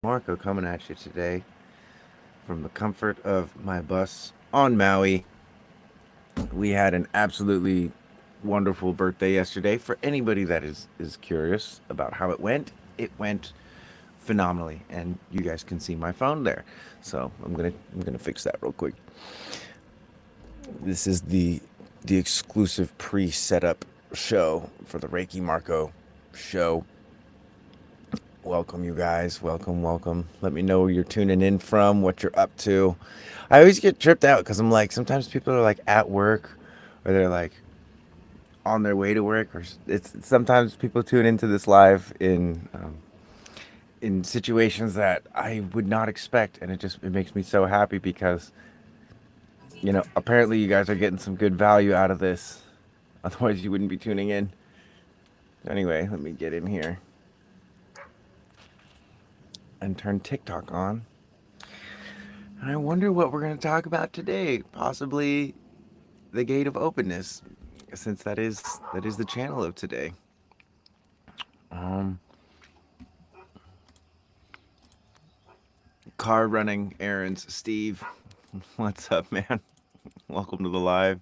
Marco coming at you today from the comfort of my bus on Maui. We had an absolutely wonderful birthday yesterday. For anybody that is curious about how it went phenomenally, and you guys can see my phone there. So I'm gonna fix that real quick. This is the exclusive pre-setup show for the Reikimarco show. Welcome, you guys. Welcome, welcome. Let me know where you're tuning in from, what you're up to. I always get tripped out because I'm like, sometimes people are like at work or they're like on their way to work, or it's sometimes people tune into this live in situations that I would not expect, and it makes me so happy because apparently you guys are getting some good value out of this. Otherwise, you wouldn't be tuning in. Anyway, let me get in here and turn TikTok on. And I wonder what we're going to talk about today. Possibly the gate of openness, since that is the channel of today. Um, Car running errands. Steve, what's up, man? Welcome to the live.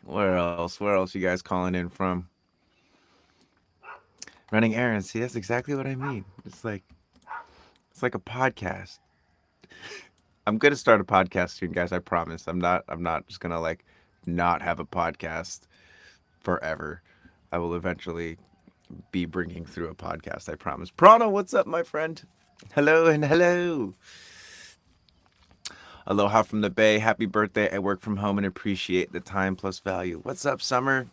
Where else? Where else you guys calling in from? Running errands. See, that's exactly what I mean. It's like a podcast. I'm gonna start a podcast soon, guys. I promise. I'm not just gonna like not have a podcast forever. I will eventually be bringing through a podcast. I promise. Prana, what's up, my friend? Hello and hello. Aloha from the Bay. Happy birthday. I work from home and appreciate the time plus value. What's up, Summer?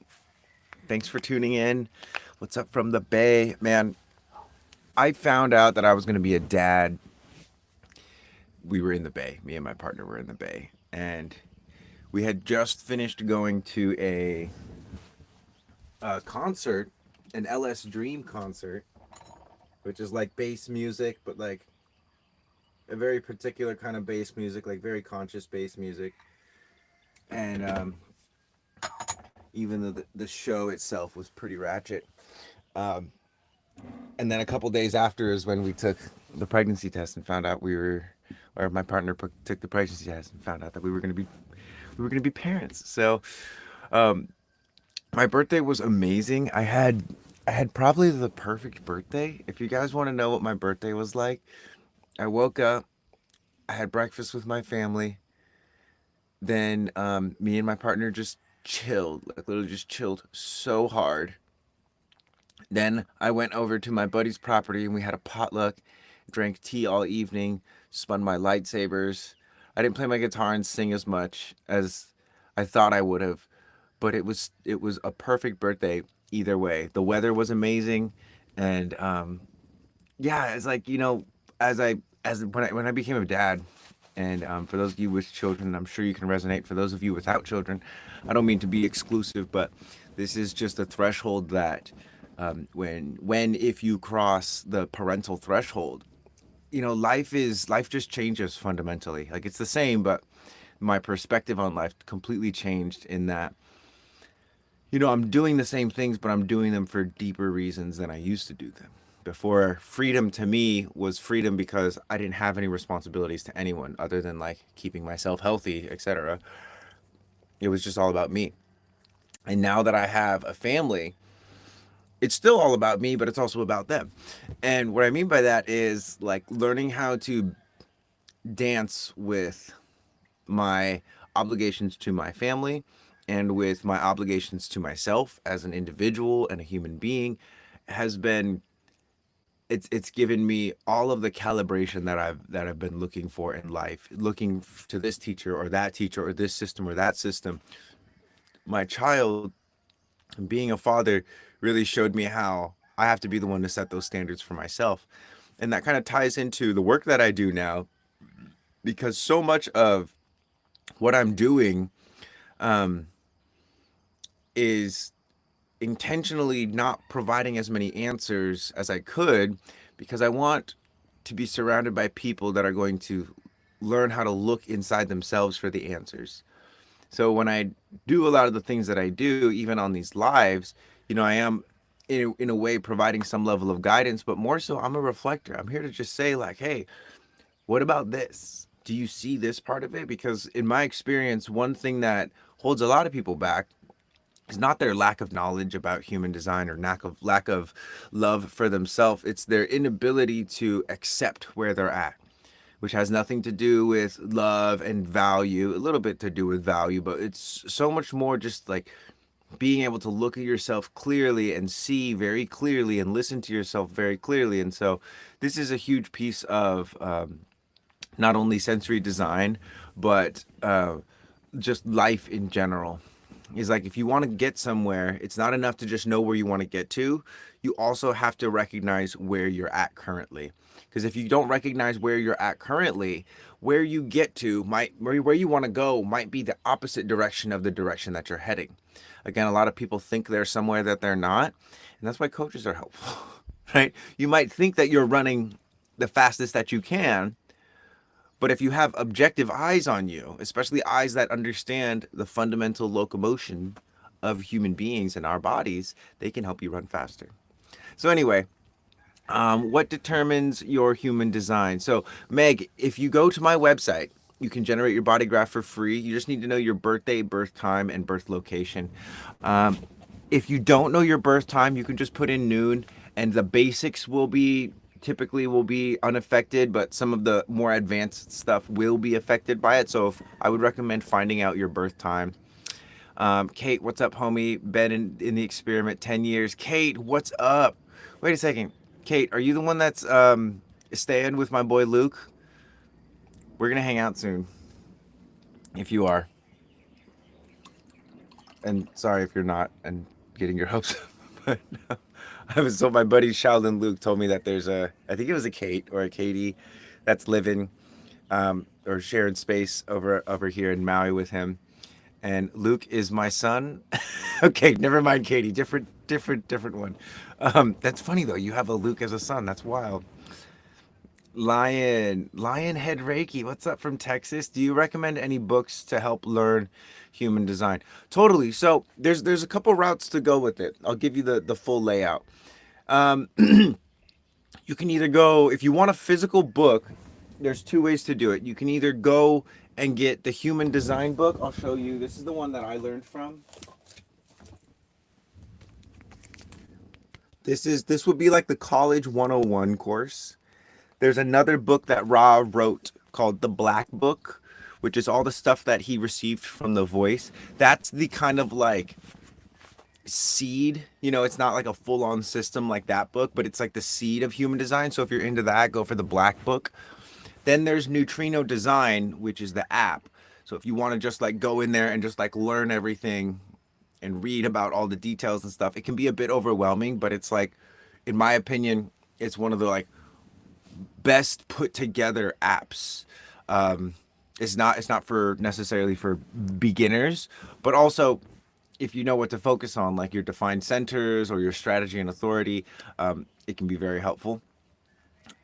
Thanks for tuning in. What's up from the Bay? Man, I found out that I was going to be a dad. We were in the Bay. Me and my partner were in the Bay. And we had just finished going to a concert, an LS Dream concert, which is like bass music, but like a very particular kind of bass music, like very conscious bass music. And even though the show itself was pretty ratchet. Um, and then a couple days after is when we took the pregnancy test and found out or my partner took the pregnancy test and found out that we were gonna be parents. So um, my birthday was amazing. I had probably the perfect birthday. If you guys want to know what my birthday was like, I woke up, I had breakfast with my family, then me and my partner just chilled, like literally just chilled so hard. Then I went over to my buddy's property and we had a potluck, drank tea all evening, spun my lightsabers. I didn't play my guitar and sing as much as I thought I would have, but it was a perfect birthday either way. The weather was amazing, and yeah, it's like as when I became a dad, and for those of you with children, I'm sure you can resonate. For those of you without children, I don't mean to be exclusive, but this is just a threshold that when if you cross the parental threshold, life just changes fundamentally. Like it's the same, but my perspective on life completely changed in that I'm doing the same things, but I'm doing them for deeper reasons than I used to do them. Before, freedom to me was freedom because I didn't have any responsibilities to anyone other than like keeping myself healthy, etc. It was just all about me. And now that I have a family, it's still all about me, but it's also about them. And what I mean by that is like learning how to dance with my obligations to my family and with my obligations to myself as an individual and a human being has been it's given me all of the calibration that I've been looking for in life, looking to this teacher or this system or that system. My child, being a father, really showed me how I have to be the one to set those standards for myself. And that kind of ties into the work that I do now, because so much of what I'm doing um, is intentionally not providing as many answers as I could because I want to be surrounded by people that are going to learn how to look inside themselves for the answers. So when I do a lot of the things that I do, even on these lives, I am in a way providing some level of guidance, but more so I'm a reflector. I'm here to just say like, hey, what about this? Do you see this part of it? Because in my experience, one thing that holds a lot of people back is not their lack of knowledge about human design or lack of love for themselves. It's their inability to accept where they're at, which has nothing to do with love and value, a little bit to do with value, but it's so much more just like being able to look at yourself clearly and see very clearly and listen to yourself very clearly. And so this is a huge piece of not only sensory design, but just life in general. Is like if you want to get somewhere, it's not enough to just know where you want to get to. You also have to recognize where you're at currently. Because if you don't recognize where you're at currently, where you get to might where you want to go might be the opposite direction of the direction that you're heading. Again, a lot of people think they're somewhere that they're not, and that's why coaches are helpful, right? You might think that you're running the fastest that you can, but if you have objective eyes on you, especially eyes that understand the fundamental locomotion of human beings and our bodies, they can help you run faster. So, anyway, what determines your human design? So, Meg, if you go to my website, you can generate your body graph for free. You just need to know your birthday, birth time, and birth location. Um, if you don't know your birth time, you can just put in noon, and the basics will be typically will be unaffected, but some of the more advanced stuff will be affected by it. So if, I would recommend finding out your birth time. Kate, what's up, homie? Been in the experiment 10 years. Kate, what's up? Wait a second. Kate, are you the one that's staying with my boy Luke? We're going to hang out soon, if you are. And sorry if you're not and getting your hopes up. But no. I was told my buddy Shaolin Luke told me that there's I think it was a Kate or a Katie that's living or sharing space over here in Maui with him. And Luke is my son. Okay, never mind, Katie. Different one. That's funny though. You have a Luke as a son. That's wild. Lionhead Reiki. What's up from Texas? Do you recommend any books to help learn human design? Totally. So there's a couple routes to go with it. I'll give you the full layout. Um, you can either go if you want a physical book. There's two ways to do it. You can either go and get the human design book. I'll show you. This is the one that I learned from. This would be like the college 101 course. There's another book that Ra wrote called The Black Book, which is all the stuff that he received from The Voice. That's the kind of like seed, it's not like a full-on system like that book, but it's like the seed of human design. So if you're into that, go for The Black Book. Then there's Neutrino Design, which is the app. So if you want to just like go in there and just like learn everything and read about all the details and stuff, it can be a bit overwhelming, but it's like, in my opinion, it's one of the like best put together apps. It's not for necessarily for beginners, but also if you know what to focus on, like your defined centers or your strategy and authority, it can be very helpful.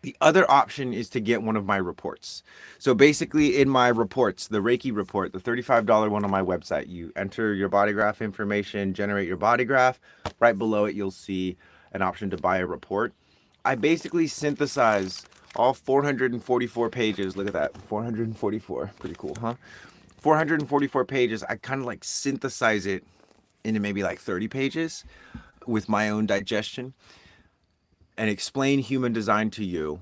The other option is to get one of my reports. So basically in my reports, the Reiki report, the $35 one on my website, you enter your body graph information, generate your body graph. Right below it, you'll see an option to buy a report. I basically synthesize all 444 pages. Look at that, 444, pretty cool, huh? 444 pages. I kind of like synthesize it into maybe like 30 pages with my own digestion and explain human design to you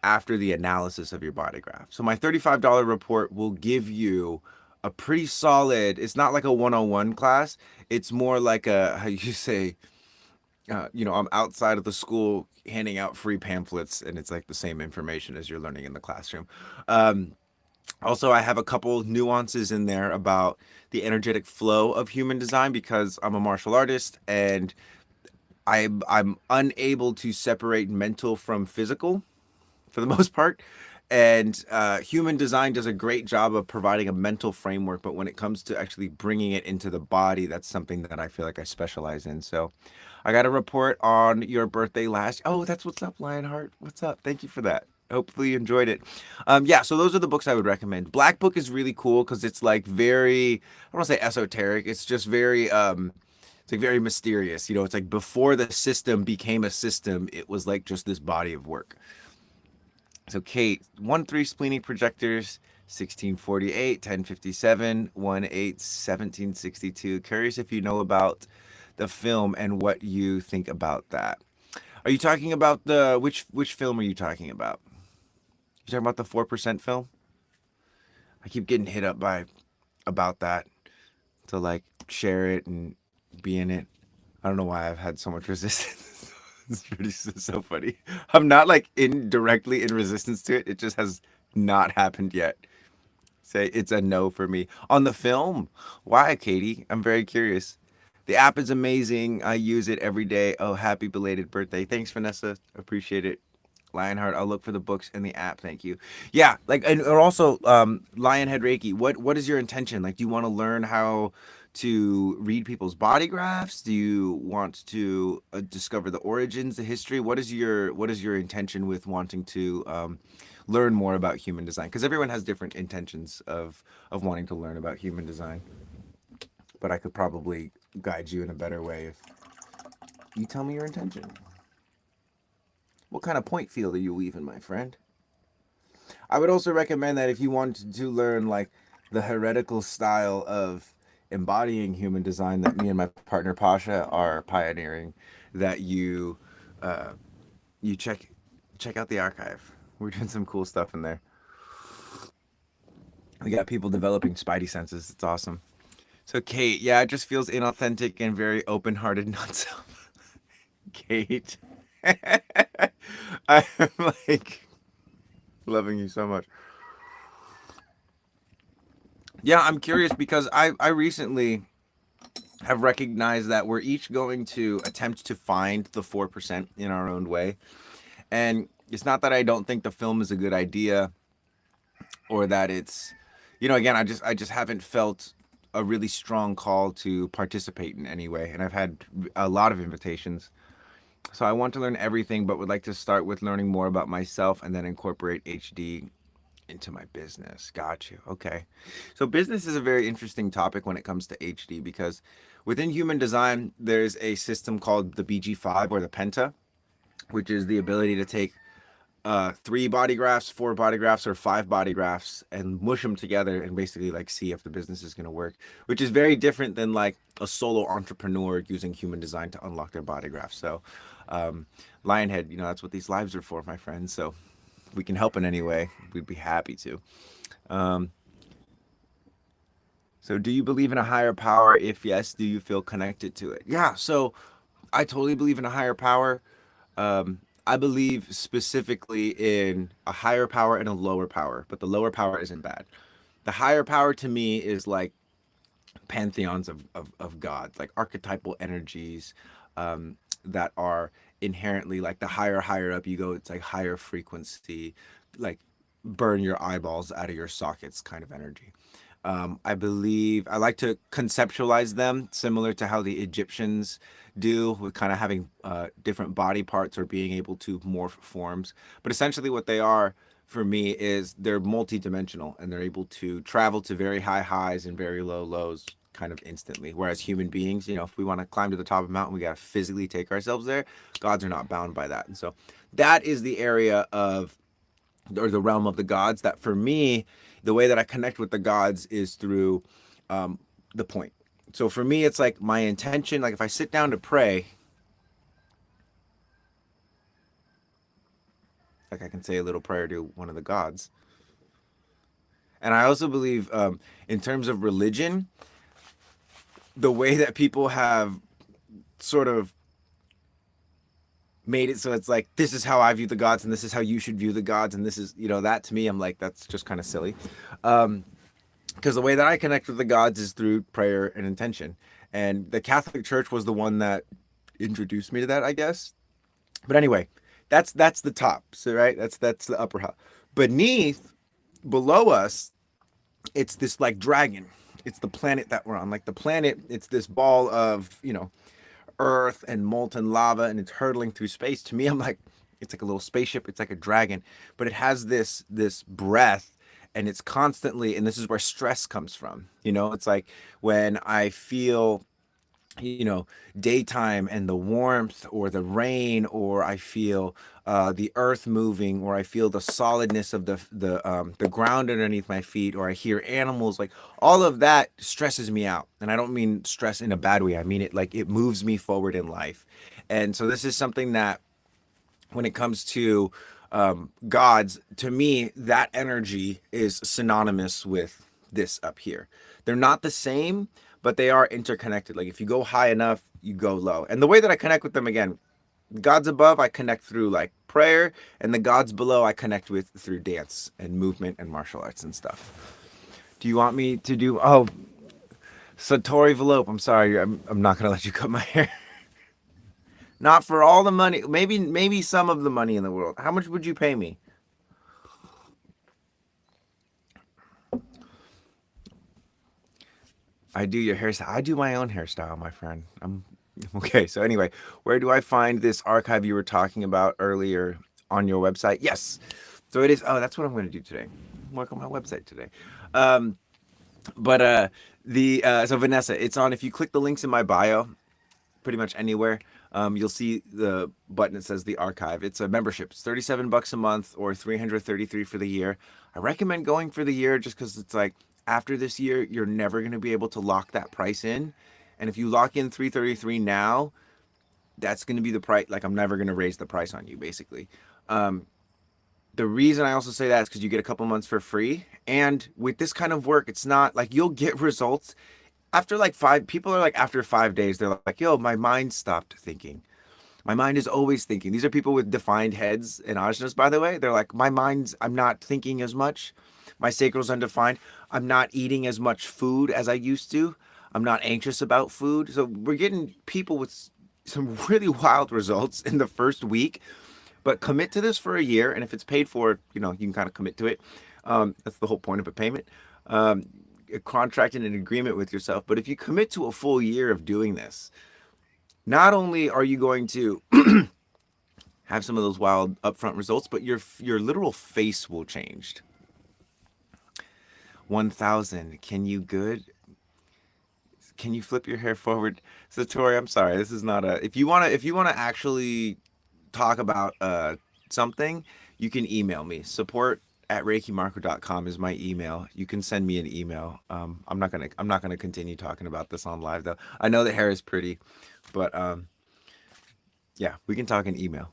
after the analysis of your body graph. So my $35 report will give you a pretty solid, it's not like a 101 class. It's more like a, how you say, I'm outside of the school handing out free pamphlets and it's like the same information as you're learning in the classroom. Also, I have a couple nuances in there about the energetic flow of human design because I'm a martial artist and I'm unable to separate mental from physical for the most part. And human design does a great job of providing a mental framework, but when it comes to actually bringing it into the body, that's something that I feel like I specialize in. So I got a report on your birthday last. Oh, that's what's up, Lionheart. What's up? Thank you for that. Hopefully you enjoyed it. Yeah, so those are the books I would recommend. Black Book is really cool because it's like very, I don't want to say esoteric. It's just very, It's like very mysterious. It's like before the system became a system, it was like just this body of work. So Kate, 1-3 splenic projectors, 1648, 1057, 1-8, 1762. Curious if you know about the film and what you think about that. Are you talking about the which film are you talking about? You talking about the 4% film? I keep getting hit up by about that to like share it and be in it. I don't know why I've had so much resistance. It's so funny. I'm not like indirectly in resistance to it. It just has not happened yet. Say it's a no for me. On the film, why, Katie? I'm very curious. The app is amazing. I use it every day. Oh, happy belated birthday. Thanks, Vanessa. Appreciate it. Lionheart, I'll look for the books and the app. Thank you. Yeah, like and also Lionhead Reiki. What is your intention? Like, do you want to learn how to read people's body graphs? Do you want to discover the origins, the history? What is your intention with wanting to learn more about human design? Because everyone has different intentions of wanting to learn about human design. But I could probably guide you in a better way if you tell me your intention. What kind of point field are you weaving, my friend? I would also recommend that if you wanted to learn like the heretical style of embodying human design that me and my partner Pasha are pioneering, that uh, you check out the archive. We're doing some cool stuff in there. We got people developing spidey senses. It's awesome. So Kate, yeah, it just feels inauthentic and very open-hearted, not self. Kate, I'm like loving you so much. Yeah, I'm curious because I recently have recognized that we're each going to attempt to find the 4% in our own way. And it's not that I don't think the film is a good idea or that it's again, I just haven't felt a really strong call to participate in any way. And I've had a lot of invitations. So I want to learn everything, but would like to start with learning more about myself and then incorporate HD into my business. Got you. Okay. So business is a very interesting topic when it comes to HD because within human design, there's a system called the BG5 or the Penta, which is the ability to take 3 body graphs, 4 body graphs, or 5 body graphs and mush them together and basically like see if the business is going to work, which is very different than like a solo entrepreneur using human design to unlock their body graph. So, Lionhead, that's what these lives are for, my friends. So, if we can help in any way, we'd be happy to. Um, so, do you believe in a higher power? If yes, do you feel connected to it? Yeah. So, I totally believe in a higher power. I believe specifically in a higher power and a lower power, but the lower power isn't bad. The higher power to me is like pantheons of gods, like archetypal energies that are inherently like the higher up you go, it's like higher frequency, like burn your eyeballs out of your sockets kind of energy. I believe I like to conceptualize them similar to how the Egyptians do with kind of having different body parts or being able to morph forms. But essentially, what they are for me is they're multidimensional and they're able to travel to very high highs and very low lows kind of instantly. Whereas human beings, if we want to climb to the top of a mountain, we got to physically take ourselves there. Gods are not bound by that. And so that is the area of or the realm of the gods that for me the way that I connect with the gods is through the point. So for me it's like my intention, like if I sit down to pray, like I can say a little prayer to one of the gods. And I also believe in terms of religion, the way that people have sort of made it so it's like this is how I view the gods and this is how you should view the gods and this is that to me I'm like that's just kind of silly. Because the way that I connect with the gods is through prayer and intention. And the Catholic Church was the one that introduced me to that, I guess. But anyway, that's the top. So right, that's the upper half. Beneath, below us, it's this like dragon. It's the planet that we're on. Like the planet, it's this ball of earth and molten lava, and it's hurtling through space. To me, I'm like, it's like a little spaceship. It's like a dragon, but it has this breath and it's constantly, and this is where stress comes from. It's like when I feel you know, daytime and the warmth or the rain, or I feel the earth moving, or I feel the solidness of the ground underneath my feet, or I hear animals, like all of that stresses me out. And I don't mean stress in a bad way. I mean it like it moves me forward in life. And so this is something that when it comes to gods, to me, that energy is synonymous with this up here. They're not the same, but they are interconnected. Like if you go high enough, you go low. And the way that I connect with them, again, gods above, I connect through like prayer, and the gods below, I connect with through dance and movement and martial arts and stuff. Do you want me to do? Oh, Satori Velope. I'm sorry. I'm not gonna let you cut my hair. Not for all the money. Maybe some of the money in the world. How much would you pay me? I do your hairstyle. I do my own hairstyle, my friend. I'm okay. So anyway, where do I find this archive you were talking about earlier on your website? Yes. So it is. Oh, that's what I'm going to do today. Work on my website today. Um, but the so Vanessa, it's on. If you click the links in my bio, pretty much anywhere. You'll see the button that says the archive. It's a membership. It's 37 bucks a month or 333 for the year. I recommend going for the year just because it's like after this year, you're never going to be able to lock that price in. And if you lock in 333 now, that's going to be the price. Like I'm never going to raise the price on you, basically. Um, the reason I also say that is because you get a couple months for free. And with this kind of work, it's not like you'll get results after like five. People are like, after 5 days, they're like, yo, my mind stopped thinking. My mind is always thinking. These are people with defined heads and ajnas, by the way. They're like, I'm not thinking as much. My sacral's undefined. I'm not eating as much food as I used to. I'm not anxious about food. So we're getting people with some really wild results in the first week. But commit to this for a year, and if it's paid for, you can kind of commit to it. That's the whole point of a payment. Um, a contract and an agreement with yourself. But if you commit to a full year of doing this, not only are you going to have some of those wild upfront results, but your literal face will change. 1,000. Can you good? Can you flip your hair forward? Satori, I'm sorry. This is not a. If you wanna actually talk about something, you can email me. Support at reikimarco.com is my email. You can send me an email. I'm not gonna continue talking about this on live though. I know the hair is pretty, but yeah, we can talk in email.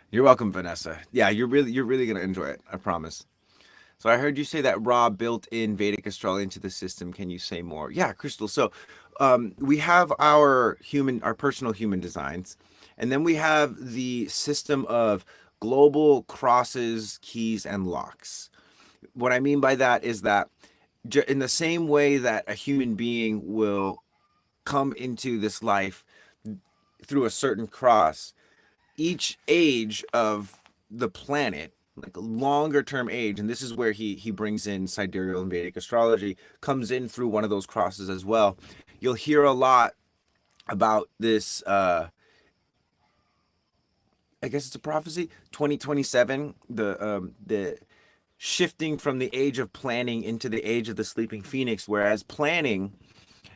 You're welcome, Vanessa. Yeah, you're really gonna enjoy it. I promise. So I heard you say that Ra built in Vedic astrology into the system. Can you say more? Yeah, Crystal. So we have our personal human designs, and then we have the system of global crosses, keys, and locks. What I mean by that is that in the same way that a human being will come into this life through a certain cross, each age of the planet, like a longer term age, and this is where he brings in sidereal and Vedic astrology, comes in through one of those crosses as well. You'll hear a lot about this. I guess it's a prophecy. 2027, the shifting from the age of planning into the age of the sleeping phoenix, whereas planning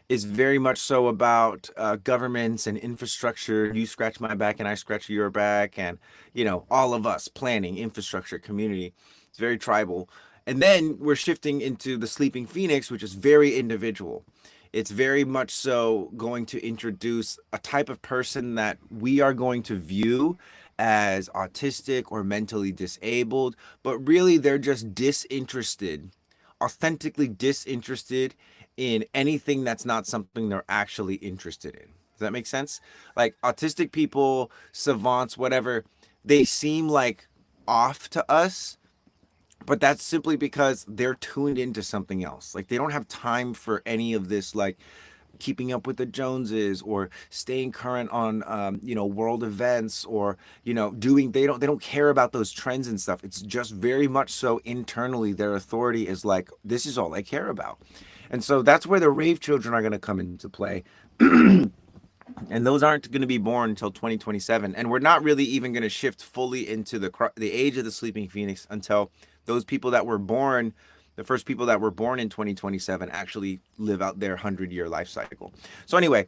is very much so about governments and infrastructure. You scratch my back and I scratch your back, and all of us planning infrastructure, community. It's very tribal. And then we're shifting into the sleeping phoenix, which is very individual. It's very much so going to introduce a type of person that we are going to view as autistic or mentally disabled, but really they're just disinterested, authentically disinterested in anything that's not something they're actually interested in. Does that make sense? Like autistic people, savants, whatever, they seem like off to us, but that's simply because they're tuned into something else. Like they don't have time for any of this, like keeping up with the Joneses or staying current on world events, or doing, they don't care about those trends and stuff. It's just very much so internally their authority is like, this is all I care about. And so that's where the rave children are going to come into play. And those aren't going to be born until 2027, and we're not really even going to shift fully into the age of the sleeping phoenix until those people that were born The first people that were born in 2027 actually live out their 100-year life cycle. So anyway,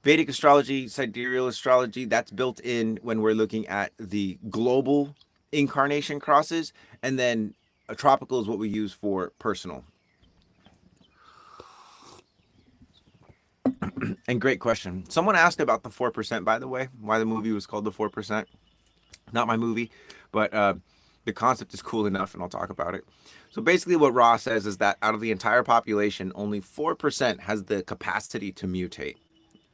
Vedic astrology, sidereal astrology, that's built in when we're looking at the global incarnation crosses, and then a tropical is what we use for personal. And great question. Someone asked about the 4%, by the way, why the movie was called the 4%. Not my movie, but the concept is cool enough, and I'll talk about it. So basically what Ra says is that out of the entire population, only 4% has the capacity to mutate,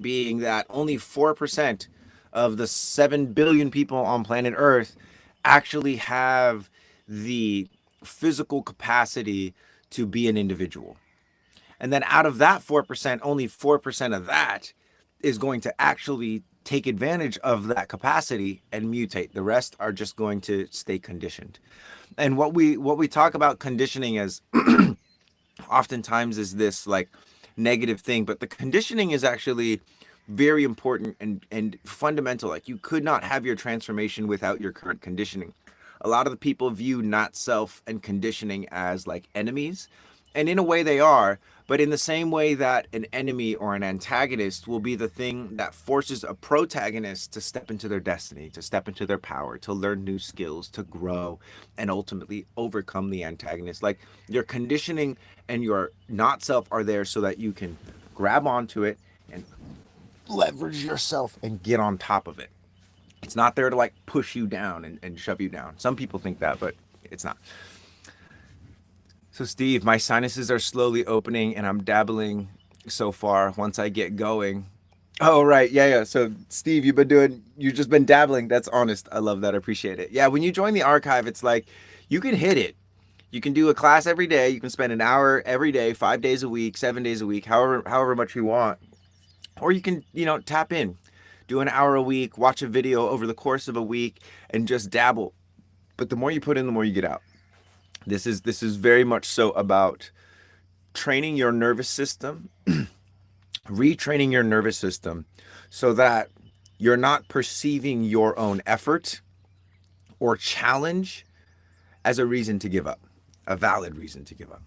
being that only 4% of the 7 billion people on planet Earth actually have the physical capacity to be an individual. And then out of that 4%, only 4% of that is going to actually take advantage of that capacity and mutate. The rest are just going to stay conditioned. And what we talk about conditioning as oftentimes is this like negative thing, but the conditioning is actually very important and fundamental. Like, you could not have your transformation without your current conditioning. A lot of the people view not self and conditioning as like enemies, and in a way they are, but in the same way that an enemy or an antagonist will be the thing that forces a protagonist to step into their destiny, to step into their power, to learn new skills, to grow, and ultimately overcome the antagonist. Like, your conditioning and your not self are there so that you can grab onto it and leverage yourself and get on top of it. It's not there to like push you down and shove you down. Some people think that, but it's not. So Steve, my sinuses are slowly opening and I'm dabbling so far. Once I get going. Oh, right. Yeah. So Steve, you've just been dabbling. That's honest. I love that. I appreciate it. Yeah. When you join the archive, it's like you can hit it. You can do a class every day. You can spend an hour every day, 5 days a week, 7 days a week, however much you want. Or you can, tap in, do an hour a week, watch a video over the course of a week and just dabble. But the more you put in, the more you get out. This is very much so about training your nervous system, retraining your nervous system so that you're not perceiving your own effort or challenge as a reason to give up, a valid reason to give up.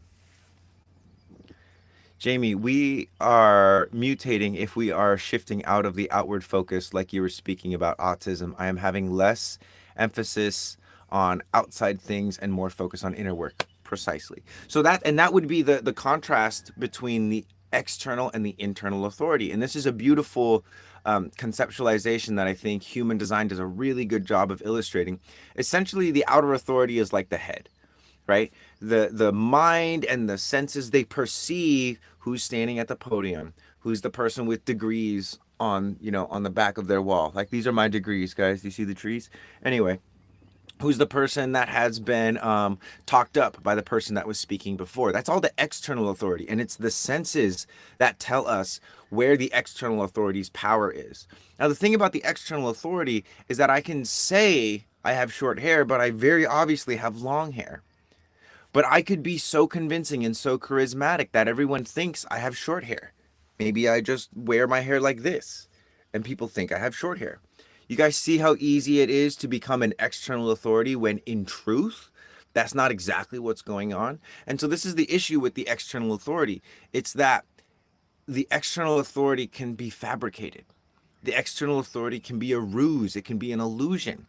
Jamie, we are mutating if we are shifting out of the outward focus, like you were speaking about autism. I am having less emphasis on outside things and more focus on inner work. Precisely. So that would be the contrast between the external and the internal authority. And this is a beautiful conceptualization that I think human design does a really good job of illustrating. Essentially, the outer authority is like the head, right? The mind and the senses, they perceive who's standing at the podium, who's the person with degrees on the back of their wall. Like, these are my degrees, guys. Do you see the trees? Anyway, who's the person that has been talked up by the person that was speaking before. That's all the external authority. And it's the senses that tell us where the external authority's power is. Now, the thing about the external authority is that I can say I have short hair, but I very obviously have long hair. But I could be so convincing and so charismatic that everyone thinks I have short hair. Maybe I just wear my hair like this and people think I have short hair. You guys see how easy it is to become an external authority when in truth, that's not exactly what's going on. And so this is the issue with the external authority. It's that the external authority can be fabricated. The external authority can be a ruse. It can be an illusion.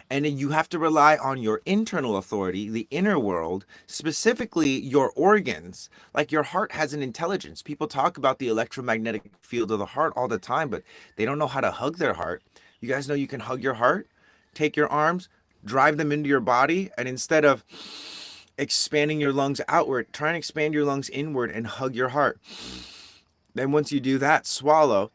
And then you have to rely on your internal authority, the inner world, specifically your organs. Like, your heart has an intelligence. People talk about the electromagnetic field of the heart all the time, but they don't know how to hug their heart. You guys know you can hug your heart, take your arms, drive them into your body, and instead of expanding your lungs outward, try and expand your lungs inward and hug your heart. Then once you do that, swallow.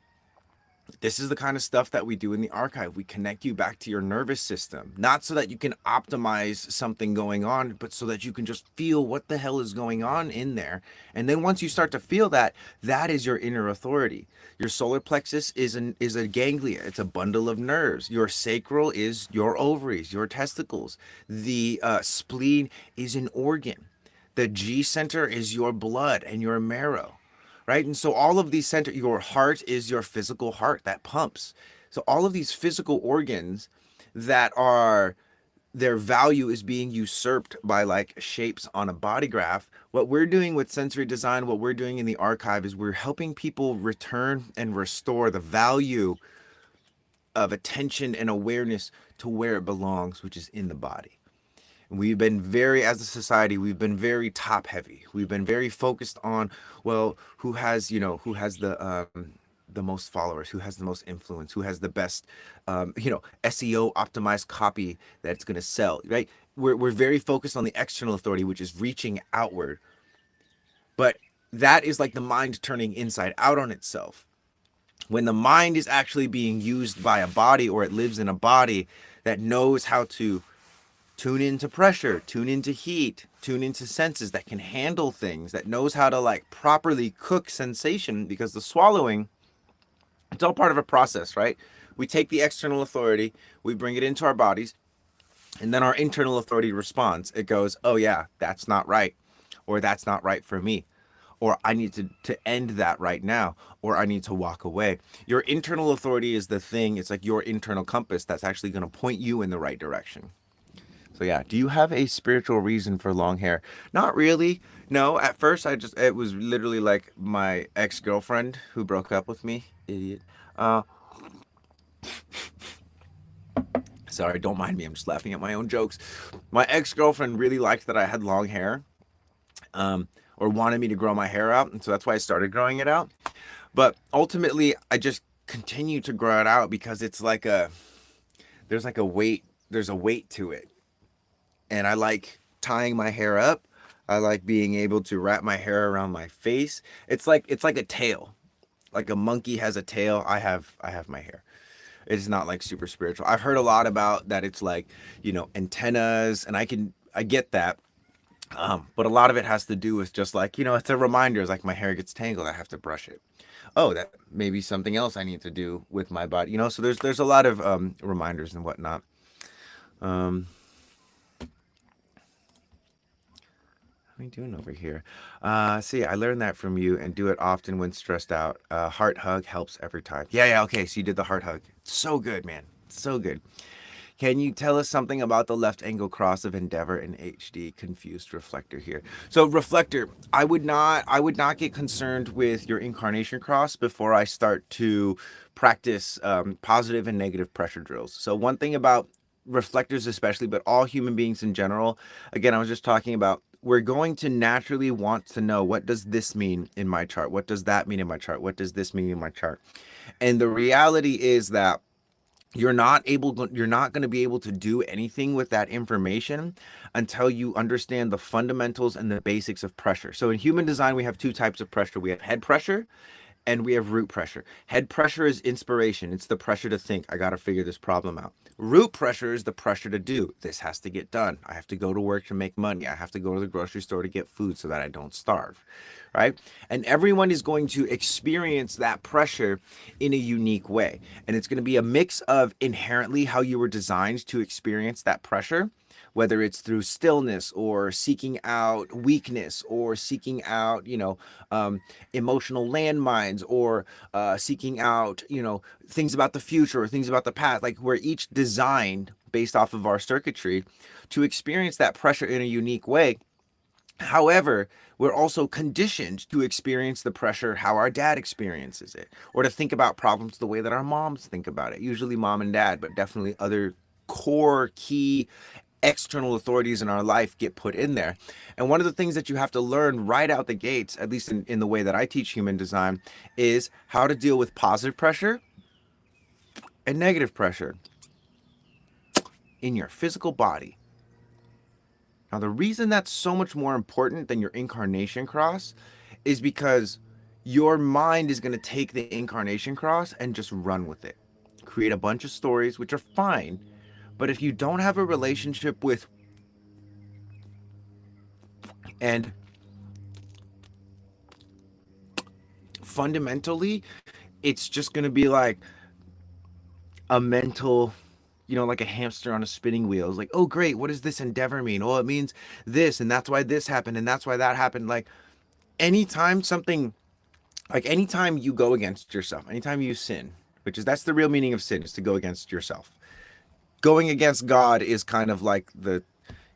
This is the kind of stuff that we do in the archive. We connect you back to your nervous system, not so that you can optimize something going on, but so that you can just feel what the hell is going on in there. And then once you start to feel that, that is your inner authority. Your solar plexus is a ganglia. It's a bundle of nerves. Your sacral is your ovaries, your testicles. The spleen is an organ. The G center is your blood and your marrow. Right? And so all of these your heart is your physical heart that pumps. So all of these physical organs that are their value is being usurped by like shapes on a body graph. What we're doing with sensory design, what we're doing in the archive, is we're helping people return and restore the value of attention and awareness to where it belongs, which is in the body. And we've been very, as a society, we've been very top heavy. We've been very focused on, well, who has, who has the most followers, who has the most influence, who has the best, SEO optimized copy that's going to sell, right? We're very focused on the external authority, which is reaching outward. But that is like the mind turning inside out on itself. When the mind is actually being used by a body, or it lives in a body that knows how to tune into pressure, tune into heat, tune into senses, that can handle things, that knows how to like properly cook sensation, because the swallowing, it's all part of a process, right? We take the external authority, we bring it into our bodies, and then our internal authority responds. It goes, oh yeah, that's not right, or that's not right for me, or I need to end that right now, or I need to walk away. Your internal authority is the thing, it's like your internal compass that's actually going to point you in the right direction. So yeah, do you have a spiritual reason for long hair? Not really. No, at first it was literally like my ex-girlfriend who broke up with me. Idiot. Uh, Sorry, don't mind me. I'm just laughing at my own jokes. My ex-girlfriend really liked that I had long hair, or wanted me to grow my hair out, and so that's why I started growing it out. But ultimately, I just continue to grow it out because it's like there's like a weight, there's a weight to it. And I like tying my hair up. I like being able to wrap my hair around my face. It's like a tail. Like a monkey has a tail. I have my hair. It's not like super spiritual. I've heard a lot about that. It's like, antennas, and I get that. But a lot of it has to do with just like, it's a reminder. It's like my hair gets tangled, I have to brush it. Oh, that may be something else I need to do with my body. So there's a lot of reminders and whatnot. Um, What are you doing over here? See, I learned that from you, and do it often when stressed out. Heart hug helps every time. Yeah, yeah, okay. So you did the heart hug. So good, man. So good. Can you tell us something about the left angle cross of Endeavor and HD? Confused reflector here. So reflector, I would not get concerned with your incarnation cross before I start to practice positive and negative pressure drills. So one thing about reflectors especially, but all human beings in general, again, I was just talking about, we're going to naturally want to know, what does this mean in my chart? What does that mean in my chart? What does this mean in my chart? And the reality is that you're not going to be able to do anything with that information until you understand the fundamentals and the basics of pressure. So in human design, we have two types of pressure. We have head pressure and we have root pressure. Head pressure is inspiration. It's the pressure to think, I got to figure this problem out. Root pressure is the pressure to do. This has to get done. I have to go to work to make money. I have to go to the grocery store to get food so that I don't starve, right? And everyone is going to experience that pressure in a unique way. And it's going to be a mix of inherently how you were designed to experience that pressure, whether it's through stillness or seeking out weakness or seeking out, emotional landmines, or seeking out, things about the future or things about the past. Like, we're each designed based off of our circuitry to experience that pressure in a unique way. However, we're also conditioned to experience the pressure how our dad experiences it, or to think about problems the way that our moms think about it. Usually mom and dad, but definitely other core key external authorities in our life get put in there. And one of the things that you have to learn right out the gates, at least in the way that I teach human design, is how to deal with positive pressure and negative pressure in your physical body. Now, the reason that's so much more important than your incarnation cross is because your mind is going to take the incarnation cross and just run with it, create a bunch of stories, which are fine. But if you don't have a relationship with, and fundamentally, it's just going to be like a mental, like a hamster on a spinning wheel. It's like, oh, great. What does this endeavor mean? Oh, it means this, and that's why this happened, and that's why that happened. Like, anytime something, like anytime you go against yourself, anytime you sin, that's the real meaning of sin, is to go against yourself. Going against God is kind of like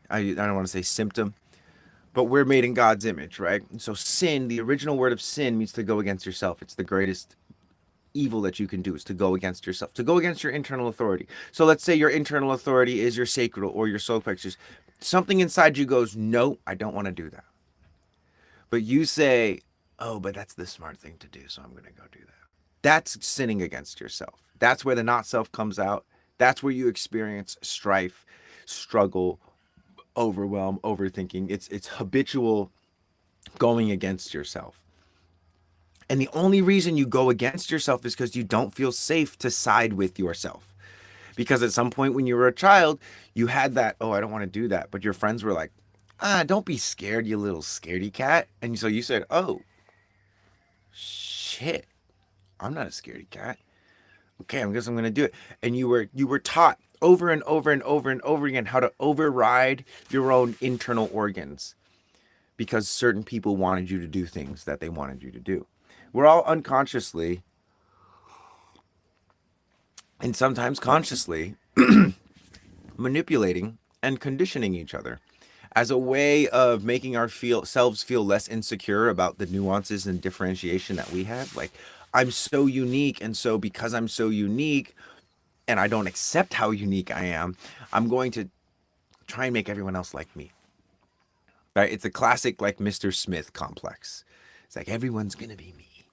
I don't want to say symptom, but we're made in God's image, right? And so sin, the original word of sin means to go against yourself. It's the greatest evil that you can do is to go against yourself, to go against your internal authority. So let's say your internal authority is your sacral or your solar plexus. Something inside you goes, no, I don't want to do that. But you say, oh, but that's the smart thing to do, so I'm going to go do that. That's sinning against yourself. That's where the not self comes out. That's where you experience strife, struggle, overwhelm, overthinking. It's habitual going against yourself. And the only reason you go against yourself is because you don't feel safe to side with yourself. Because at some point when you were a child, you had that, oh, I don't want to do that. But your friends were like, don't be scared, you little scaredy cat. And so you said, oh, shit, I'm not a scaredy cat. Okay, I guess I'm going to do it. And you were taught over and over and over and over again how to override your own internal organs because certain people wanted you to do things that they wanted you to do. We're all unconsciously and sometimes consciously manipulating and conditioning each other as a way of making our selves feel less insecure about the nuances and differentiation that we have. Like, I'm so unique, and so because I'm so unique and I don't accept how unique I am, I'm going to try and make everyone else like me. Right? It's a classic like Mr. Smith complex. It's like everyone's gonna be me.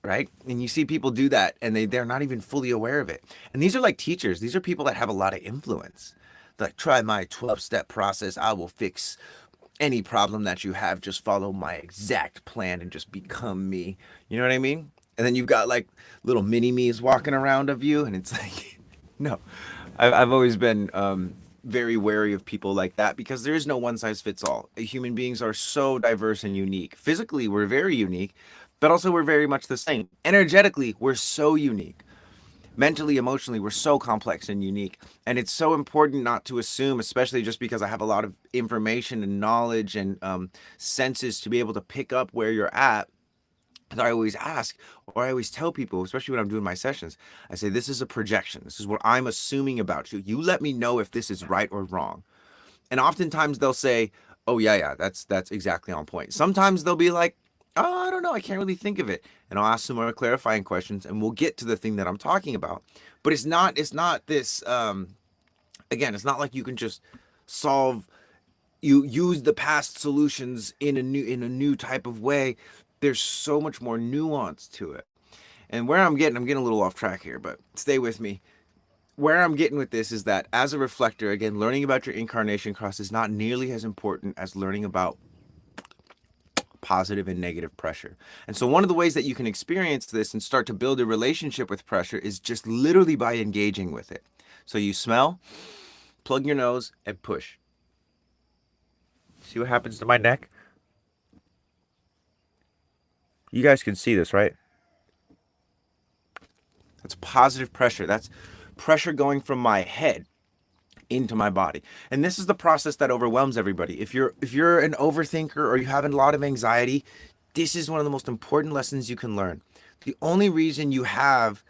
Right? And you see people do that and they're not even fully aware of it. And these are like teachers. These are people that have a lot of influence. They're like, try my 12-step process. I will fix any problem that you have. Just follow my exact plan and just become me. You know what I mean? And then you've got like little mini me's walking around of you. And it's like, no, I've always been very wary of people like that because there is no one size fits all. Human beings are so diverse and unique. Physically, we're very unique, but also we're very much the same. Energetically, we're so unique. Mentally, emotionally, we're so complex and unique. And it's so important not to assume, especially just because I have a lot of information and knowledge and senses to be able to pick up where you're at. And I always ask, or I always tell people, especially when I'm doing my sessions, I say, this is a projection. This is what I'm assuming about you. You let me know if this is right or wrong. And oftentimes they'll say, oh, yeah, that's exactly on point. Sometimes they'll be like, oh, I don't know, I can't really think of it. And I'll ask some more clarifying questions and we'll get to the thing that I'm talking about. But it's not this, again, it's not like you can just solve, you use the past solutions in a new type of way. There's so much more nuance to it. And where I'm getting a little off track here, but stay with me. Where I'm getting with this is that as a reflector, again, learning about your incarnation cross is not nearly as important as learning about positive and negative pressure. And so one of the ways that you can experience this and start to build a relationship with pressure is just literally by engaging with it. So you smell, plug your nose, and push. See what happens to my neck? You guys can see this, right? That's positive pressure. That's pressure going from my head into my body. And this is the process that overwhelms everybody. If you're an overthinker or you have a lot of anxiety, this is one of the most important lessons you can learn. The only reason you have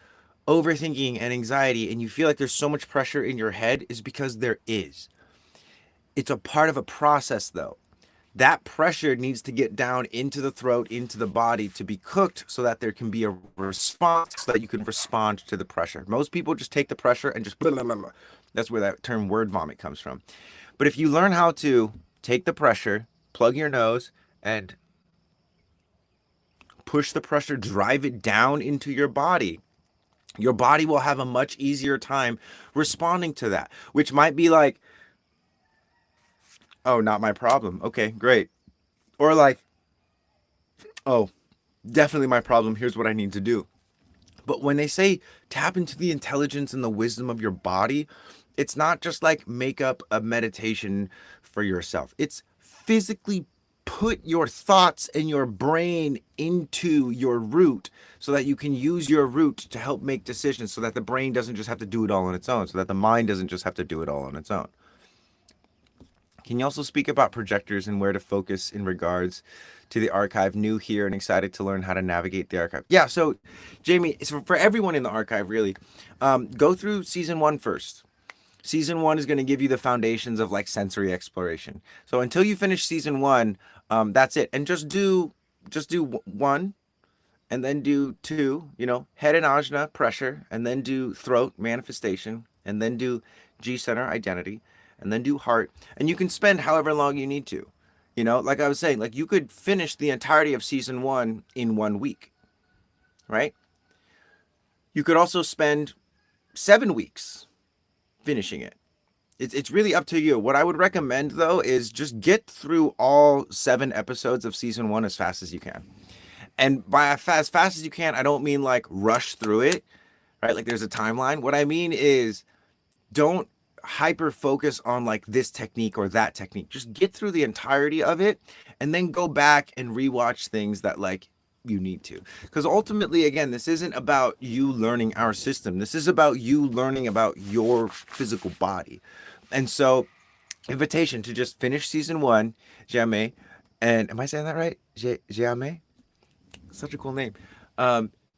overthinking and anxiety and you feel like there's so much pressure in your head is because there is. It's a part of a process though. That pressure needs to get down into the throat, into the body to be cooked so that there can be a response so that you can respond to the pressure. Most people just take the pressure and just blah, blah, blah, blah. That's where that term word vomit comes from. But if you learn how to take the pressure, plug your nose, and push the pressure, drive it down into your body will have a much easier time responding to that, which might be like, oh, not my problem. Okay, great. Or like, oh, definitely my problem. Here's what I need to do. But when they say tap into the intelligence and the wisdom of your body, it's not just like make up a meditation for yourself. It's physically put your thoughts and your brain into your root so that you can use your root to help make decisions so that the brain doesn't just have to do it all on its own, so that the mind doesn't just have to do it all on its own. Can you also speak about projectors and where to focus in regards to the archive? New here and excited to learn how to navigate the archive. Yeah, so Jamie, it's for everyone in the archive, really. Go through season one first. Season one is going to give you the foundations of like sensory exploration. So until you finish season one, that's it. And just do one, and then do two, head and ajna, pressure, and then do throat, manifestation, and then do G center, identity, and then do heart. And you can spend however long you need to. Like I was saying, like you could finish the entirety of season one in 1 week, right? You could also spend 7 weeks finishing it. It's really up to you. What I would recommend though is just get through all 7 episodes of season one as fast as you can. And by as fast as you can, I don't mean like rush through it, right? Like there's a timeline. What I mean is don't hyper focus on like this technique or that technique. Just get through the entirety of it and then go back and rewatch things that like you need to. Because ultimately, again, this isn't about you learning our system. This is about you learning about your physical body. And so, invitation to just finish season one, Jamais. And am I saying that right? Jamais? Such a cool name.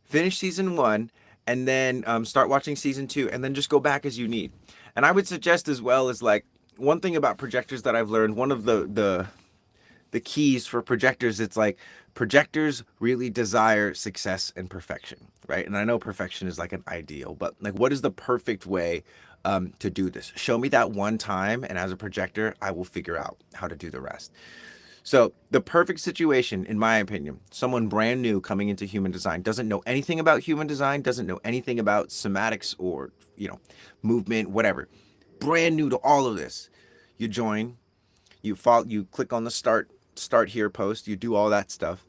Finish season one and then start watching season two and then just go back as you need. And I would suggest as well as like one thing about projectors that I've learned, one of the keys for projectors, it's like projectors really desire success and perfection, right? And I know perfection is like an ideal, but like what is the perfect way to do this? Show me that one time, and as a projector, I will figure out how to do the rest. So the perfect situation, in my opinion, someone brand new coming into human design, doesn't know anything about human design, doesn't know anything about somatics or, movement, whatever. Brand new to all of this. You join, you follow, you click on the start here post, you do all that stuff.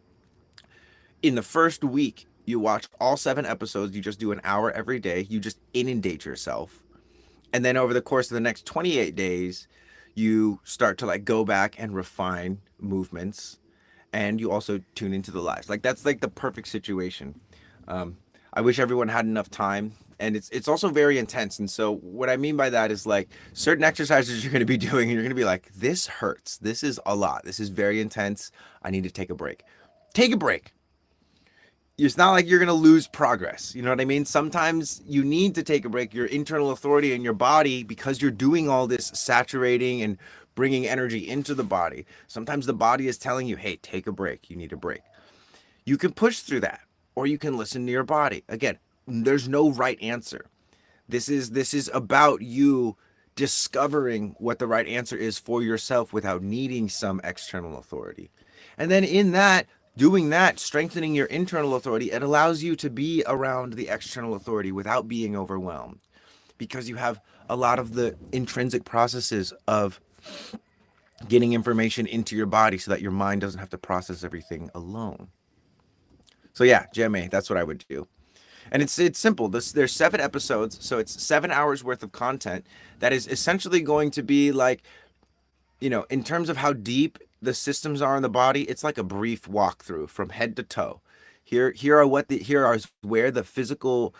In the first week, you watch all 7 episodes, you just do an hour every day, you just inundate yourself. And then over the course of the next 28 days, you start to like go back and refine movements, and you also tune into the lives. Like that's like the perfect situation. I wish everyone had enough time, and it's also very intense. And so what I mean by that is like certain exercises you're going to be doing, and you're going to be like, this hurts. This is a lot. This is very intense. I need to take a break. Take a break. It's not like you're going to lose progress. You know what I mean? Sometimes you need to take a break. Your internal authority in your body, because you're doing all this saturating and bringing energy into the body. Sometimes the body is telling you, hey, take a break. You need a break. You can push through that, or you can listen to your body. Again, there's no right answer. This is about you discovering what the right answer is for yourself without needing some external authority. And then in that, doing that, strengthening your internal authority, it allows you to be around the external authority without being overwhelmed, because you have a lot of the intrinsic processes of getting information into your body so that your mind doesn't have to process everything alone. So yeah, GMA, that's what I would do. And it's simple. There's 7 episodes, so it's 7 hours worth of content that is essentially going to be like, in terms of how deep the systems are in the body, it's like a brief walkthrough from head to toe. Here are where the physical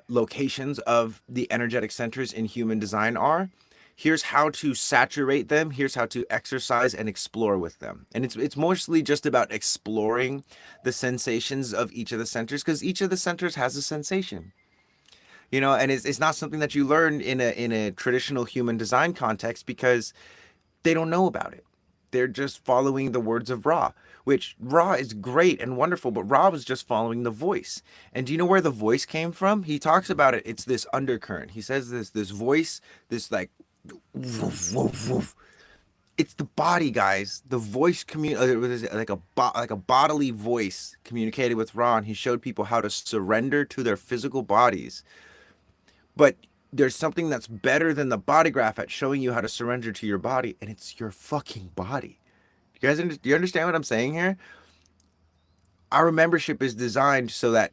locations of the energetic centers in human design are. Here's how to saturate them. Here's how to exercise and explore with them. And it's mostly just about exploring the sensations of each of the centers, because each of the centers has a sensation. And it's not something that you learn in a traditional human design context, because they don't know about it. They're just following the words of Ra, which Ra is great and wonderful, but Ra was just following the voice. And do you know where the voice came from? He talks about it. It's this undercurrent. He says this voice, this like woof, woof, woof. It's the body, guys. The voice like a bodily voice communicated with Ra, and he showed people how to surrender to their physical bodies. But there's something that's better than the body graph at showing you how to surrender to your body, and it's your fucking body. Do you understand what I'm saying here? Our membership is designed so that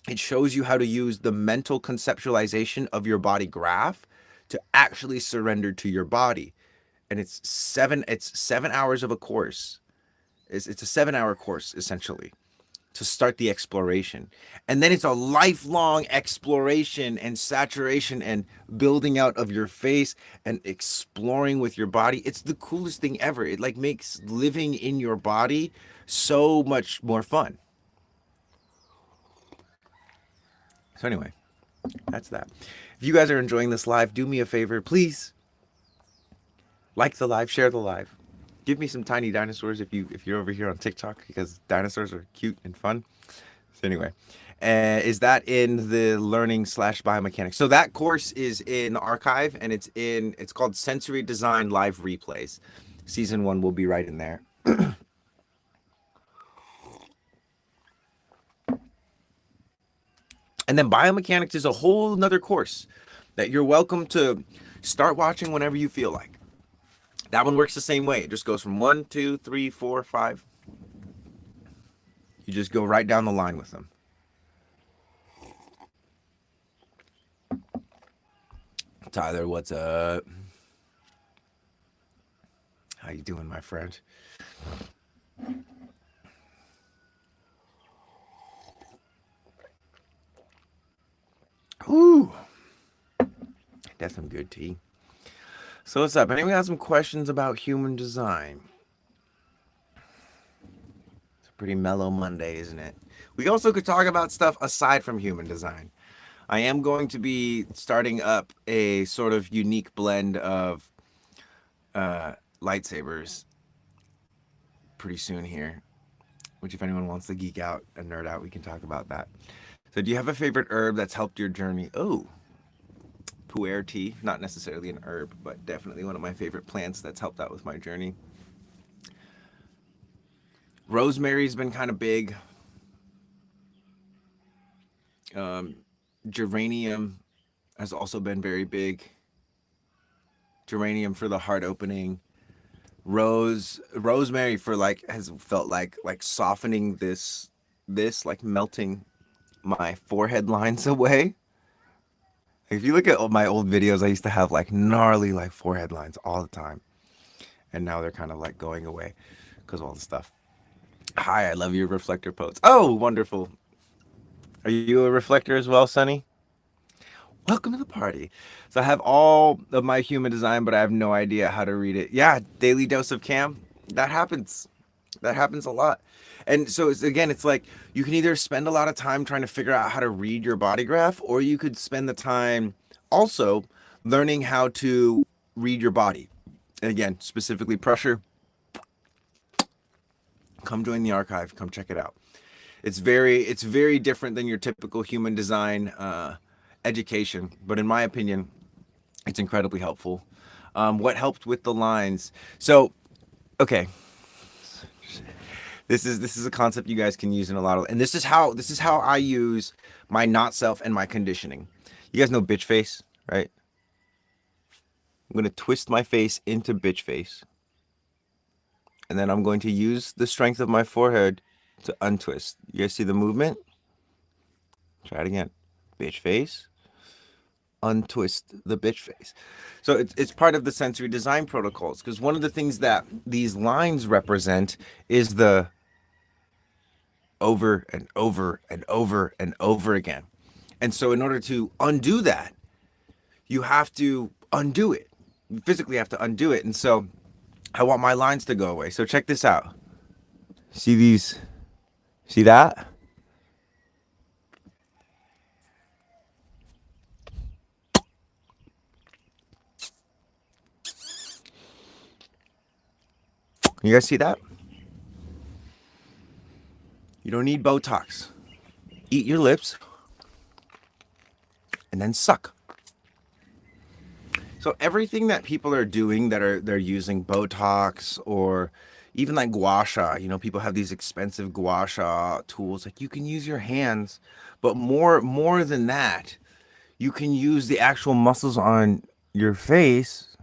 it shows you how to use the mental conceptualization of your body graph to actually surrender to your body. And it's 7 hours of a course. It's a 7-hour course essentially to start the exploration. And then it's a lifelong exploration and saturation and building out of your face and exploring with your body. It's the coolest thing ever. It like makes living in your body so much more fun. So anyway, that's that. If you guys are enjoying this live, do me a favor, please like the live, share the live. Give me some tiny dinosaurs if you're over here on TikTok, because dinosaurs are cute and fun. So anyway, is that in the learning/biomechanics? So that course is in the archive, and it's called Sensory Design Live Replays. Season 1 will be right in there. And then biomechanics is a whole nother course that you're welcome to start watching whenever you feel like. That one works the same way. It just goes from 1, 2, 3, 4, 5. You just go right down the line with them. Tyler, what's up? How you doing, my friend? Ooh, that's some good tea. So what's up? Anyone got some questions about human design? It's a pretty mellow Monday, isn't it? We also could talk about stuff aside from human design. I am going to be starting up a sort of unique blend of lightsabers pretty soon here, which if anyone wants to geek out and nerd out, we can talk about that. So do you have a favorite herb that's helped your journey? Oh, pu'er tea, not necessarily an herb, but definitely one of my favorite plants that's helped out with my journey. Rosemary's been kind of big. Geranium has also been very big. Geranium for the heart opening. Rosemary for like has felt like softening this like melting my forehead lines away. If you look at my old videos, I used to have like gnarly like forehead lines all the time, and now they're kind of like going away because of all the stuff. Hi, I love your reflector pose. Oh, wonderful. Are you a reflector as well, Sonny? Welcome to the party. So I have all of my human design, but I have no idea how to read it. Yeah, daily dose of Cam. That happens. That happens a lot. And so it's like you can either spend a lot of time trying to figure out how to read your body graph, or you could spend the time also learning how to read your body. And again, specifically pressure. Come join the archive. Come check it out. It's very different than your typical human design education, but in my opinion, it's incredibly helpful. What helped with the lines? So, okay, this is a concept you guys can use in a lot of, and this is how I use my not self and my conditioning. You guys know bitch face, right? I'm gonna twist my face into bitch face, and then I'm going to use the strength of my forehead to untwist. You guys see the movement? Try it again. Bitch face. Untwist the bitch face. So it's part of the sensory design protocols, because one of the things that these lines represent is the over and over and over and over again. And so in order to undo that, you have to undo it. You physically have to undo it. And so I want my lines to go away. So check this out. See these? See that? You guys see that? You don't need Botox. Eat your lips and then suck. So everything that people are doing they're using Botox or even like gua sha, people have these expensive gua sha tools. Like you can use your hands, but more than that, you can use the actual muscles on your face.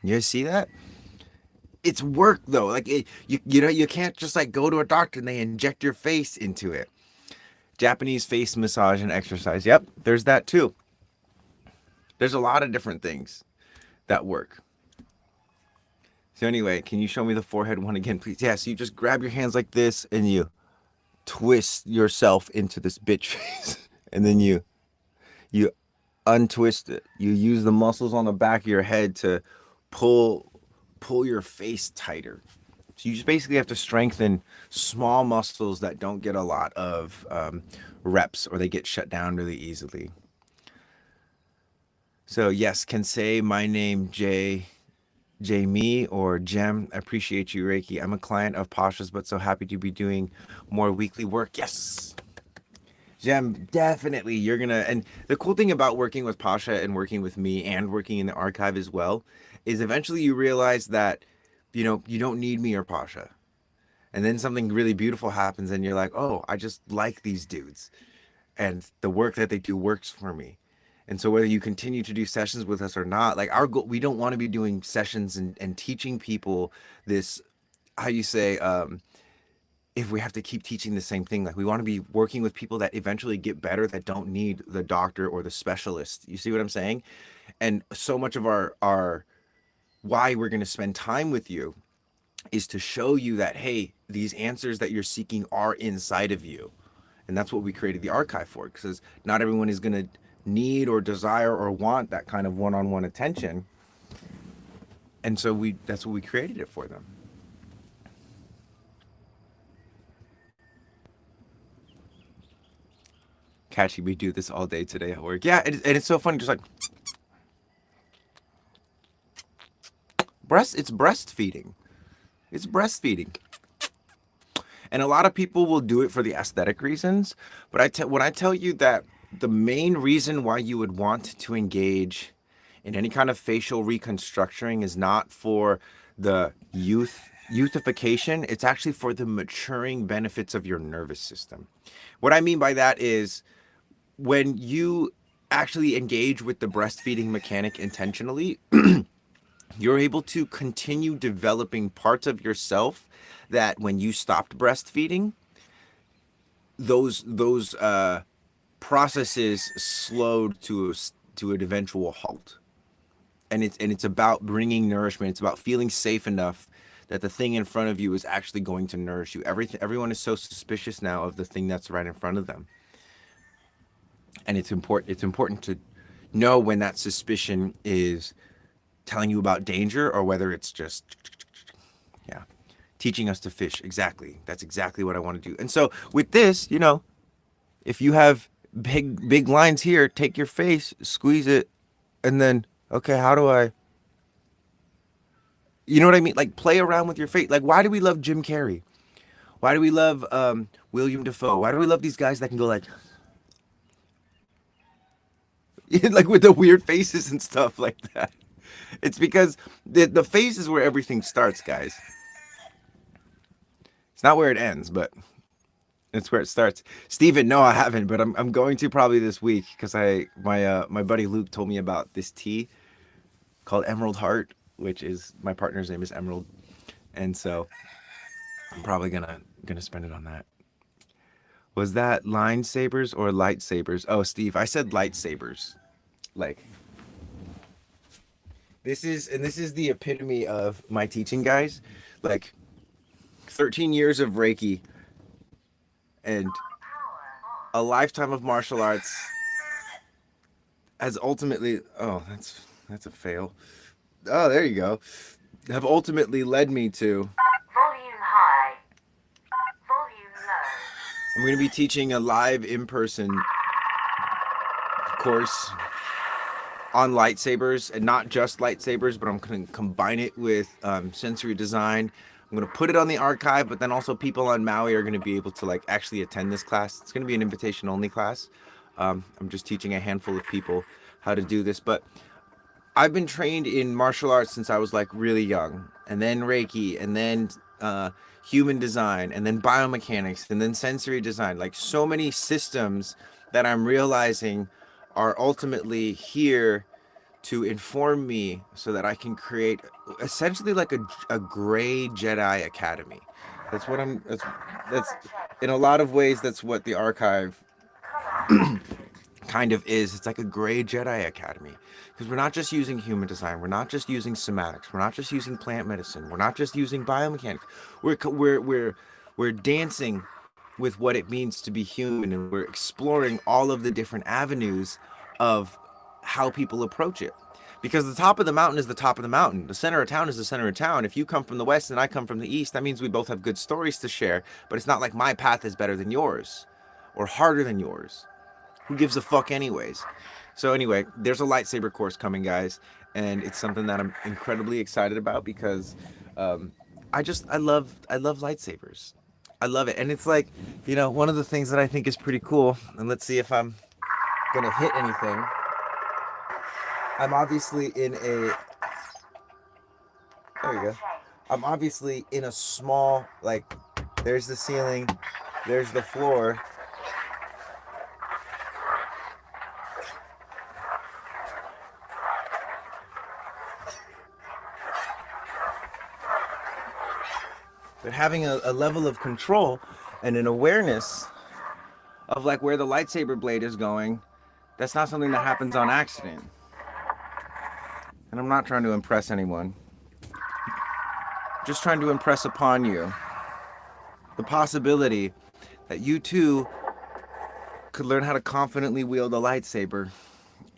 You guys see that? It's work though. Like you can't just like go to a doctor and they inject your face into it. Japanese face massage and exercise. Yep, there's that too. There's a lot of different things that work. So anyway, can you show me the forehead one again, please? Yeah, so you just grab your hands like this and you twist yourself into this bitch face. And then you untwist it. You use the muscles on the back of your head to pull pull your face tighter. So you just basically have to strengthen small muscles that don't get a lot of reps or they get shut down really easily. So yes, can say my name Jamie or Jem. I appreciate you, Reiki. I'm a client of Pasha's, but so happy to be doing more weekly work. Yes. Jem, definitely you're gonna. And the cool thing about working with Pasha and working with me and working in the archive as well is eventually you realize that, you don't need me or Pasha. And then something really beautiful happens and you're like, oh, I just like these dudes. And the work that they do works for me. And so whether you continue to do sessions with us or not, like our goal, we don't want to be doing sessions and teaching people this, how you say, if we have to keep teaching the same thing. Like we want to be working with people that eventually get better, that don't need the doctor or the specialist. You see what I'm saying? And so much of our why we're going to spend time with you is to show you that, hey, these answers that you're seeking are inside of you. And that's what we created the archive for, because not everyone is going to need or desire or want that kind of one-on-one attention. And so that's what we created it for them. Catchy, we do this all day today at work. Yeah, and it's so funny, just like it's breastfeeding. It's breastfeeding. And a lot of people will do it for the aesthetic reasons, but when I tell you that the main reason why you would want to engage in any kind of facial reconstructing is not for the youthification, it's actually for the maturing benefits of your nervous system. What I mean by that is when you actually engage with the breastfeeding mechanic intentionally, you're able to continue developing parts of yourself that when you stopped breastfeeding, those processes slowed to an eventual halt. And it's about bringing nourishment. It's about feeling safe enough that the thing in front of you is actually going to nourish you. Everyone is so suspicious now of the thing that's right in front of them, and it's important to know when that suspicion is telling you about danger or whether it's just, yeah, teaching us to fish. Exactly. That's exactly what I want to do. And so with this, if you have big lines here, take your face, squeeze it, and then, okay, how do I, you know what I mean? Like play around with your face. Like, why do we love Jim Carrey? Why do we love William Dafoe? Why do we love these guys that can go like, like with the weird faces and stuff like that? It's because the face is where everything starts, guys. It's not where it ends, but it's where it starts. Steven, no, I haven't, but I'm going to probably this week because my buddy Luke told me about this tea called Emerald Heart, which is my partner's name is Emerald, and so I'm probably gonna spend it on that. Was that line sabers or lightsabers? Oh, Steve, I said lightsabers. Like this is the epitome of my teaching, guys. Like 13 years of Reiki and a lifetime of martial arts has ultimately, oh, that's a fail. Oh, there you go. Have ultimately led me to, Volume high. Volume low. I'm going to be teaching a live in-person course on lightsabers, and not just lightsabers, but I'm going to combine it with sensory design. I'm going to put it on the archive, but then also people on Maui are going to be able to like actually attend this class. It's going to be an invitation only class. I'm just teaching a handful of people how to do this, but I've been trained in martial arts since I was like really young, and then Reiki, and then human design, and then biomechanics, and then sensory design. Like so many systems that I'm realizing are ultimately here to inform me so that I can create essentially like a gray Jedi Academy. That's what that's in a lot of ways, that's what the archive kind of is. It's like a gray Jedi Academy, because we're not just using human design, we're not just using somatics, we're not just using plant medicine, we're not just using biomechanics. We're dancing with what it means to be human, and we're exploring all of the different avenues of how people approach it. Because the top of the mountain is the top of the mountain. The center of town is the center of town. If you come from the west and I come from the east, that means we both have good stories to share, but it's not like my path is better than yours or harder than yours. Who gives a fuck anyways? So anyway, there's a lightsaber course coming, guys, and it's something that I'm incredibly excited about because um, I love lightsabers. I love it, and it's like, one of the things that I think is pretty cool. And let's see if I'm gonna hit anything. I'm obviously in a. There you Color go. change. I'm obviously in a small, like, there's the ceiling, there's the floor. But having a level of control and an awareness of like where the lightsaber blade is going, that's not something that happens on accident. And I'm not trying to impress anyone. Just trying to impress upon you the possibility that you too could learn how to confidently wield a lightsaber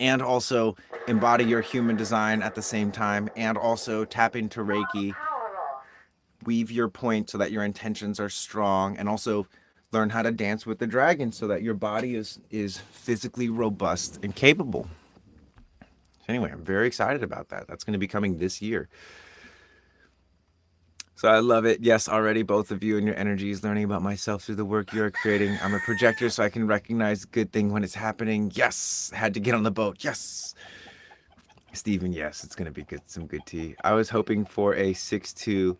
and also embody your human design at the same time, and also tap into Reiki, Power off. weave your point so that your intentions are strong, and also learn how to dance with the dragon so that your body is physically robust and capable. So anyway, I'm very excited about that. That's going to be coming this year. So I love it. Yes, already both of you and your energies, learning about myself through the work you're creating. I'm a projector, so I can recognize good thing when it's happening. Yes, had to get on the boat. Yes. Steven, yes, it's going to be good. Some good tea. I was hoping for a 6-2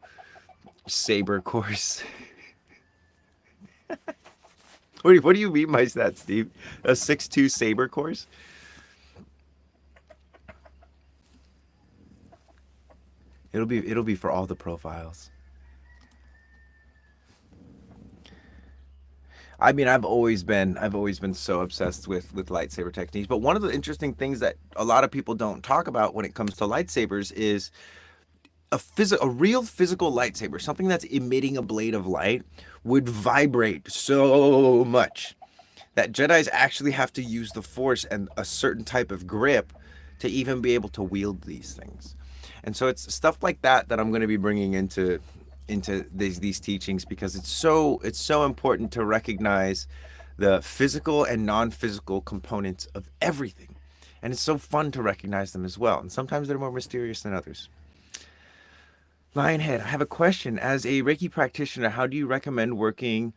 saber course. What do you mean by that, Steve? A 6-2 saber course? It'll be for all the profiles. I mean, I've always been so obsessed with lightsaber techniques. But one of the interesting things that a lot of people don't talk about when it comes to lightsabers is a real physical lightsaber, something that's emitting a blade of light, would vibrate so much that Jedis actually have to use the Force and a certain type of grip to even be able to wield these things. And so it's stuff like that that I'm going to be bringing into these teachings, because it's so important to recognize the physical and non-physical components of everything. And it's so fun to recognize them as well. And sometimes they're more mysterious than others. Lionhead, I have a question. As a Reiki practitioner, how do you recommend working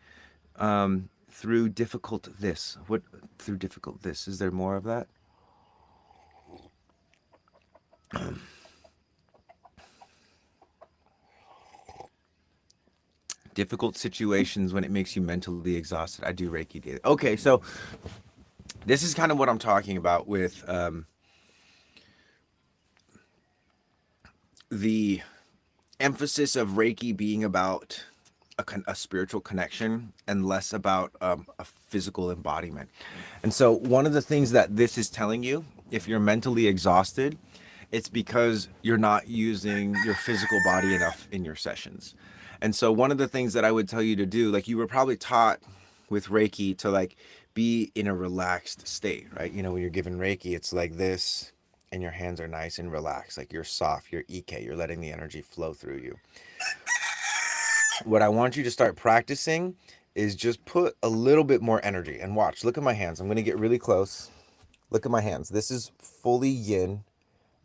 through difficult this? What through difficult this? Is there more of that? Difficult situations when it makes you mentally exhausted. I do Reiki daily. Okay, so this is kind of what I'm talking about with the emphasis of Reiki being about a spiritual connection and less about a physical embodiment. And so, one of the things that this is telling you, if you're mentally exhausted, it's because you're not using your physical body enough in your sessions. And so, one of the things that I would tell you to do, like you were probably taught with Reiki to like be in a relaxed state, right? When you're given Reiki, it's like this, and your hands are nice and relaxed, like you're soft, you're EK, you're letting the energy flow through you. What I want you to start practicing is just put a little bit more energy, and watch. Look at my hands. I'm going to get really close. Look at my hands. This is fully yin,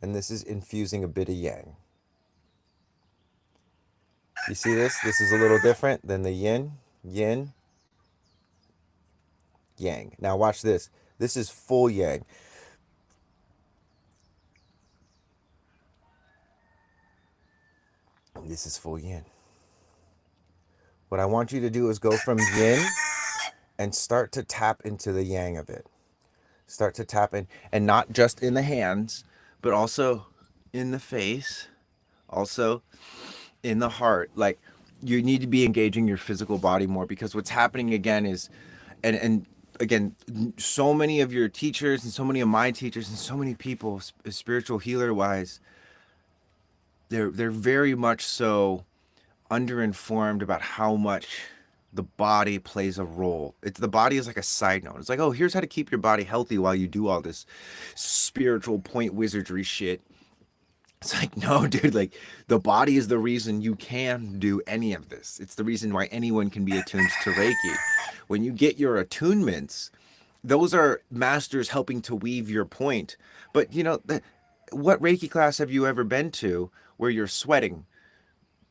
and this is infusing a bit of yang. You see this? This is a little different than the yin, yin, yang. Now watch this. This is full yang. This is full yin. What I want you to do is go from yin and start to tap into the yang of it. Start to tap in, and not just in the hands, but also in the face, also in the heart. Like, you need to be engaging your physical body more, because what's happening again is, and again, so many of your teachers and so many of my teachers and so many people, spiritual healer wise, they're very much so underinformed about how much the body plays a role. It's the body is like a side note. It's like, oh, here's how to keep your body healthy while you do all this spiritual point wizardry shit. It's like, no, dude, like the body is the reason you can do any of this. It's the reason why anyone can be attuned to Reiki. When you get your attunements, those are masters helping to weave your point. But what Reiki class have you ever been to where you're sweating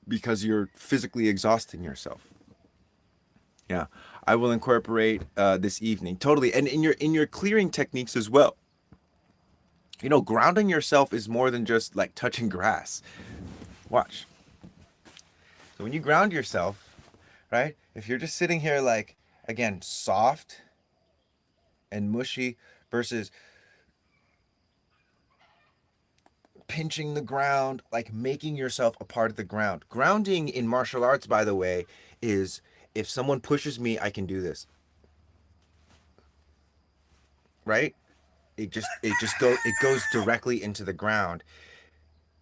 because you're physically exhausting yourself? Yeah, I will incorporate this evening totally, and in your clearing techniques as well. Grounding yourself is more than just like touching grass. Watch. So when you ground yourself, right? If you're just sitting here like, again, soft and mushy versus pinching the ground, like making yourself a part of the ground. Grounding in martial arts, by the way, is if someone pushes me, I can do this. Right? It goes directly into the ground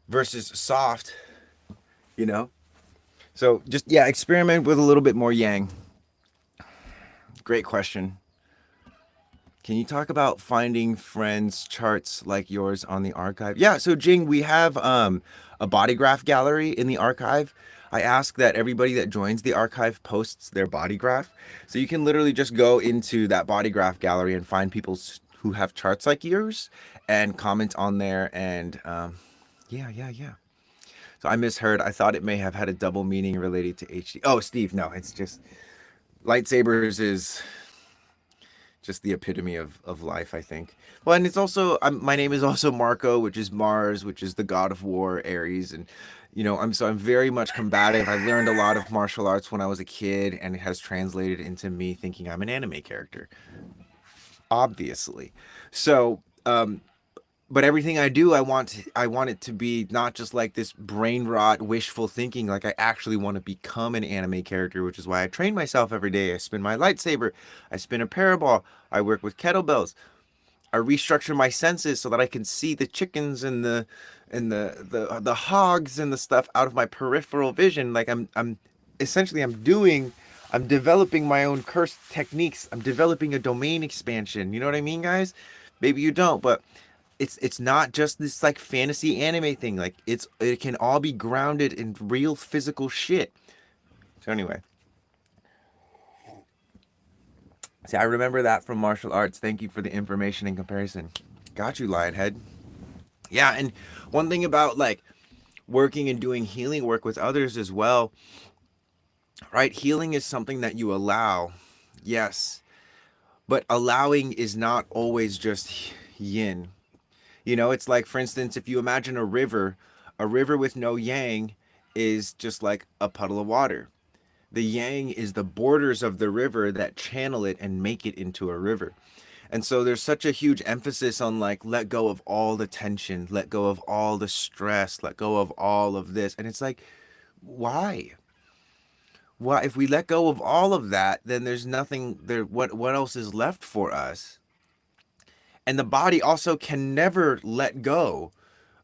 versus soft, you know? So just experiment with a little bit more yang. Great question. Can you talk about finding friends charts like yours on the archive? Yeah, so Jing, we have a body graph gallery in the archive. I ask that everybody that joins the archive posts their body graph. So you can literally just go into that body graph gallery and find people who have charts like yours and comment on there. And yeah. So I misheard. I thought it may have had a double meaning related to HD. Oh, Steve, no, it's just lightsabers is just the epitome of life, I think. Well, and it's also my name is also Marco, which is Mars, which is the god of war, Aries, and I'm very much combative. I learned a lot of martial arts when I was a kid, and it has translated into me thinking I'm an anime character, obviously. So, but everything I do, I want it to be not just like this brain rot, wishful thinking. Like I actually want to become an anime character, which is why I train myself every day. I spin my lightsaber, I spin a paraball, I work with kettlebells, I restructure my senses so that I can see the chickens and the hogs and the stuff out of my peripheral vision. Like I'm essentially I'm developing my own cursed techniques. I'm developing a domain expansion. You know what I mean, guys? Maybe you don't, but it's not just this like fantasy anime thing. Like it can all be grounded in real physical shit. So anyway, see, I remember that from martial arts. Thank you for the information and comparison. Got you, Lionhead. Yeah, and one thing about like working and doing healing work with others as well, right? Healing is something that you allow. Yes, but allowing is not always just yin. It's like, for instance, if you imagine a river with no yang is just like a puddle of water. The yang is the borders of the river that channel it and make it into a river. And so there's such a huge emphasis on like, let go of all the tension, let go of all the stress, let go of all of this. And it's like, why? Why? If we let go of all of that, then there's nothing there. What else is left for us? And the body also can never let go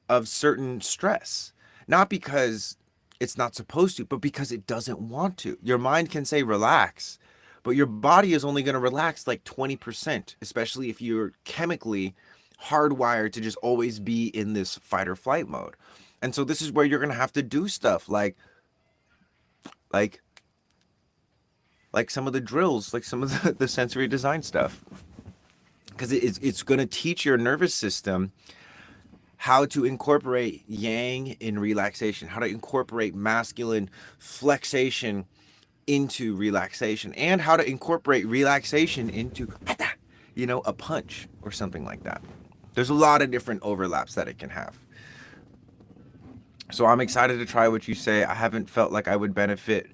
of certain stress. Not because it's not supposed to, but because it doesn't want to. Your mind can say relax, but your body is only going to relax like 20%, especially if you're chemically hardwired to just always be in this fight or flight mode. And so this is where you're going to have to do stuff like some of the drills, like some of the sensory design stuff. Because it's going to teach your nervous system how to incorporate yang in relaxation, how to incorporate masculine flexation into relaxation, and how to incorporate relaxation into, a punch or something like that. There's a lot of different overlaps that it can have. So I'm excited to try what you say. I haven't felt like I would benefit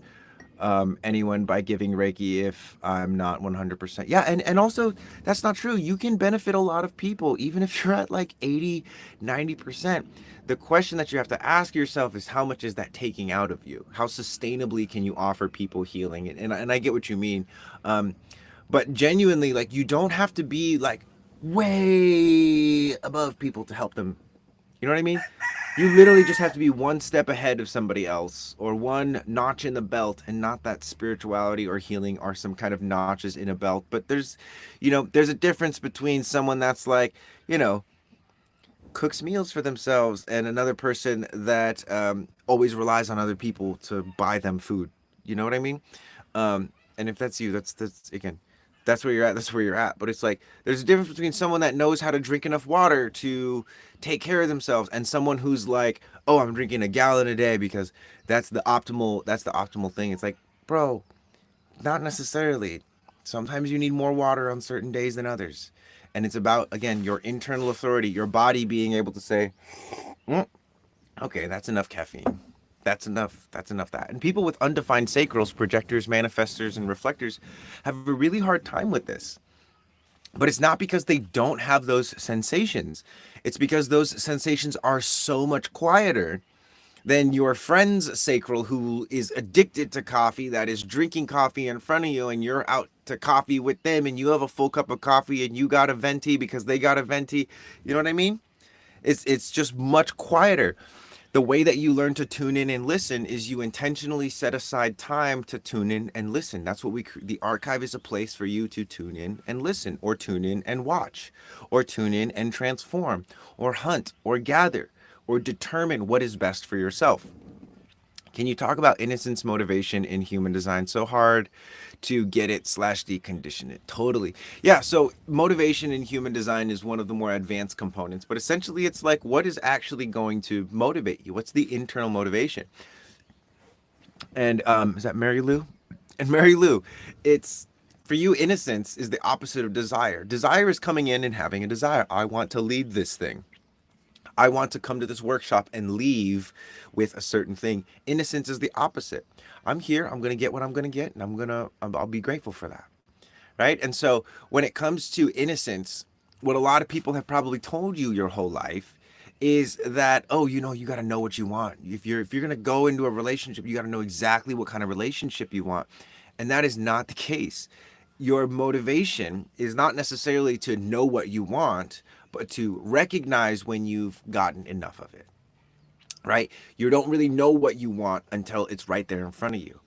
anyone by giving Reiki if I'm not 100%. Yeah, and also that's not true. You can benefit a lot of people even if you're at like 80, 90%. The question that you have to ask yourself is how much is that taking out of you? How sustainably can you offer people healing? And I get what you mean. But genuinely, like, you don't have to be like way above people to help them. You know what I mean? You literally just have to be one step ahead of somebody else, or one notch in the belt, and not that spirituality or healing are some kind of notches in a belt. But there's a difference between someone that's like, you know, cooks meals for themselves and another person that always relies on other people to buy them food. You know what I mean? And if that's you, that's again, that's where you're at. That's where you're at. But it's like there's a difference between someone that knows how to drink enough water to take care of themselves and someone who's like, oh, I'm drinking a gallon a day because that's the optimal thing. It's like, bro, not necessarily. Sometimes you need more water on certain days than others. And it's about, again, your internal authority, your body being able to say, "Mm, okay, that's enough caffeine. That's enough. That's enough that." And people with undefined sacrals, projectors, manifestors, and reflectors have a really hard time with this. But it's not because they don't have those sensations. It's because those sensations are so much quieter than your friend's sacral who is addicted to coffee, that is drinking coffee in front of you, and you're out to coffee with them and you have a full cup of coffee and you got a venti because they got a venti. You know what I mean? It's just much quieter. The way that you learn to tune in and listen is you intentionally set aside time to tune in and listen. That's what the archive is a place for you to tune in and listen, or tune in and watch, or tune in and transform, or hunt, or gather, or determine what is best for yourself. Can you talk about innocence, motivation in human design? So hard to get it slash decondition it. Totally. Yeah. So motivation in human design is one of the more advanced components, but essentially it's like, what is actually going to motivate you? What's the internal motivation? And is that Mary Lou? And Mary Lou, it's for you, innocence is the opposite of desire. Desire is coming in and having a desire. I want to lead this thing. I want to come to this workshop and leave with a certain thing. Innocence is the opposite. I'm here, I'm going to get what I'm going to get, and I'll be grateful for that. Right? And so when it comes to innocence, what a lot of people have probably told you your whole life is that, oh, you got to know what you want. If you're going to go into a relationship, you got to know exactly what kind of relationship you want. And that is not the case. Your motivation is not necessarily to know what you want, but to recognize when you've gotten enough of it. Right? You don't really know what you want until it's right there in front of you.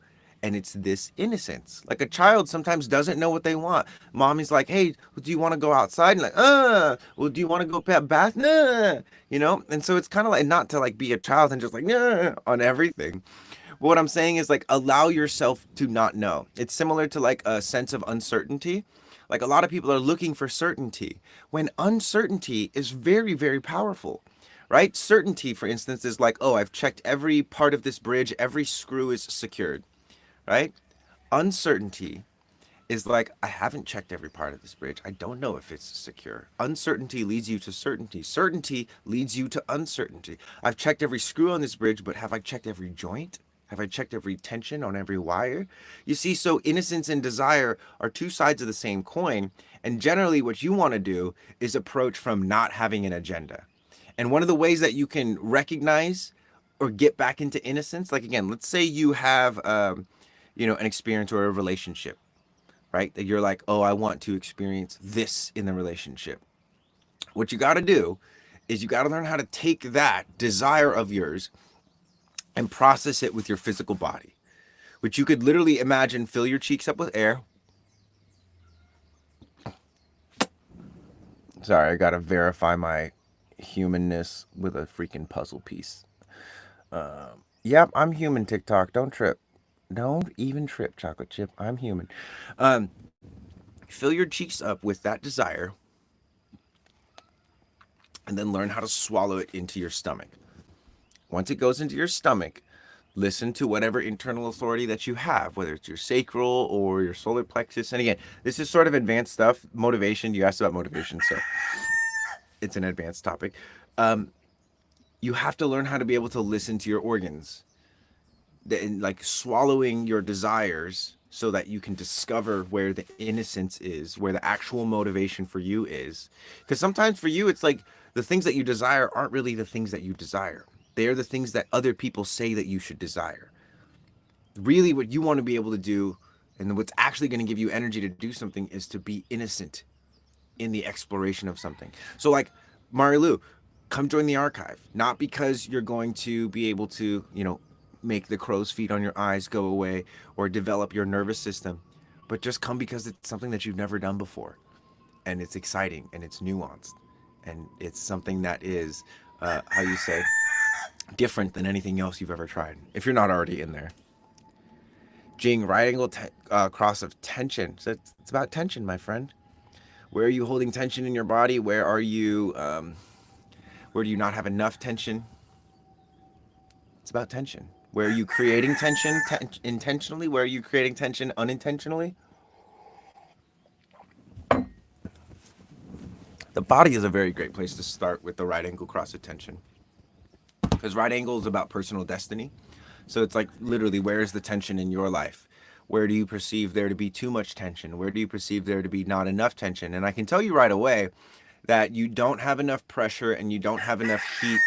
And it's this innocence. Like a child sometimes doesn't know what they want. Mommy's like, hey, do you want to go outside? And like, well, do you want to go bath? Nah. And so it's kind of like, not to like be a child and just like, nah, on everything. But what I'm saying is like, allow yourself to not know. It's similar to like a sense of uncertainty. Like a lot of people are looking for certainty when uncertainty is very, very powerful. Right? Certainty, for instance, is like, oh, I've checked every part of this bridge, every screw is secured. Right? Uncertainty is like, I haven't checked every part of this bridge. I don't know if it's secure. Uncertainty leads you to certainty. Certainty leads you to uncertainty. I've checked every screw on this bridge, but have I checked every joint? Have I checked every tension on every wire? You see, so innocence and desire are two sides of the same coin. And generally, what you want to do is approach from not having an agenda. And one of the ways that you can recognize or get back into innocence, like again, let's say you have, an experience or a relationship, right? That you're like, oh, I want to experience this in the relationship. What you got to do is you got to learn how to take that desire of yours and process it with your physical body, which you could literally imagine fill your cheeks up with air. Sorry, I got to verify my humanness with a freaking puzzle piece. Yep, I'm human, TikTok. Don't trip. Don't even trip, chocolate chip. I'm human. Um, Fill your cheeks up with that desire and then learn how to swallow it into your stomach. Once it goes into your stomach, listen to whatever internal authority that you have, whether it's your sacral or your solar plexus. And again, this is sort of advanced stuff. Motivation, you asked about motivation, so it's an advanced topic. You have to learn how to be able to listen to your organs, and like swallowing your desires so that you can discover where the innocence is, where the actual motivation for you is. Because sometimes for you, it's like the things that you desire aren't really the things that you desire. They are the things that other people say that you should desire. Really, what you want to be able to do And what's actually going to give you energy to do something is to be innocent in the exploration of something. So, like, Marilu, come join the archive. Not because you're going to be able to, make the crow's feet on your eyes go away or develop your nervous system, but just come because it's something that you've never done before. And it's exciting and it's nuanced. And it's something that is, how you say, different than anything else you've ever tried, if you're not already in there. Jing, right angle cross of tension. So it's about tension, my friend. Where are you holding tension in your body? Where do you not have enough tension? It's about tension. Where are you creating tension intentionally? Where are you creating tension unintentionally? The body is a very great place to start with the right angle cross of tension. Because right angle is about personal destiny. So it's like literally, where is the tension in your life? Where do you perceive there to be too much tension? Where do you perceive there to be not enough tension? And I can tell you right away that you don't have enough pressure and you don't have enough heat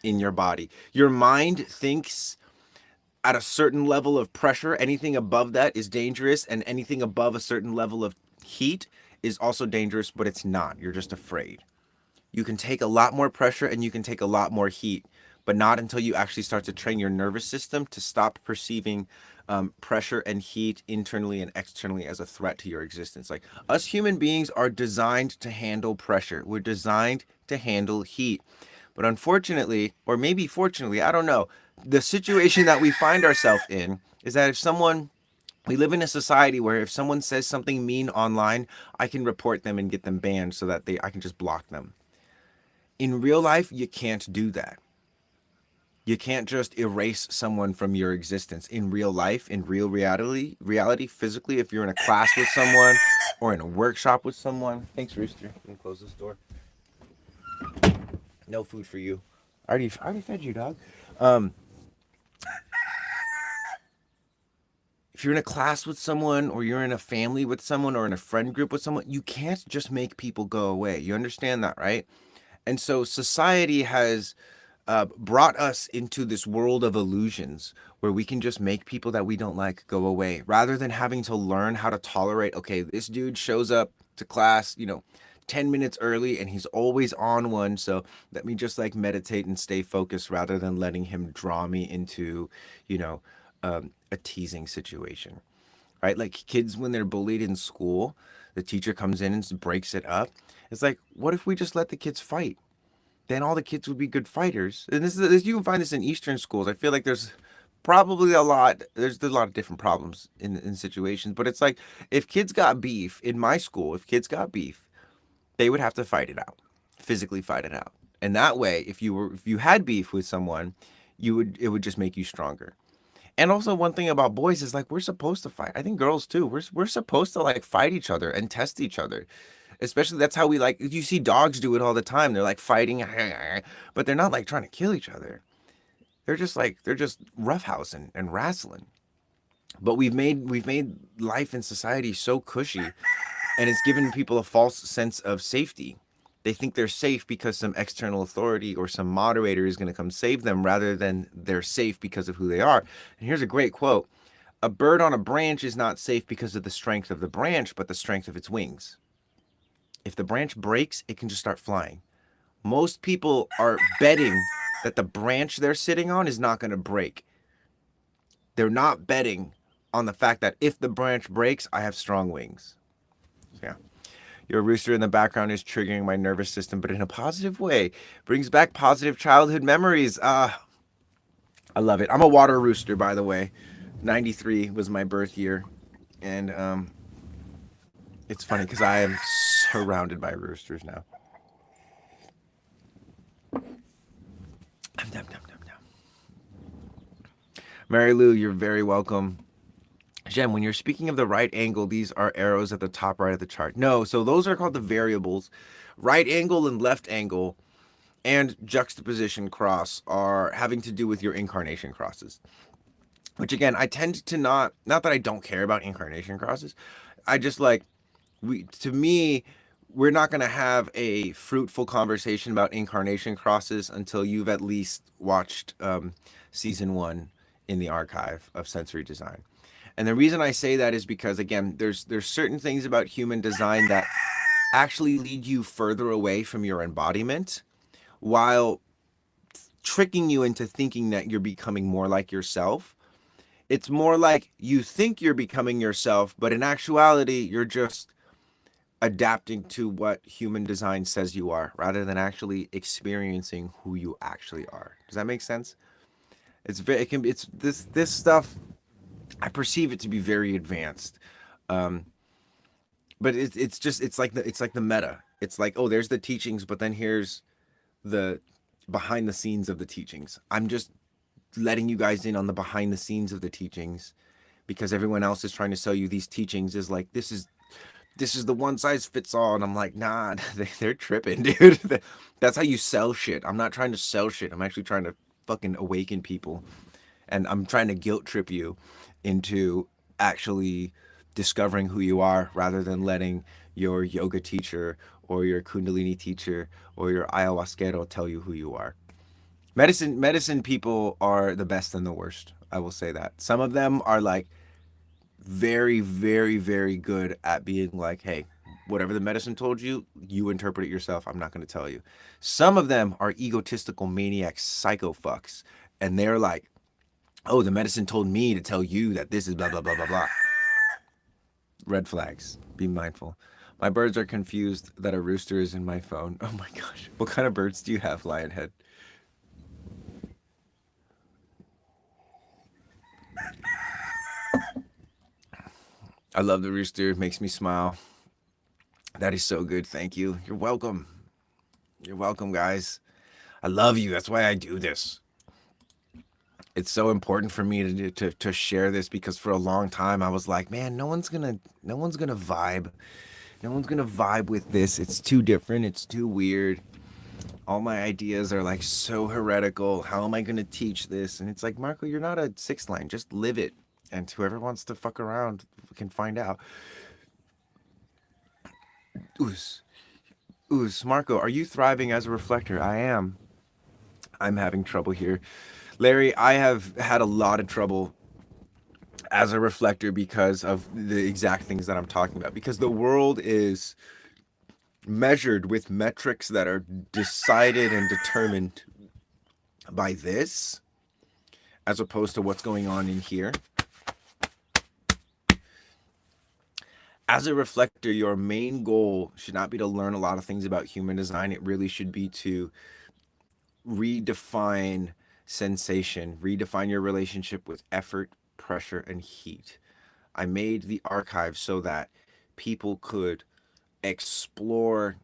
in your body. Your mind thinks at a certain level of pressure, anything above that is dangerous, and anything above a certain level of heat is also dangerous, but it's not. You're just afraid. You can take a lot more pressure and you can take a lot more heat, but not until you actually start to train your nervous system to stop perceiving pressure and heat internally and externally as a threat to your existence. Like, us human beings are designed to handle pressure. We're designed to handle heat. But unfortunately, or maybe fortunately, I don't know, the situation that we find ourselves in is that we live in a society where if someone says something mean online, I can report them and get them banned so that I can just block them. In real life, you can't do that. You can't just erase someone from your existence. In real life, in real reality, physically, if you're in a class with someone or in a workshop with someone. Thanks, Rooster. Let me close this door. No food for you. I already fed you, dog. Um, if you're in a class with someone or you're in a family with someone or in a friend group with someone, you can't just make people go away. You understand that, right? And so society has brought us into this world of illusions where we can just make people that we don't like go away rather than having to learn how to tolerate, okay, this dude shows up to class, 10 minutes early and he's always on one. So let me just like meditate and stay focused rather than letting him draw me into, you know, a teasing situation, right? Like kids, when they're bullied in school, the teacher comes in and breaks it up. It's like, what if we just let the kids fight? Then all the kids would be good fighters. And this you can find this in Eastern schools. I feel like probably there's a lot of different problems in situations, but it's like if kids got beef in my school, if kids got beef, they would have to fight it out, physically fight it out. And that way, if you had beef with someone, it would just make you stronger. And also one thing about boys is like we're supposed to fight. I think girls too. We're supposed to like fight each other and test each other. Especially that's how we like you see dogs do it all the time. They're like fighting, but they're not like trying to kill each other. They're just roughhousing and wrestling. But we've made life in society so cushy, and it's given people a false sense of safety. They think they're safe because some external authority or some moderator is going to come save them rather than they're safe because of who they are. And here's a great quote: a bird on a branch is not safe because of the strength of the branch, but the strength of its wings. If the branch breaks, it can just start flying. Most people are betting that the branch they're sitting on is not going to break. They're not betting on the fact that if the branch breaks, I have strong wings. So, yeah. Your rooster in the background is triggering my nervous system, but in a positive way. Brings back positive childhood memories. I love it. I'm a water rooster, by the way. 93 was my birth year. And it's funny because I am surrounded by roosters now. Mary Lou, you're very welcome. Jem, when you're speaking of the right angle, these are arrows at the top right of the chart. No, so those are called the variables. Right angle and left angle and juxtaposition cross are having to do with your incarnation crosses. Which again, I tend to not that I don't care about incarnation crosses. I just like to me, we're not going to have a fruitful conversation about incarnation crosses until you've at least watched season 1 in the archive of sensory design. And the reason I say that is because, again, there's certain things about human design that actually lead you further away from your embodiment, while tricking you into thinking that you're becoming more like yourself. It's more like you think you're becoming yourself, but in actuality, you're just adapting to what human design says you are, rather than actually experiencing who you actually are. Does that make sense? It's very, it can be, it's this stuff. I perceive it to be very advanced, um, but it's just it's like the meta. It's like, oh, there's the teachings, but then here's the behind the scenes of the teachings. I'm just letting you guys in on the behind the scenes of the teachings, because everyone else is trying to sell you these teachings is like, this is the one size fits all, and I'm like, nah, they're tripping, dude. That's how you sell shit. I'm not trying to sell shit. I'm actually trying to fucking awaken people, and I'm trying to guilt trip you into actually discovering who you are, rather than letting your yoga teacher or your kundalini teacher or your ayahuasquero tell you who you are. Medicine people are the best and the worst. I will say that. Some of them are like very, very, very good at being like, hey, whatever the medicine told you, you interpret it yourself. I'm not going to tell you. Some of them are egotistical maniac psycho fucks, and they're like, oh, the medicine told me to tell you that this is blah blah blah blah blah. Red flags. Be mindful. My birds are confused that a rooster is in my phone. Oh my gosh. What kind of birds do you have, Lionhead? I love the rooster. It makes me smile. That is so good. Thank you. You're welcome. You're welcome, guys. I love you. That's why I do this. It's so important for me to share this, because for a long time I was like, man, no one's gonna vibe. No one's gonna vibe with this. It's too different. It's too weird. All my ideas are like so heretical. How am I gonna teach this? And it's like, Marco, you're not a sixth line. Just live it. And whoever wants to fuck around can find out. Oos. Oos. Marco, are you thriving as a reflector? I am. I'm having trouble here. Larry, I have had a lot of trouble as a reflector because of the exact things that I'm talking about. Because the world is measured with metrics that are decided and determined by this, as opposed to what's going on in here. As a reflector, your main goal should not be to learn a lot of things about human design. It really should be to redefine sensation, redefine your relationship with effort, pressure, and heat. I made the archive so that people could explore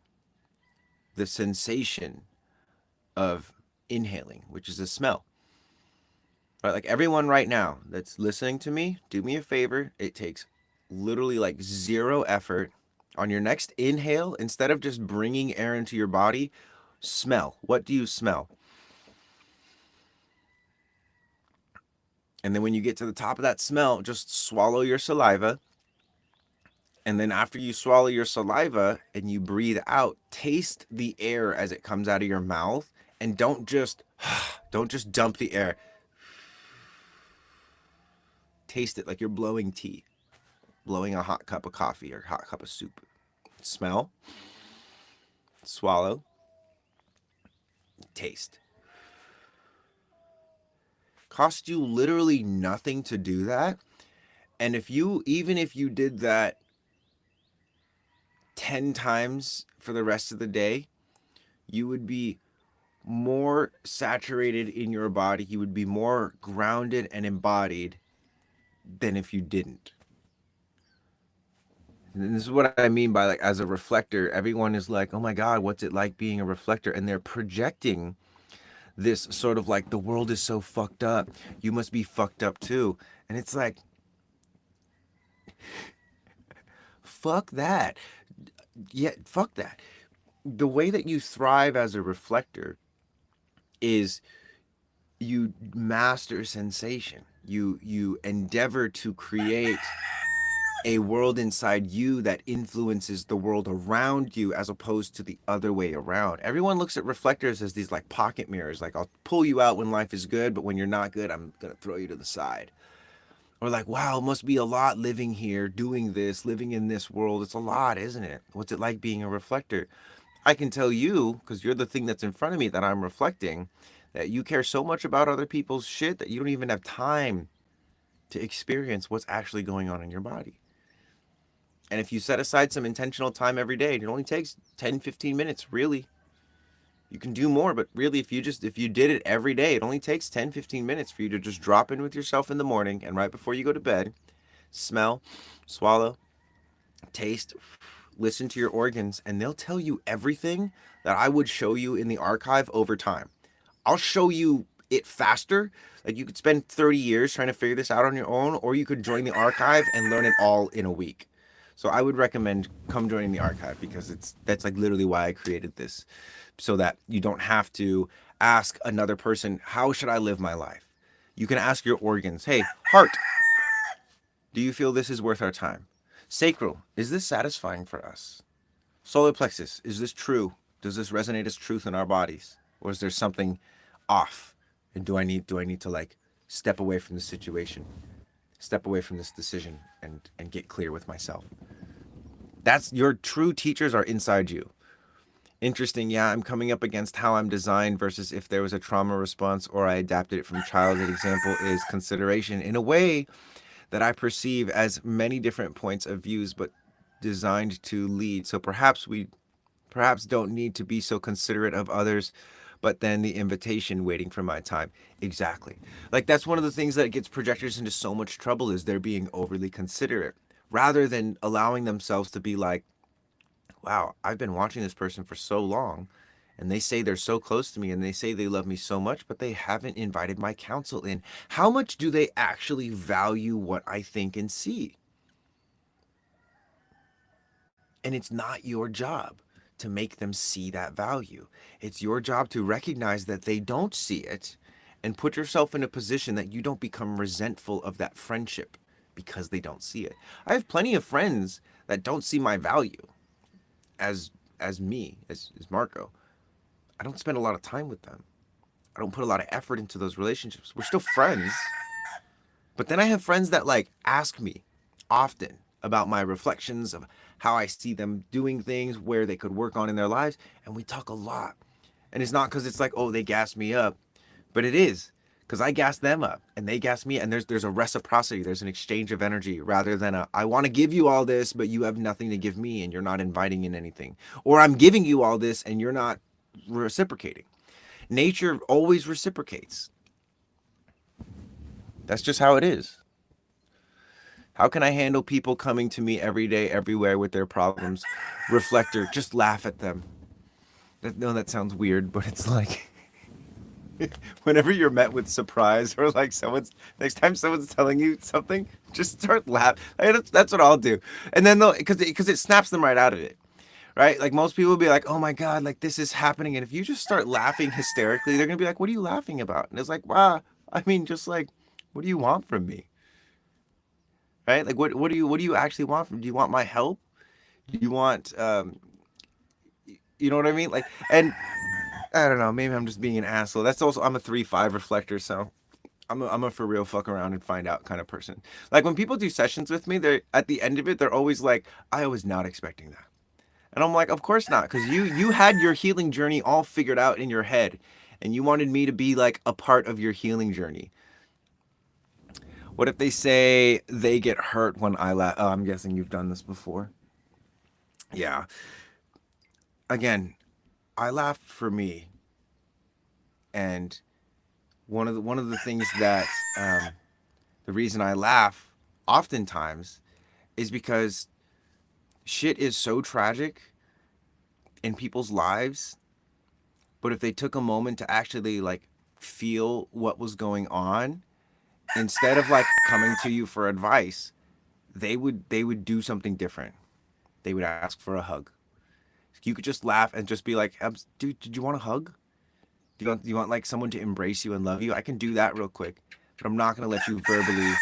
the sensation of inhaling, which is a smell. Right, like everyone right now that's listening to me, do me a favor. It takes literally like zero effort. On your next inhale, instead of just bringing air into your body, smell. What do you smell? And then when you get to the top of that smell, just swallow your saliva. And then after you swallow your saliva and you breathe out, taste the air as it comes out of your mouth, and don't just dump the air. Taste it like you're blowing tea, blowing a hot cup of coffee or hot cup of soup. Smell, swallow, taste. Cost you literally nothing to do that. And even if you did that 10 times for the rest of the day, you would be more saturated in your body. You would be more grounded and embodied than if you didn't. And this is what I mean by, like, as a reflector, everyone is like, oh my God, what's it like being a reflector? And they're projecting this sort of like, the world is so fucked up. You must be fucked up too. And it's like, fuck that. Yeah, fuck that. The way that you thrive as a reflector is you master sensation. You endeavor to create a world inside you that influences the world around you, as opposed to the other way around. Everyone looks at reflectors as these like pocket mirrors. Like, I'll pull you out when life is good, but when you're not good, I'm going to throw you to the side. Or like, wow, it must be a lot living here, doing this, living in this world. It's a lot, isn't it? What's it like being a reflector? I can tell you, because you're the thing that's in front of me that I'm reflecting, that you care so much about other people's shit that you don't even have time to experience what's actually going on in your body. And if you set aside some intentional time every day, it only takes 10, 15 minutes, really. You can do more, but really if you did it every day, it only takes 10, 15 minutes for you to just drop in with yourself in the morning and right before you go to bed, smell, swallow, taste, listen to your organs, and they'll tell you everything that I would show you in the archive over time. I'll show you it faster. Like you could spend 30 years trying to figure this out on your own, or you could join the archive and learn it all in a week. So I would recommend come joining the archive because that's like literally why I created this, so that you don't have to ask another person, how should I live my life? You can ask your organs, hey, heart, do you feel this is worth our time? Sacral, is this satisfying for us? Solar plexus, is this true? Does this resonate as truth in our bodies? Or is there something off? And do I need to like step away from the situation, step away from this decision and get clear with myself? That's your true teachers are inside you. Interesting, yeah, I'm coming up against how I'm designed versus if there was a trauma response or I adapted it from childhood. Example is consideration in a way that I perceive as many different points of views, but designed to lead. So perhaps don't need to be so considerate of others, but then the invitation waiting for my time. Exactly. Like that's one of the things that gets projectors into so much trouble is they're being overly considerate rather than allowing themselves to be like, wow, I've been watching this person for so long and they say they're so close to me and they say they love me so much, but they haven't invited my counsel in. How much do they actually value what I think and see? And it's not your job to make them see that value. It's your job to recognize that they don't see it and put yourself in a position that you don't become resentful of that friendship because they don't see it. I have plenty of friends that don't see my value as as Marco. I don't spend a lot of time with them. I don't put a lot of effort into those relationships. We're still friends. But then I have friends that like ask me often about my reflections of how I see them doing things, where they could work on in their lives, and we talk a lot. And it's not because it's like, oh, they gas me up, but it is because I gas them up and they gas me, and there's a reciprocity, there's an exchange of energy rather than a I want to give you all this, but you have nothing to give me and you're not inviting in anything, or I'm giving you all this and you're not reciprocating. Nature always reciprocates. That's just how it is. How can I handle people coming to me every day, everywhere with their problems? Reflector, just laugh at them. No, that sounds weird, but it's like whenever you're met with surprise or like someone's next time someone's telling you something, just start laughing. Like, that's what I'll do, and then they'll because it snaps them right out of it, right? Like most people will be like, "Oh my god, like this is happening," and if you just start laughing hysterically, they're gonna be like, "What are you laughing about?" And it's like, "Wow, I mean, just like, what do you want from me?" Right? Like what do you actually want from? Do you want my help? Do you want you know what I mean? Like, and I don't know, maybe I'm just being an asshole. That's also I'm a 3-5 reflector, so I'm a for real fuck around and find out kind of person. Like when people do sessions with me, they're at the end of it, they're always like, I was not expecting that. And I'm like, of course not, because you had your healing journey all figured out in your head, and you wanted me to be like a part of your healing journey. What if they say they get hurt when I laugh? Oh, I'm guessing you've done this before. Yeah. Again, I laugh for me, and one of the things that the reason I laugh oftentimes is because shit is so tragic in people's lives, but if they took a moment to actually like feel what was going on instead of like coming to you for advice, they would do something different. They would ask for a hug. You could just laugh and just be like, dude, did you want a hug? Do you want like someone to embrace you and love you? I can do that real quick, but I'm not gonna let you verbally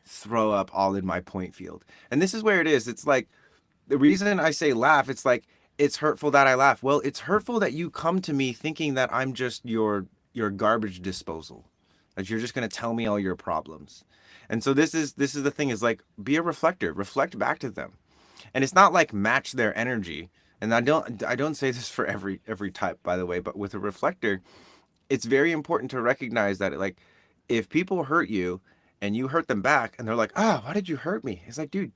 throw up all in my point field. And this is where it is. It's like the reason I say laugh, it's like it's hurtful that I laugh. Well, it's hurtful that you come to me thinking that I'm just your garbage disposal. Like you're just gonna tell me all your problems. And so this is the thing is like be a reflector, reflect back to them. And it's not like match their energy. And I don't say this for every type, by the way, but with a reflector, it's very important to recognize that like if people hurt you and you hurt them back and they're like, "Ah, why did you hurt me?" It's like, dude,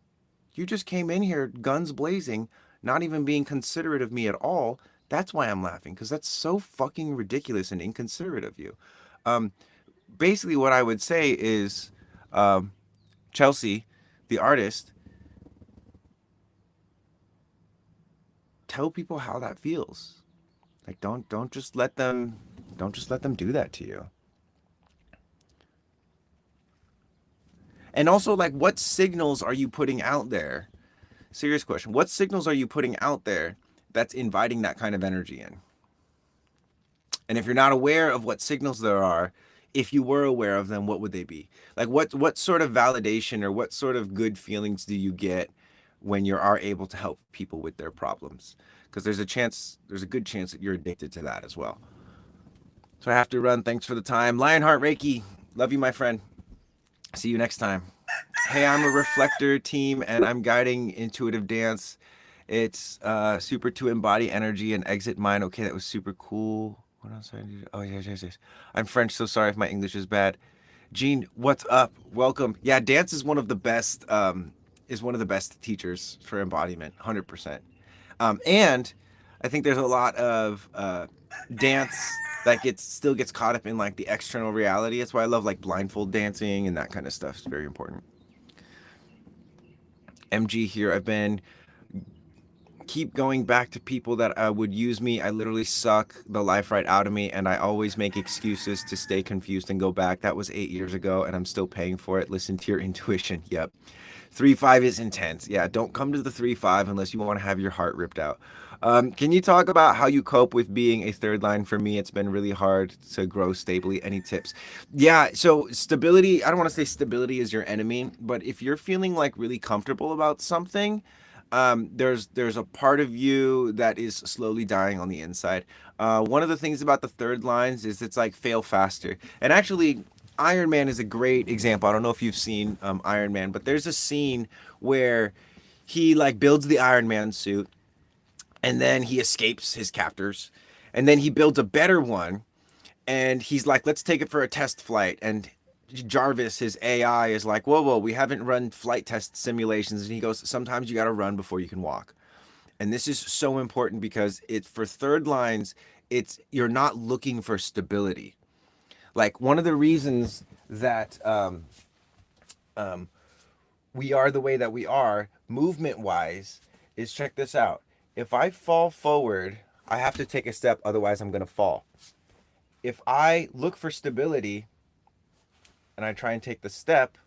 you just came in here guns blazing, not even being considerate of me at all. That's why I'm laughing, because that's so fucking ridiculous and inconsiderate of you. Um, Basically, what I would say is, um, Chelsea, the artist, tell people how that feels. Like, don't just let them do that to you. And also, like, what signals are you putting out there? Serious question. What signals are you putting out there that's inviting that kind of energy in? And if you're not aware of what signals there are, if you were aware of them, what would they be? Like what sort of validation or what sort of good feelings do you get when you are able to help people with their problems? Because there's a good chance that you're addicted to that as well. So I have to run. Thanks for the time. Lionheart Reiki, love you, my friend. See you next time. Hey, I'm a reflector team and I'm guiding intuitive dance. It's super to embody energy and exit mind. Okay, that was super cool. What else I need? Oh, yes, yes, yes. I'm French, so sorry if my English is bad. Gene, what's up? Welcome. Yeah, dance is one of the best teachers for embodiment, 100%. And I think there's a lot of dance that still gets caught up in like the external reality. That's why I love like blindfold dancing and that kind of stuff. It's very important. MG here. I've been keep going back to people that would use me. I literally suck the life right out of me, and I always make excuses to stay confused and go back. That was 8 years ago, and I'm still paying for it. Listen to your intuition. Yep. 3-5 is intense. Yeah, don't come to the 3-5 unless you want to have your heart ripped out. Can you talk about how you cope with being a third line? For me, it's been really hard to grow stably. Any tips? Yeah, so stability, I don't want to say stability is your enemy, but if you're feeling like really comfortable about something, there's a part of you that is slowly dying on the inside. One of the things about the third lines is it's like fail faster. And actually, Iron Man is a great example. I don't know if you've seen Iron Man, but there's a scene where he like builds the Iron Man suit and then he escapes his captors and then he builds a better one and he's like, let's take it for a test flight. And Jarvis, his AI, is like, whoa, whoa, we haven't run flight test simulations. And he goes, sometimes you got to run before you can walk. And this is so important because for third lines, it's you're not looking for stability. Like one of the reasons that we are the way that we are, movement wise, is check this out. If I fall forward, I have to take a step, otherwise, I'm going to fall. If I look for stability and I try and take the step,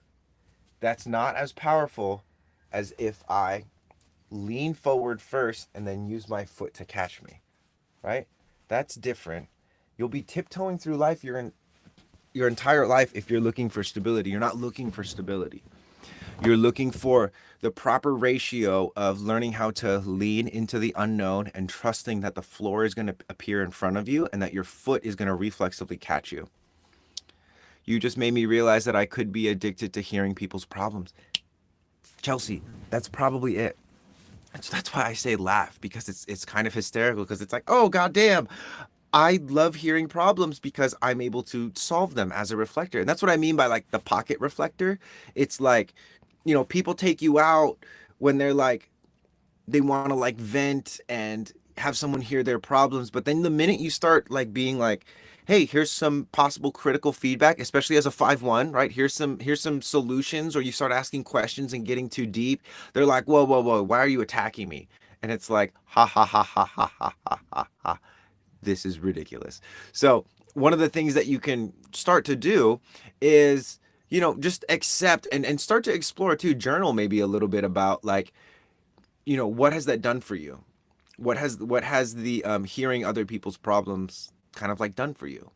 that's not as powerful as if I lean forward first and then use my foot to catch me, right? That's different. You'll be tiptoeing through life your entire life if you're looking for stability. You're not looking for stability. You're looking for the proper ratio of learning how to lean into the unknown and trusting that the floor is going to appear in front of you and that your foot is going to reflexively catch you. You just made me realize that I could be addicted to hearing people's problems. Chelsea, that's probably it. So that's why I say laugh, because it's kind of hysterical, because it's like, oh goddamn, I love hearing problems because I'm able to solve them as a reflector. And that's what I mean by like the pocket reflector. It's like, people take you out when they're like they want to like vent and have someone hear their problems, but then the minute you start like being like, hey, here's some possible critical feedback, especially as a 5-1, right? Here's some solutions, or you start asking questions and getting too deep, they're like, whoa, whoa, whoa, why are you attacking me? And it's like, ha ha ha ha ha ha ha ha ha, this is ridiculous. So one of the things that you can start to do is, just accept and start to explore too, journal maybe a little bit about like, what has that done for you? What has the hearing other people's problems kind of like done for you?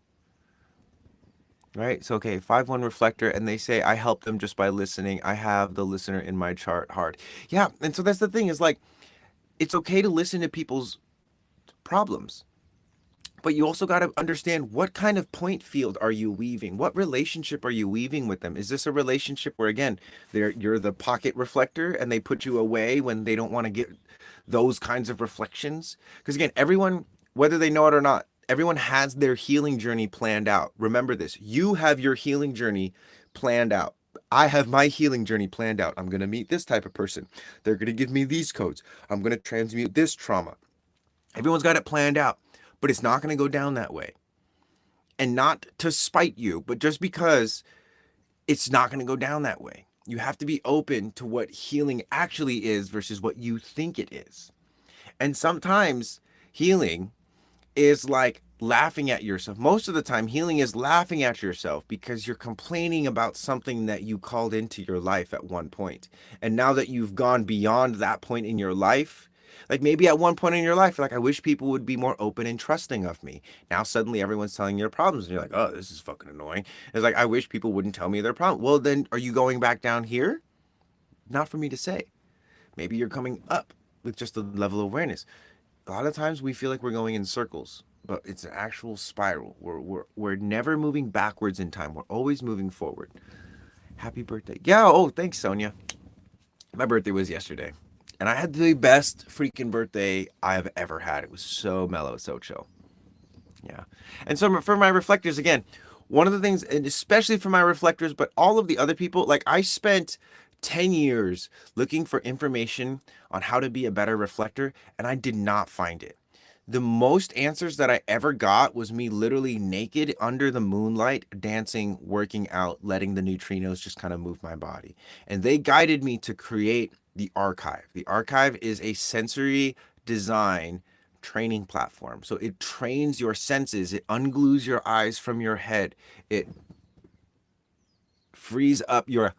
Right? So okay, 5-1 reflector, and they say I help them just by listening. I have the listener in my chart heart. Yeah, and so that's the thing, is like it's okay to listen to people's problems. But you also got to understand, what kind of point field are you weaving? What relationship are you weaving with them? Is this a relationship where, again, you're the pocket reflector and they put you away when they don't want to get those kinds of reflections? Because again, everyone, whether they know it or not, everyone has their healing journey planned out. Remember this: you have your healing journey planned out. I have my healing journey planned out. I'm going to meet this type of person. They're going to give me these codes. I'm going to transmute this trauma. Everyone's got it planned out, but it's not going to go down that way. And not to spite you, but just because it's not going to go down that way. You have to be open to what healing actually is versus what you think it is. And sometimes healing is like laughing at yourself. Most of the time, healing is laughing at yourself because you're complaining about something that you called into your life at one point. And now that you've gone beyond that point in your life, like maybe at one point in your life, you're like, I wish people would be more open and trusting of me. Now suddenly everyone's telling you their problems, and you're like, oh, this is fucking annoying. It's like, I wish people wouldn't tell me their problem. Well, then are you going back down here? Not for me to say. Maybe you're coming up with just a level of awareness. A lot of times we feel like we're going in circles, but it's an actual spiral. We're never moving backwards in time. We're always moving forward. Happy birthday. Yeah, oh, thanks, Sonia. My birthday was yesterday. And I had the best freaking birthday I've ever had. It was so mellow, so chill. Yeah. And so for my reflectors, again, one of the things, and especially for my reflectors, but all of the other people, like I spent 10 years looking for information on how to be a better reflector, and I did not find it. The most answers that I ever got was me literally naked under the moonlight, dancing, working out, letting the neutrinos just kind of move my body. And they guided me to create the archive. The archive is a sensory design training platform. So it trains your senses, it unglues your eyes from your head, it frees up your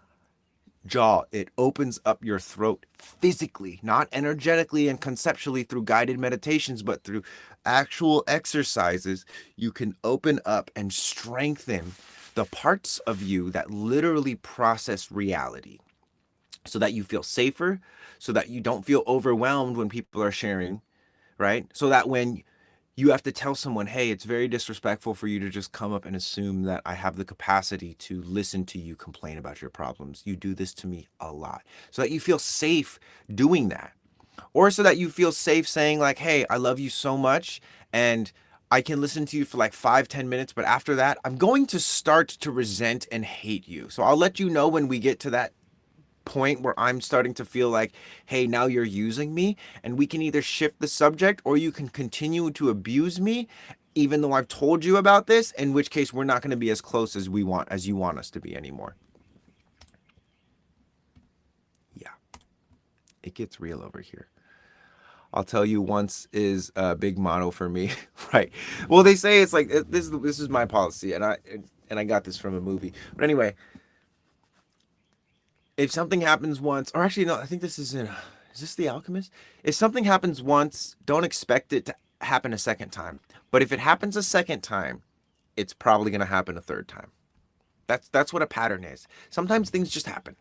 jaw, it opens up your throat physically, not energetically and conceptually through guided meditations, but through actual exercises. You can open up and strengthen the parts of you that literally process reality, so that you feel safer, so that you don't feel overwhelmed when people are sharing, right? So that when you have to tell someone, hey, it's very disrespectful for you to just come up and assume that I have the capacity to listen to you complain about your problems. You do this to me a lot. So that you feel safe doing that. Or so that you feel safe saying like, hey, I love you so much and I can listen to you for like 5-10 minutes, but after that, I'm going to start to resent and hate you. So I'll let you know when we get to that point where I'm starting to feel like, hey, now you're using me, and we can either shift the subject or you can continue to abuse me even though I've told you about this, in which case we're not going to be as close as you want us to be anymore. Yeah. It gets real over here. I'll tell you, once is a big motto for me, right? Well, they say it's like this is my policy, and I got this from a movie. But anyway, if something happens once, or actually no, I think this is this The Alchemist? If something happens once, don't expect it to happen a second time. But if it happens a second time, it's probably going to happen a third time. That's what a pattern is. Sometimes things just happen.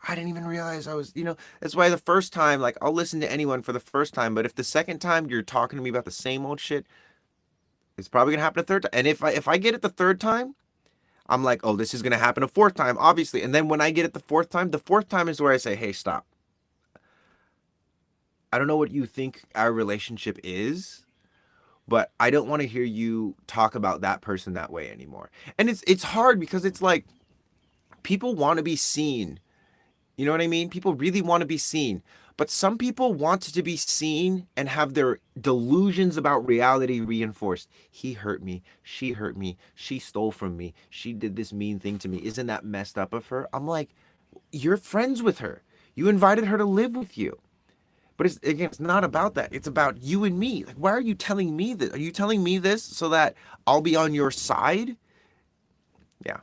I didn't even realize I was, that's why the first time, like, I'll listen to anyone for the first time, but if the second time you're talking to me about the same old shit, it's probably going to happen a third time. And if I get it the third time, I'm like, oh, this is going to happen a fourth time, obviously. And then when I get it the fourth time is where I say, hey, stop. I don't know what you think our relationship is, but I don't want to hear you talk about that person that way anymore. And it's hard because it's like people want to be seen. You know what I mean? People really want to be seen. But some people want to be seen and have their delusions about reality reinforced. He hurt me. She hurt me. She stole from me. She did this mean thing to me. Isn't that messed up of her? I'm like, you're friends with her. You invited her to live with you. But it's not about that. It's about you and me. Like, why are you telling me this? Are you telling me this so that I'll be on your side? Yeah.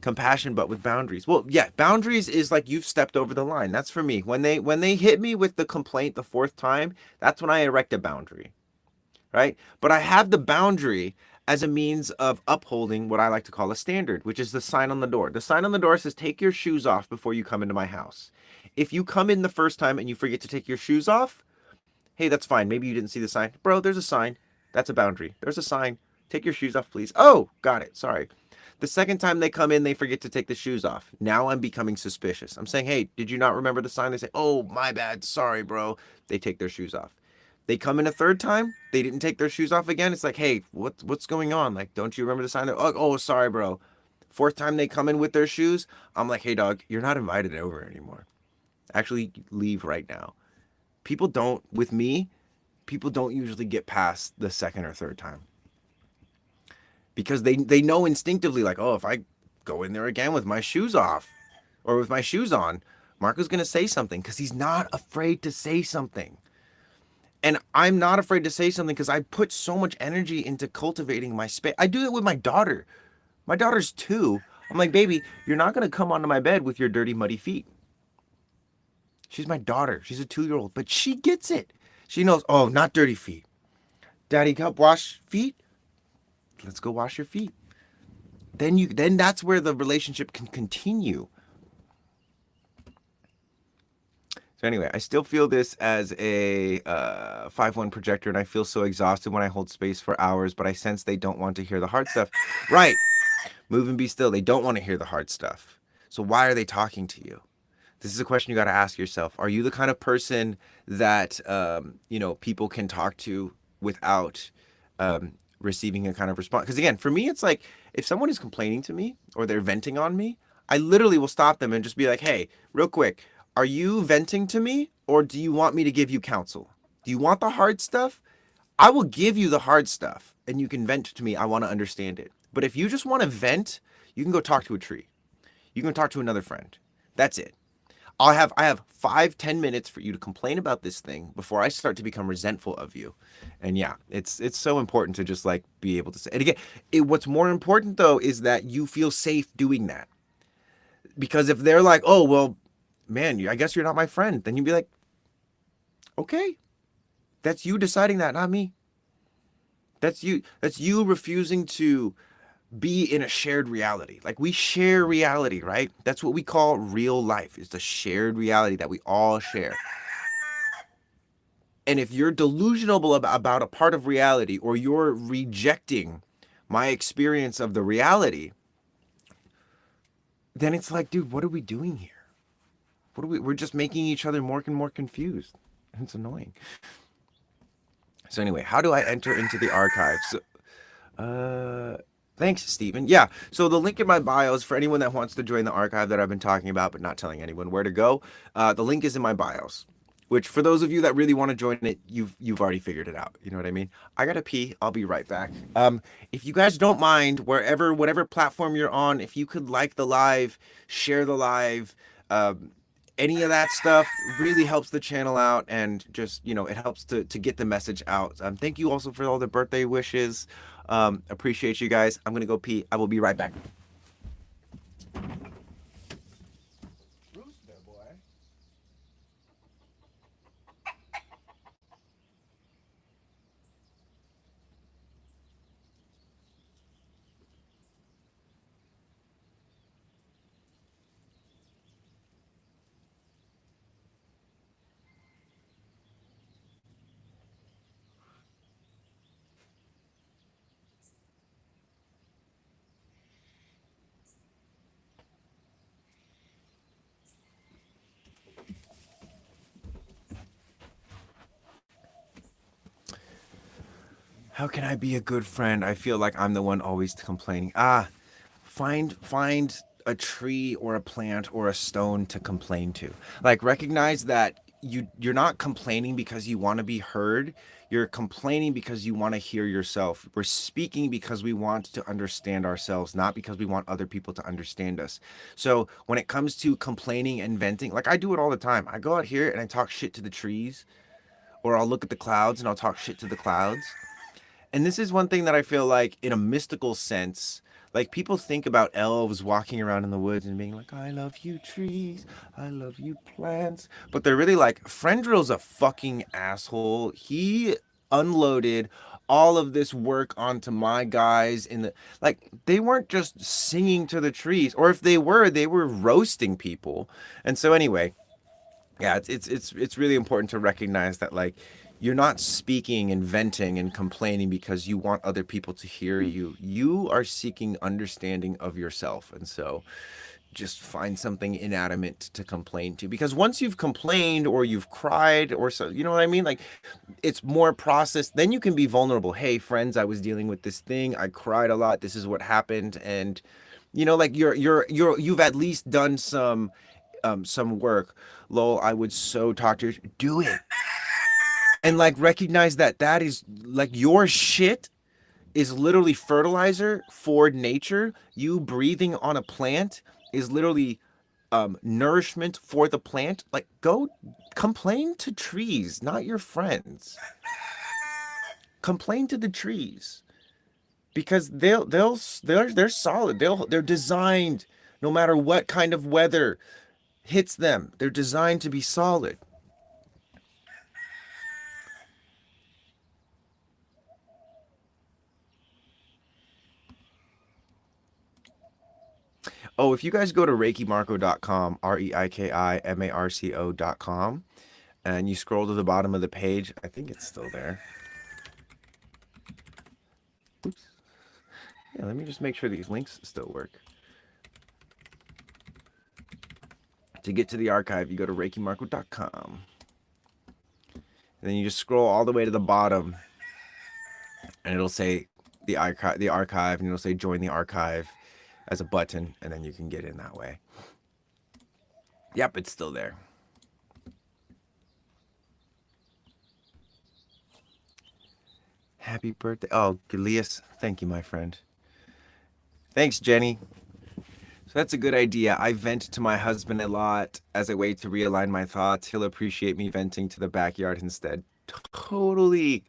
Compassion, but with boundaries. Well, yeah, boundaries is like you've stepped over the line. That's for me. When they hit me with the complaint the fourth time, that's when I erect a boundary, right? But I have the boundary as a means of upholding what I like to call a standard, which is the sign on the door. The sign on the door says, take your shoes off before you come into my house. If you come in the first time and you forget to take your shoes off, hey, that's fine. Maybe you didn't see the sign. Bro, there's a sign. That's a boundary. There's a sign. Take your shoes off, please. Oh, got it. Sorry. The second time they come in, they forget to take the shoes off. Now I'm becoming suspicious. I'm saying, hey, did you not remember the sign? They say, oh, my bad. Sorry, bro. They take their shoes off. They come in a third time. They didn't take their shoes off again. It's like, hey, what's going on? Like, don't you remember the sign? Oh, sorry, bro. Fourth time they come in with their shoes. I'm like, hey, dog, you're not invited over anymore. Actually, leave right now. People don't, with me, people don't usually get past the second or third time because they know instinctively, like, oh, if I go in there again with my shoes off or with my shoes on, Marco's going to say something because he's not afraid to say something. And I'm not afraid to say something because I put so much energy into cultivating my space. I do it with my daughter. My daughter's 2. I'm like, baby, you're not going to come onto my bed with your dirty, muddy feet. She's my daughter. She's a 2-year-old, but she gets it. She knows, oh, not dirty feet. Daddy, help wash feet? Let's go wash your feet. Then that's where the relationship can continue. So anyway, I still feel this as a 5-1 projector, and I feel so exhausted when I hold space for hours, but I sense they don't want to hear the hard stuff. Right. Move and be still. They don't want to hear the hard stuff. So why are they talking to you? This is a question you got to ask yourself. Are you the kind of person that people can talk to without receiving a kind of response? Because again, for me, it's like if someone is complaining to me or they're venting on me, I literally will stop them and just be like, hey, real quick, are you venting to me or do you want me to give you counsel? Do you want the hard stuff? I will give you the hard stuff and you can vent to me. I want to understand it. But if you just want to vent, you can go talk to a tree. You can talk to another friend. That's it. I have 5-10 minutes for you to complain about this thing before I start to become resentful of you. And yeah, it's so important to just like be able to say. And again, what's more important though is that you feel safe doing that. Because if they're like, oh well, man, I guess you're not my friend, then you'd be like, okay, that's you deciding that, not me. That's you. That's you refusing to be in a shared reality. Like we share reality, right? That's what we call real life. It's the shared reality that we all share. And if you're delusional about a part of reality or you're rejecting my experience of the reality, then it's like, dude, what are we doing here? We're just making each other more and more confused. It's annoying. So anyway, how do I enter into the archives? Thanks, Stephen. Yeah, so the link in my bio is for anyone that wants to join the archive that I've been talking about, but not telling anyone where to go. The link is in my bios, which for those of you that really want to join it, you've already figured it out. You know what I mean? I gotta pee. I'll be right back. If you guys don't mind, whatever platform you're on, if you could like the live, share the live, any of that stuff really helps the channel out and just, it helps to get the message out. Thank you also for all the birthday wishes. Appreciate you guys. I'm going to go pee. I will be right back. How can I be a good friend? I feel like I'm the one always complaining. Find a tree or a plant or a stone to complain to. Like recognize that you're not complaining because you want to be heard. You're complaining because you want to hear yourself. We're speaking because we want to understand ourselves, not because we want other people to understand us. So when it comes to complaining and venting, like I do it all the time. I go out here and I talk shit to the trees, or I'll look at the clouds and I'll talk shit to the clouds. And this is one thing that I feel like in a mystical sense, like people think about elves walking around in the woods and being like, I love you trees, I love you plants. But they're really like, Frendrill's a fucking asshole. He unloaded all of this work onto my guys in the, like, they weren't just singing to the trees, or if they were roasting people. And so anyway, yeah, it's really important to recognize that, like, you're not speaking and venting and complaining because you want other people to hear you. You are seeking understanding of yourself. And so just find something inanimate to complain to, because once you've complained or you've cried or so, you know what I mean, like it's more processed, then you can be vulnerable. Hey friends, I was dealing with this thing, I cried a lot, this is what happened. And like you've at least done some work. Lol, I would so talk to you. Do it. And like recognize that that is like your shit is literally fertilizer for nature. You breathing on a plant is literally nourishment for the plant. Like, go complain to trees, not your friends. Complain to the trees because they're solid. They're designed no matter what kind of weather hits them. They're designed to be solid. Oh, if you guys go to reikimarco.com, reikimarco.com, and you scroll to the bottom of the page, I think it's still there. Oops. Yeah, let me just make sure these links still work. To get to the archive, you go to reikimarco.com. And then you just scroll all the way to the bottom, and it'll say the archive, and it'll say join the archive as a button, and then you can get in that way. Yep, it's still there. Happy birthday. Oh, Gilius, thank you, my friend. Thanks, Jenny. So that's a good idea. I vent to my husband a lot as a way to realign my thoughts. He'll appreciate me venting to the backyard instead. Totally.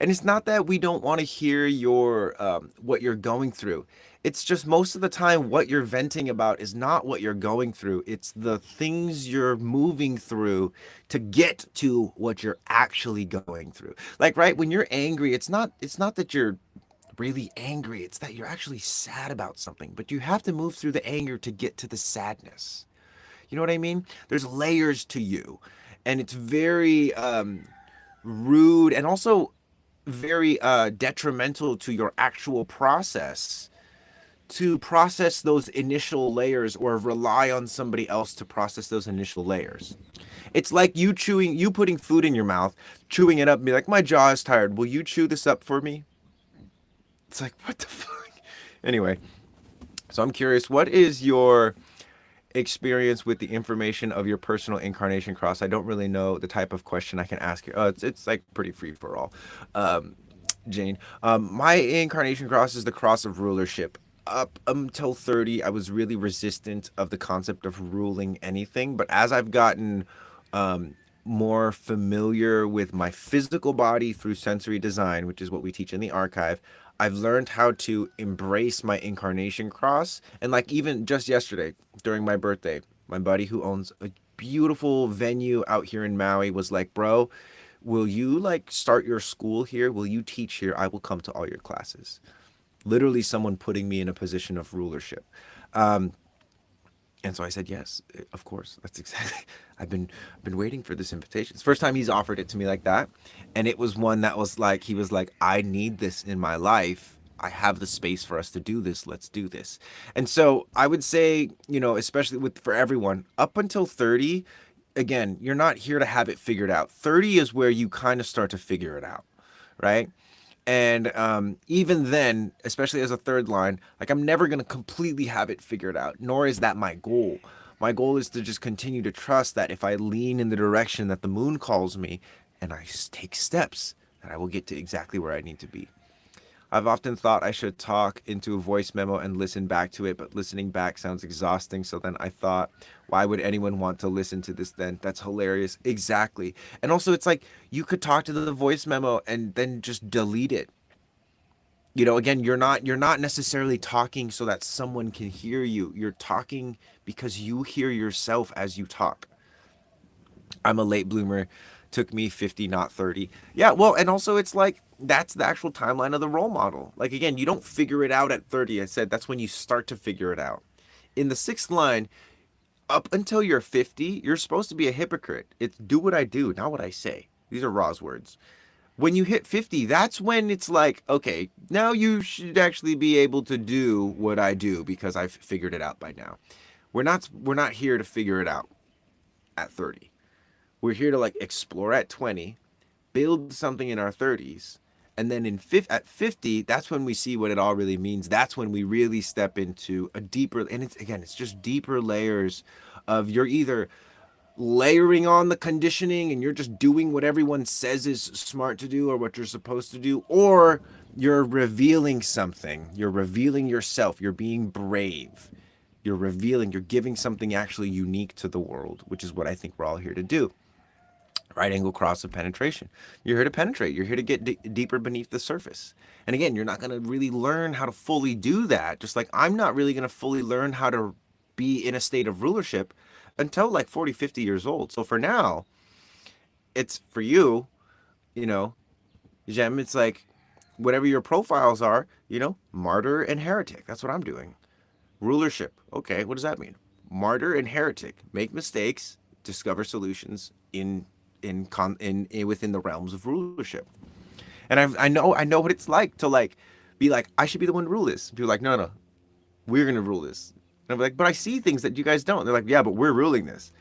And it's not that we don't want to hear your what you're going through. It's just most of the time what you're venting about is not what you're going through. It's the things you're moving through to get to what you're actually going through. Like, right, when you're angry, it's not that you're really angry. It's that you're actually sad about something, but you have to move through the anger to get to the sadness. You know what I mean? There's layers to you, and it's very rude and also very detrimental to your actual process to process those initial layers or rely on somebody else to process those initial layers. It's like you putting food in your mouth, chewing it up, and be like, my jaw is tired. Will you chew this up for me? It's like, what the fuck? Anyway, so I'm curious, what is your experience with the information of your personal incarnation cross? I don't really know the type of question I can ask you. It's like pretty free for all. Jane, my incarnation cross is the cross of rulership. Up until 30, I was really resistant of the concept of ruling anything, but as I've gotten more familiar with my physical body through sensory design, which is what we teach in the archive, I've learned how to embrace my incarnation cross. And like even just yesterday, during my birthday, my buddy who owns a beautiful venue out here in Maui was like, bro, will you like start your school here? Will you teach here? I will come to all your classes. Literally someone putting me in a position of rulership. And so I said, yes, of course. That's exactly. I've been waiting for this invitation. It's the first time he's offered it to me like that, and it was one that was like he was like, I need this in my life. I have the space for us to do this. Let's do this. And so I would say, especially with for everyone up until 30, again, you're not here to have it figured out. 30 is where you kind of start to figure it out, right? And even then, especially as a third line, like I'm never going to completely have it figured out, nor is that my goal. My goal is to just continue to trust that if I lean in the direction that the moon calls me and I take steps, that I will get to exactly where I need to be. I've often thought I should talk into a voice memo and listen back to it, but listening back sounds exhausting. So then I thought, why would anyone want to listen to this then? That's hilarious. Exactly. And also, it's like you could talk to the voice memo and then just delete it. Again, you're not necessarily talking so that someone can hear you. You're talking because you hear yourself as you talk. I'm a late bloomer. Took me 50, not 30. Yeah, well, and also it's like that's the actual timeline of the role model. Like again, you don't figure it out at 30. I said that's when you start to figure it out. In the sixth line, up until you're 50, you're supposed to be a hypocrite. It's do what I do, not what I say. These are Ra's words. When you hit 50, that's when it's like, okay, now you should actually be able to do what I do because I've figured it out by now. We're not here to figure it out at 30. We're here to like explore at 20, build something in our 30s, and then at 50, that's when we see what it all really means. That's when we really step into a deeper, and it's just deeper layers of you're either layering on the conditioning and you're just doing what everyone says is smart to do or what you're supposed to do, or you're revealing something. You're revealing yourself. You're being brave. You're giving something actually unique to the world, which is what I think we're all here to do. Right angle cross of penetration. You're here to penetrate. You're here to get deeper beneath the surface. And again, you're not going to really learn how to fully do that. Just like I'm not really going to fully learn how to be in a state of rulership until like 40, 50 years old. So for now, it's for you, you know, Jem, it's like whatever your profiles are, martyr and heretic. That's what I'm doing. Rulership. Okay, what does that mean? Martyr and heretic. Make mistakes, discover solutions in within the realms of rulership. And I know what it's like to like be like, I should be the one to rule this. People are like, no, we're gonna rule this. And I'm like, but I see things that you guys don't. They're like, yeah, but we're ruling this.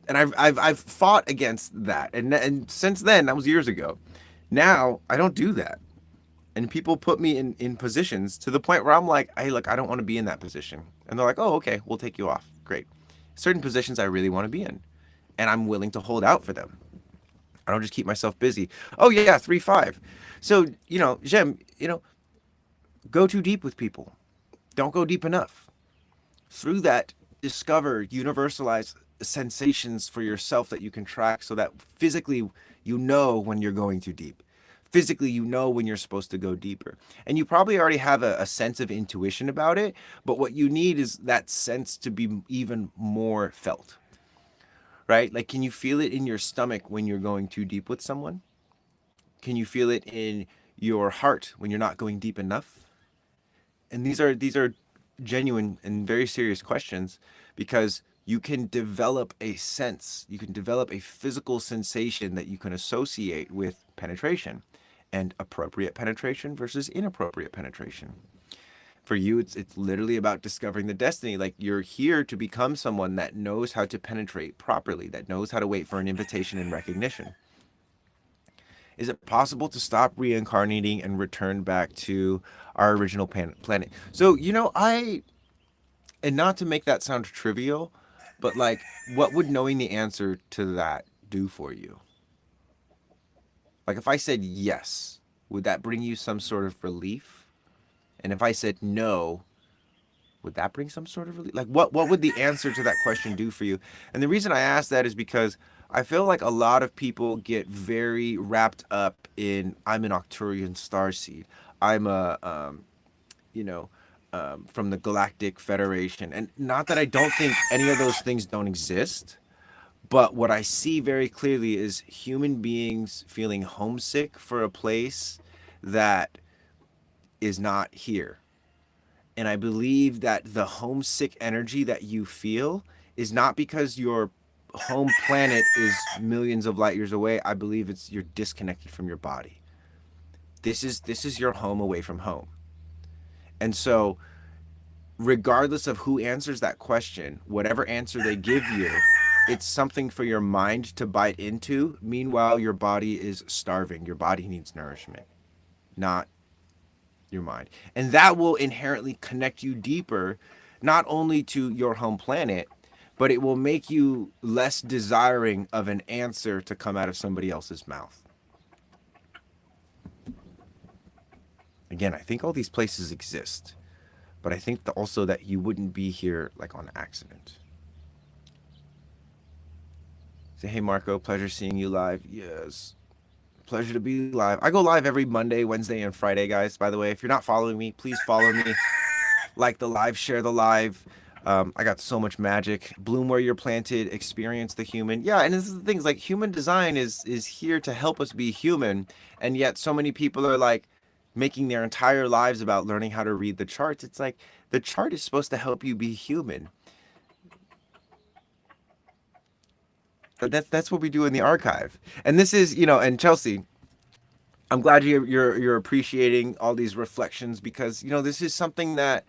And I've fought against that. And since then, that was years ago. Now I don't do that. And people put me in positions to the point where I'm like, hey, look, I don't want to be in that position. And they're like, oh, okay, we'll take you off. Great. Certain positions I really want to be in. And I'm willing to hold out for them. I don't just keep myself busy. Oh yeah, 3-5. So, Jem, go too deep with people. Don't go deep enough. Through that, discover, universalize sensations for yourself that you can track so that physically you know when you're going too deep. Physically, you know when you're supposed to go deeper. And you probably already have a sense of intuition about it, but what you need is that sense to be even more felt, right? Like, can you feel it in your stomach when you're going too deep with someone? Can you feel it in your heart when you're not going deep enough? And these are genuine and very serious questions because you can develop a sense, you can develop a physical sensation that you can associate with penetration and appropriate penetration versus inappropriate penetration. For you, it's literally about discovering the destiny. Like you're here to become someone that knows how to penetrate properly, that knows how to wait for an invitation and recognition. Is it possible to stop reincarnating and return back to our original planet? So, and not to make that sound trivial, but like, what would knowing the answer to that do for you? Like, if I said yes, would that bring you some sort of relief? And if I said no, would that bring some sort of relief? Like, what would the answer to that question do for you? And the reason I ask that is because I feel like a lot of people get very wrapped up in I'm an Arcturian starseed. I'm from the Galactic Federation. And not that I don't think any of those things don't exist, but what I see very clearly is human beings feeling homesick for a place that is not here. And I believe that the homesick energy that you feel is not because your home planet is millions of light years away. I believe it's you're disconnected from your body. This is your home away from home. And so regardless of who answers that question, whatever answer they give you, it's something for your mind to bite into. Meanwhile, your body is starving. Your body needs nourishment, not your mind. And that will inherently connect you deeper, not only to your home planet, but it will make you less desiring of an answer to come out of somebody else's mouth. Again, I think all these places exist, but I think also that you wouldn't be here like on accident. Say, hey, Marco, pleasure seeing you live. Yes. Pleasure to be live. I go live every Monday, Wednesday, and Friday, guys. By the way, if you're not following me, please follow me. Like the live, share the live. I got so much magic. Bloom where you're planted. Experience the human. Yeah, and this is the thing. Like human design is here to help us be human, and yet so many people are like making their entire lives about learning how to read the charts. It's like the chart is supposed to help you be human. That's what we do in the archive. And this is, and Chelsea, I'm glad you're appreciating all these reflections, because this is something that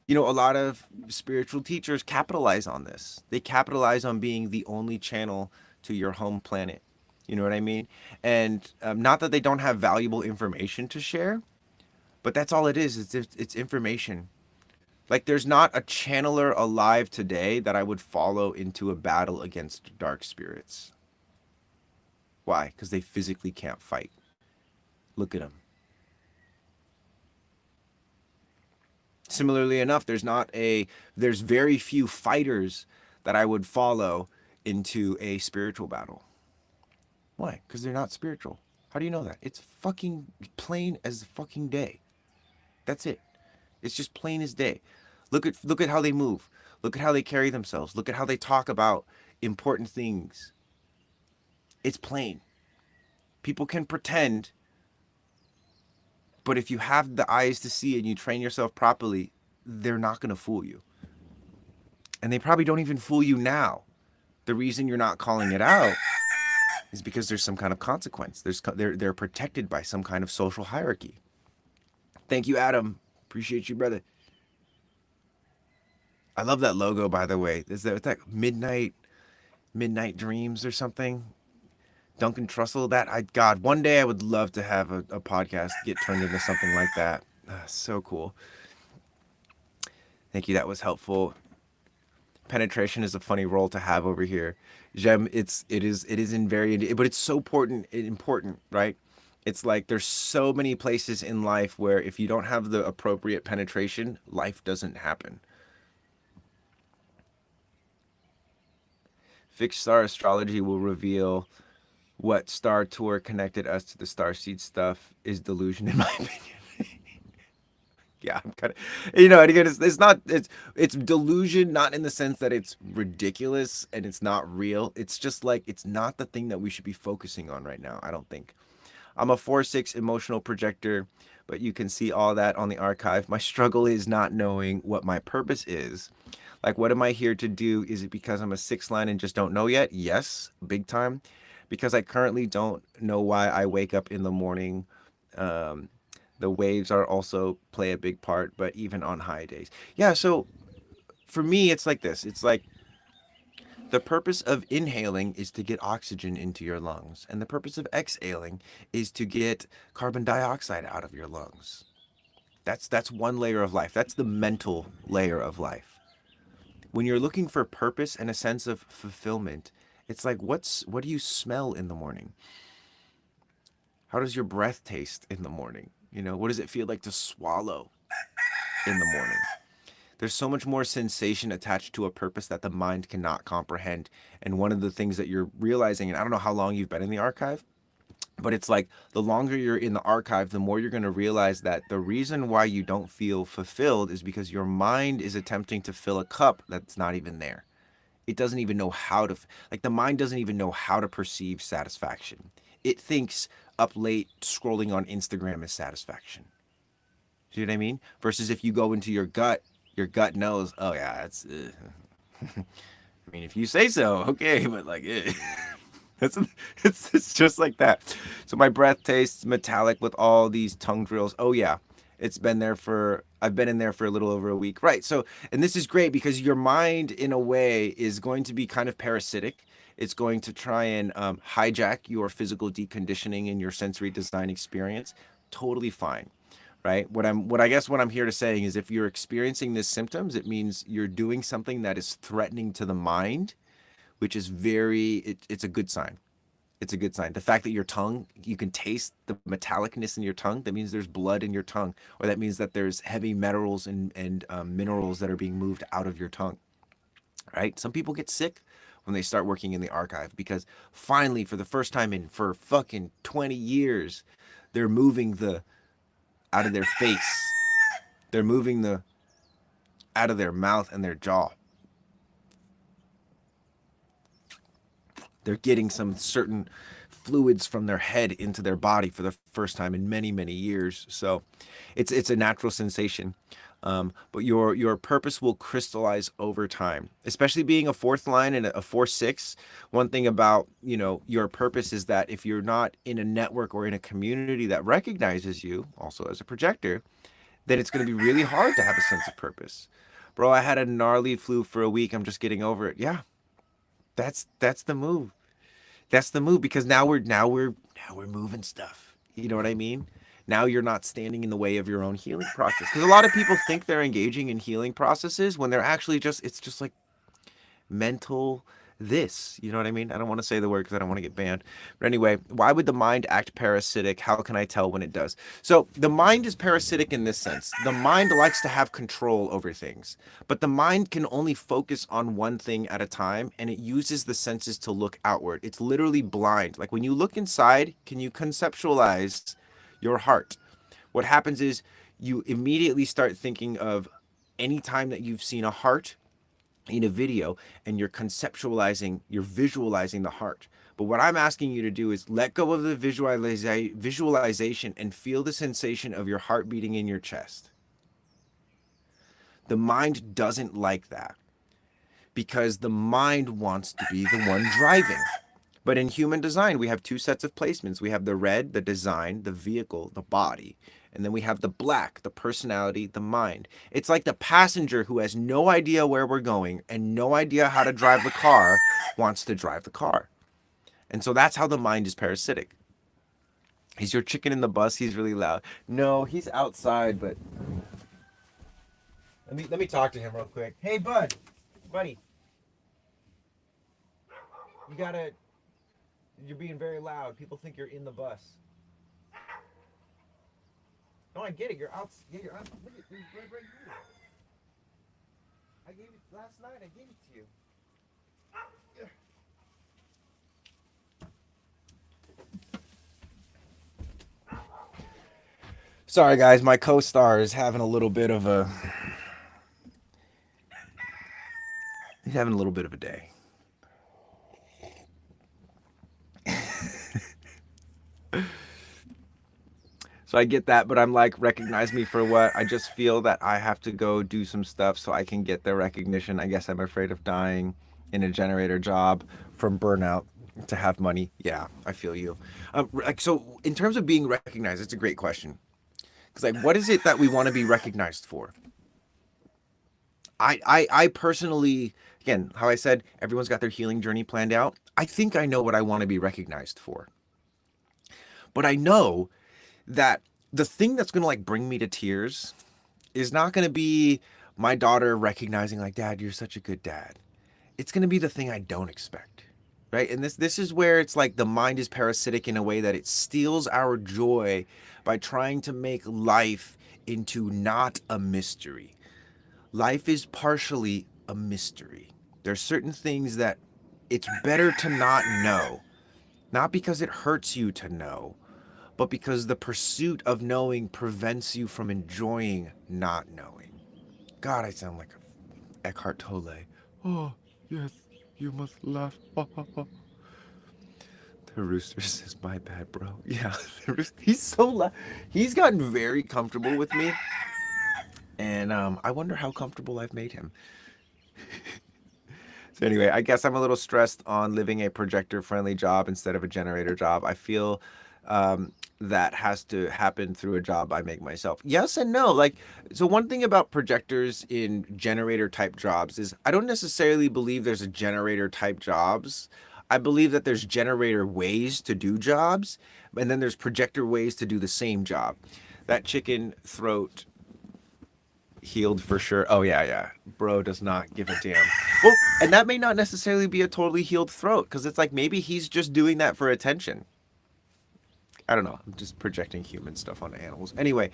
a lot of spiritual teachers capitalize on this. They capitalize on being the only channel to your home planet. You know what I mean? And not that they don't have valuable information to share, but that's all it is. It's information. Like, there's not a channeler alive today that I would follow into a battle against dark spirits. Why? Because they physically can't fight. Look at them. Similarly enough, there's very few fighters that I would follow into a spiritual battle. Why? Because they're not spiritual. How do you know that? It's fucking plain as fucking day. That's it. It's just plain as day. Look at how they move. Look at how they carry themselves. Look at how they talk about important things. It's plain. People can pretend, but if you have the eyes to see and you train yourself properly, they're not going to fool you. And they probably don't even fool you now. The reason you're not calling it out is because there's some kind of consequence. They're protected by some kind of social hierarchy. Thank you, Adam. Appreciate you, brother. I love that logo, by the way. Is that midnight dreams or something? Duncan Trussell. God, one day I would love to have a podcast get turned into something like that. So cool. Thank you. That was helpful. Penetration is a funny role to have over here. Jem, it is invariant, but it's so important, right? It's like there's so many places in life where if you don't have the appropriate penetration, life doesn't happen. Fixed star astrology will reveal what Star Tour connected us to the Starseed stuff is delusion, in my opinion. Yeah, I'm kind of, and again, it's not, it's delusion, not in the sense that it's ridiculous and it's not real. It's just like, it's not the thing that we should be focusing on right now, I don't think. I'm a 4/6 emotional projector, but you can see all that on the archive. My struggle is not knowing what my purpose is. Like, what am I here to do? Is it because I'm a 6 line and just don't know yet? Yes, big time. Because I currently don't know why I wake up in the morning. Um, the waves are also play a big part, but even on high days. Yeah, so for me, it's like this. It's like the purpose of inhaling is to get oxygen into your lungs, and the purpose of exhaling is to get carbon dioxide out of your lungs. That's one layer of life. That's the mental layer of life. When you're looking for purpose and a sense of fulfillment, it's like what do you smell in the morning? How does your breath taste in the morning? What does it feel like to swallow in the morning? There's so much more sensation attached to a purpose that the mind cannot comprehend. And one of the things that you're realizing, and I don't know how long you've been in the archive, but it's like the longer you're in the archive, the more you're going to realize that the reason why you don't feel fulfilled is because your mind is attempting to fill a cup that's not even there. It doesn't even know how to, like, the mind doesn't even know how to perceive satisfaction. It thinks up late scrolling on Instagram is satisfaction. See what I mean? Versus if you go into your gut knows, oh yeah, it's. I mean, if you say so, okay, but like, it's, it's just like that. So my breath tastes metallic with all these tongue drills. Oh yeah, I've been in there for a little over a week. Right. So, and this is great because your mind in a way is going to be kind of parasitic. It's going to try and hijack your physical deconditioning and your sensory design experience. Totally fine. Right. What I'm here to say is if you're experiencing these symptoms, it means you're doing something that is threatening to the mind, which is it's a good sign. It's a good sign. The fact that your tongue, you can taste the metallicness in your tongue, that means there's blood in your tongue, or that means that there's heavy metals and minerals that are being moved out of your tongue, right? Some people get sick when they start working in the archive because finally, for the first time in for fucking 20 years, they're moving the out of their face. They're moving the out of their mouth and their jaw. They're getting some certain fluids from their head into their body for the first time in many, many years. So it's a natural sensation. But your purpose will crystallize over time. Especially being a fourth line and a 4-6. One thing about your purpose is that if you're not in a network or in a community that recognizes you, also as a projector, then it's going to be really hard to have a sense of purpose. Bro, I had a gnarly flu for a week. I'm just getting over it. Yeah, that's the move. That's the move because now we're moving stuff. You know what I mean? Now you're not standing in the way of your own healing process. Because a lot of people think they're engaging in healing processes when they're actually it's just like mental this. You know what I mean? I don't want to say the word because I don't want to get banned. But anyway, why would the mind act parasitic? How can I tell when it does? So the mind is parasitic in this sense. The mind likes to have control over things, but the mind can only focus on one thing at a time, and it uses the senses to look outward. It's literally blind. Like when you look inside, can you conceptualize your heart? What happens is you immediately start thinking of any time that you've seen a heart in a video and you're visualizing the heart. But what I'm asking you to do is let go of the visualization and feel the sensation of your heart beating in your chest. The mind doesn't like that because the mind wants to be the one driving. But in human design, we have two sets of placements. We have the red, the design, the vehicle, the body. And then we have the black, the personality, the mind. It's like the passenger who has no idea where we're going and no idea how to drive the car wants to drive the car. And so that's how the mind is parasitic. Is your chicken in the bus? He's really loud. No, he's outside, but let me talk to him real quick. Hey, buddy, you're being very loud. People think you're in the bus. No, I get it. You're out. Yeah, you're out. Look at right here. I gave it last night. I gave it to you. Sorry, guys. My co-star is having a little bit of a. He's having a little bit of a day. So I get that, but I'm like, recognize me for what? I just feel that I have to go do some stuff so I can get the recognition. I guess I'm afraid of dying in a generator job from burnout to have money. Yeah, I feel you. So in terms of being recognized, it's a great question. Because like, what is it that we want to be recognized for? I personally, again, how I said, everyone's got their healing journey planned out. I think I know what I want to be recognized for. But I know that the thing that's going to like bring me to tears is not going to be my daughter recognizing like, Dad, you're such a good dad. It's going to be the thing I don't expect. Right? And this is where it's like the mind is parasitic in a way that it steals our joy by trying to make life into not a mystery. Life is partially a mystery. There's certain things that it's better to not know. Not because it hurts you to know, but because the pursuit of knowing prevents you from enjoying not knowing. God, I sound like Eckhart Tolle. Oh, yes, you must laugh. The rooster says, my bad, bro. Yeah, he's so he's gotten very comfortable with me. And I wonder how comfortable I've made him. So anyway, I guess I'm a little stressed on living a projector-friendly job instead of a generator job. I feel that has to happen through a job I make myself. Yes and no. Like, so one thing about projectors in generator-type jobs is I don't necessarily believe there's a generator-type jobs. I believe that there's generator ways to do jobs, and then there's projector ways to do the same job. That chicken throat healed for sure. Oh yeah. Bro does not give a damn. Well, and that may not necessarily be a totally healed throat because it's like maybe he's just doing that for attention. I don't know. I'm just projecting human stuff onto animals. Anyway,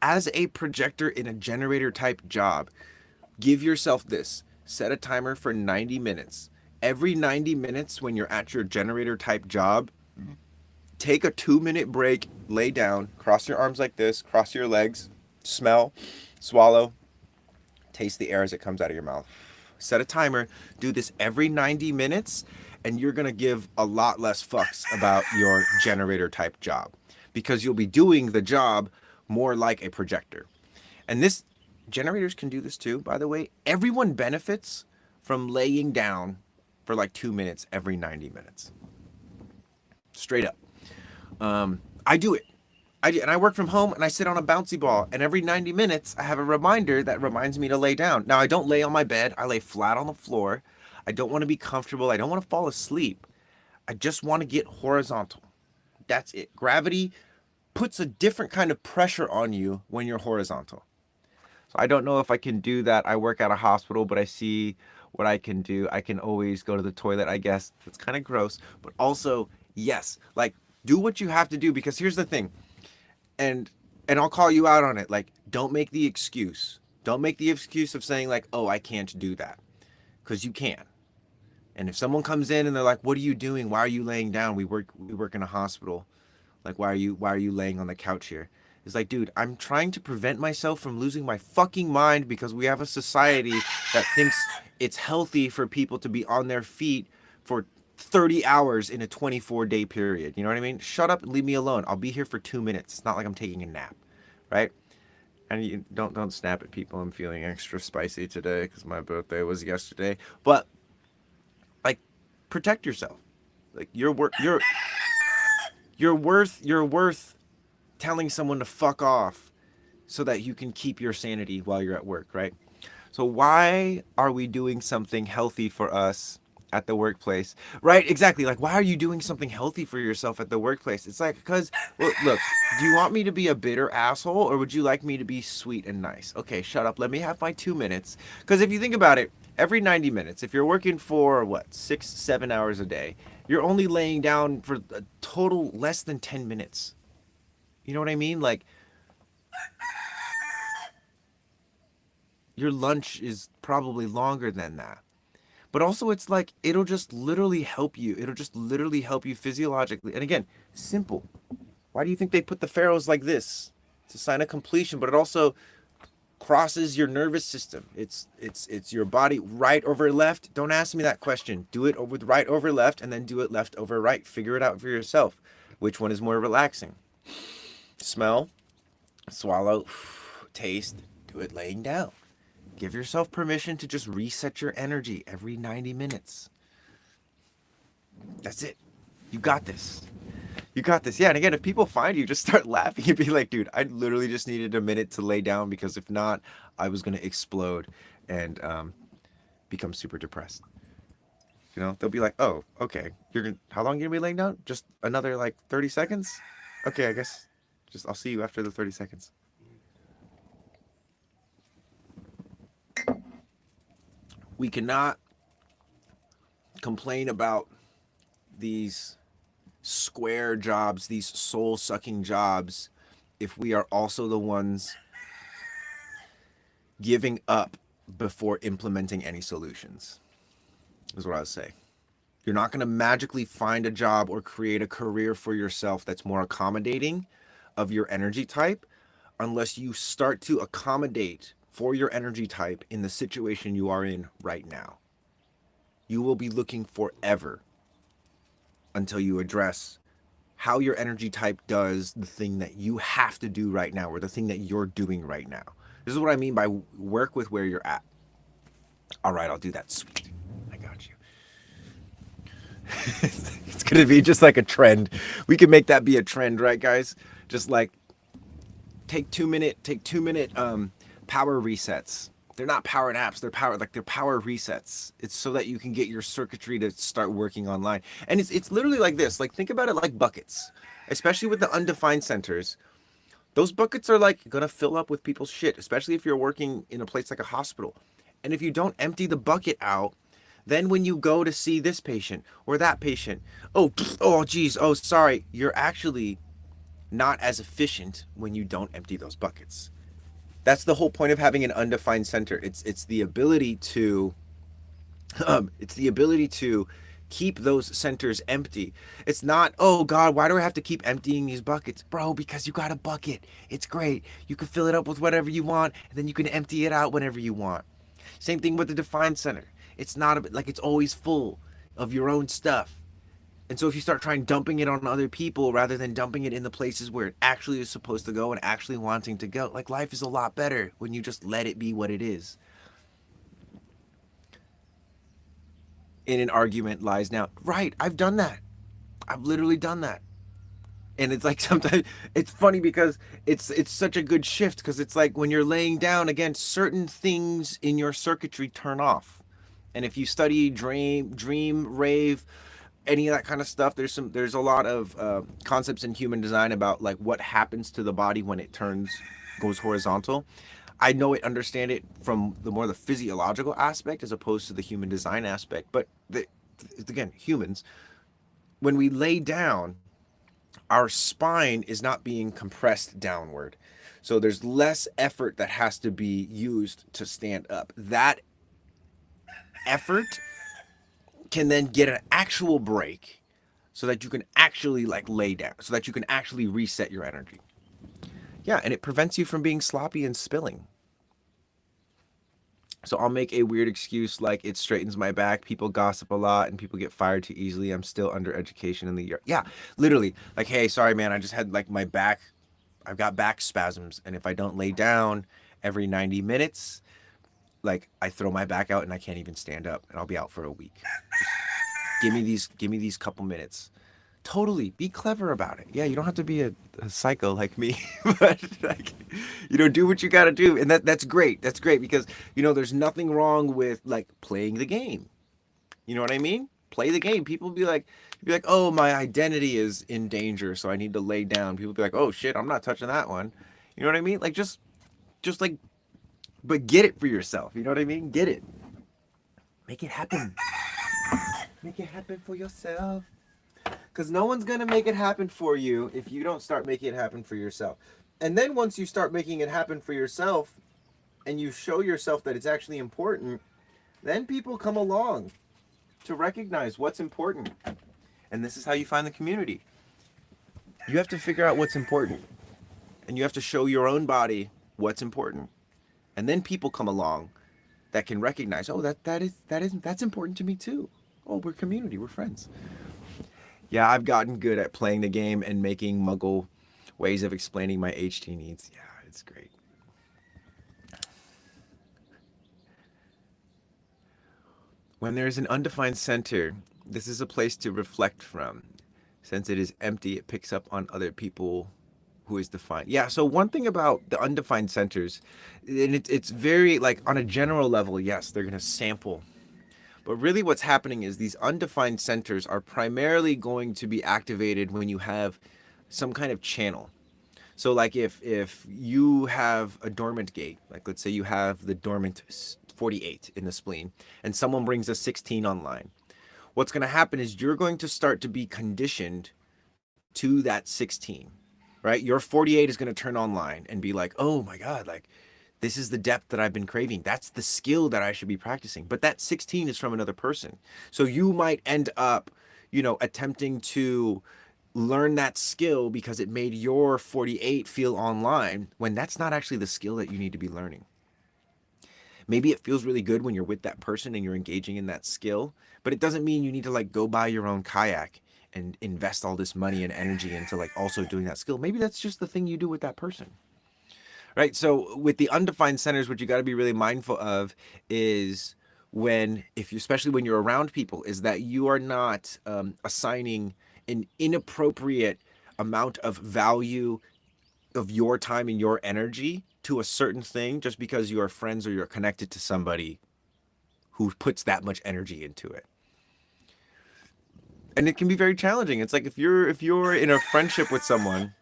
as a projector in a generator type job, give yourself this. Set a timer for 90 minutes. Every 90 minutes when you're at your generator type job, take a 2-minute break, lay down, cross your arms like this, cross your legs, smell, swallow, taste the air as it comes out of your mouth. Set a timer, do this every 90 minutes, and you're gonna give a lot less fucks about your generator type job because you'll be doing the job more like a projector. And this generators can do this too, by the way. Everyone benefits from laying down for like 2 minutes every 90 minutes. Straight up. I do it. And I work from home and I sit on a bouncy ball, and every 90 minutes I have a reminder that reminds me to lay down. Now I don't lay on my bed, I lay flat on the floor. I don't want to be comfortable, I don't want to fall asleep. I just want to get horizontal. That's it. Gravity puts a different kind of pressure on you when you're horizontal. So I don't know if I can do that. I work at a hospital, but I see what I can do. I can always go to the toilet, I guess. It's kind of gross, but also, yes, like do what you have to do, because here's the thing. And I'll call you out on it. Like, don't make the excuse. Don't make the excuse of saying like, "Oh, I can't do that." Cuz you can. And if someone comes in and they're like, "What are you doing? Why are you laying down? We work in a hospital. Like, why are you laying on the couch here?" It's like, dude, I'm trying to prevent myself from losing my fucking mind, because we have a society that thinks it's healthy for people to be on their feet for 30 hours in a 24-day period. You know what I mean? Shut up and leave me alone. I'll be here for 2 minutes. It's not like I'm taking a nap, right? And you don't snap at people. I'm feeling extra spicy today because my birthday was yesterday. But like, protect yourself. Like, you're worth telling someone to fuck off so that you can keep your sanity while you're at work, right? So why are we doing something healthy for us at the workplace? Right? Exactly. Like, why are you doing something healthy for yourself at the workplace? It's like, because, look, do you want me to be a bitter asshole, or would you like me to be sweet and nice? Okay, shut up. Let me have my 2 minutes. Because if you think about it, every 90 minutes, if you're working for what, 6, 7 hours a day, you're only laying down for a total less than 10 minutes. You know what I mean? Like, your lunch is probably longer than that. But also, it's like, it'll just literally help you. It'll just literally help you physiologically. And again, simple. Why do you think they put the pharaohs like this? It's a sign of completion, but it also crosses your nervous system. It's your body right over left. Don't ask me that question. Do it with right over left, and then do it left over right. Figure it out for yourself. Which one is more relaxing? Smell, swallow, taste, do it laying down. Give yourself permission to just reset your energy every 90 minutes. That's it. You got this. You got this. Yeah, and again, if people find you, just start laughing and be like, dude, I literally just needed a minute to lay down, because if not, I was going to explode and become super depressed. You know, they'll be like, oh, okay. How long are you going to be laying down? Just another like 30 seconds? Okay, I guess. I'll see you after the 30 seconds. We cannot complain about these square jobs, these soul-sucking jobs, if we are also the ones giving up before implementing any solutions, is what I would say. You're not going to magically find a job or create a career for yourself that's more accommodating of your energy type unless you start to accommodate for your energy type in the situation you are in right now. You will be looking forever until you address how your energy type does the thing that you have to do right now, or the thing that you're doing right now. This is what I mean by work with where you're at. All right, I'll do that. Sweet. I got you. It's going to be just like a trend. We can make that be a trend, right, guys? Just like take 2 minute power resets. They're not power naps, they're power resets. It's so that you can get your circuitry to start working online. And it's literally like this. Like, think about it like buckets. Especially with the undefined centers. Those buckets are like gonna fill up with people's shit, especially if you're working in a place like a hospital. And if you don't empty the bucket out, then when you go to see this patient or that patient, geez, sorry, you're actually not as efficient when you don't empty those buckets. That's the whole point of having an undefined center. It's the ability to keep those centers empty. It's not, oh God, why do I have to keep emptying these buckets? Bro, because you got a bucket. It's great. You can fill it up with whatever you want, and then you can empty it out whenever you want. Same thing with the defined center. It's not like it's always full of your own stuff. And so if you start trying dumping it on other people rather than dumping it in the places where it actually is supposed to go and actually wanting to go, like life is a lot better when you just let it be what it is. In an argument lies now. Right, I've done that. I've literally done that. And it's like sometimes it's funny because it's such a good shift because it's like when you're laying down again, certain things in your circuitry turn off. And if you study dream, rave, any of that kind of stuff, there's a lot of concepts in human design about like what happens to the body when it goes horizontal. I know it, understand it from the physiological aspect as opposed to the human design aspect. But again, humans, when we lay down, our spine is not being compressed downward. So there's less effort that has to be used to stand up. That effort can then get an actual break so that you can actually like lay down, so that you can actually reset your energy. Yeah, and it prevents you from being sloppy and spilling. So I'll make a weird excuse like it straightens my back. People gossip a lot and people get fired too easily. I'm still under education in the year. Yeah, literally. Like, hey, sorry, man. I just had like my back. I've got back spasms. And if I don't lay down every 90 minutes, like I throw my back out and I can't even stand up and I'll be out for a week. Just give me these couple minutes. Totally be clever about it. Yeah, you don't have to be a psycho like me, but like, do what you got to do, and that's great. That's great because there's nothing wrong with like playing the game. You know what I mean? Play the game. People be like, oh, my identity is in danger, so I need to lay down. People be like, oh shit, I'm not touching that one. You know what I mean? Like just like, but get it for yourself. You know what I mean? Get it. Make it happen. Make it happen for yourself. Because no one's going to make it happen for you if you don't start making it happen for yourself. And then once you start making it happen for yourself and you show yourself that it's actually important, then people come along to recognize what's important. And this is how you find the community. You have to figure out what's important. And you have to show your own body what's important. And then people come along that can recognize, oh, that's important to me too. Oh, we're community, we're friends. Yeah, I've gotten good at playing the game and making muggle ways of explaining my HT needs. Yeah, it's great. When there is an undefined center, this is a place to reflect from. Since it is empty, it picks up on other people who is defined. Yeah, so one thing about the undefined centers, and it's very, like, on a general level, yes, they're going to sample. But really what's happening is these undefined centers are primarily going to be activated when you have some kind of channel. So like if you have a dormant gate, like let's say you have the dormant 48 in the spleen and someone brings a 16 online, what's going to happen is you're going to start to be conditioned to that 16, right? Your 48 is going to turn online and be like, oh my God, like this is the depth that I've been craving. That's the skill that I should be practicing. But that 16 is from another person. So you might end up, attempting to learn that skill because it made your 48 feel online when that's not actually the skill that you need to be learning. Maybe it feels really good when you're with that person and you're engaging in that skill, but it doesn't mean you need to like go buy your own kayak and invest all this money and energy into like also doing that skill. Maybe that's just the thing you do with that person. Right? So with the undefined centers, what you got to be really mindful of is especially when you're around people, is that you are not assigning an inappropriate amount of value of your time and your energy to a certain thing just because you are friends or you're connected to somebody who puts that much energy into it. And it can be very challenging. It's like if you're in a friendship with someone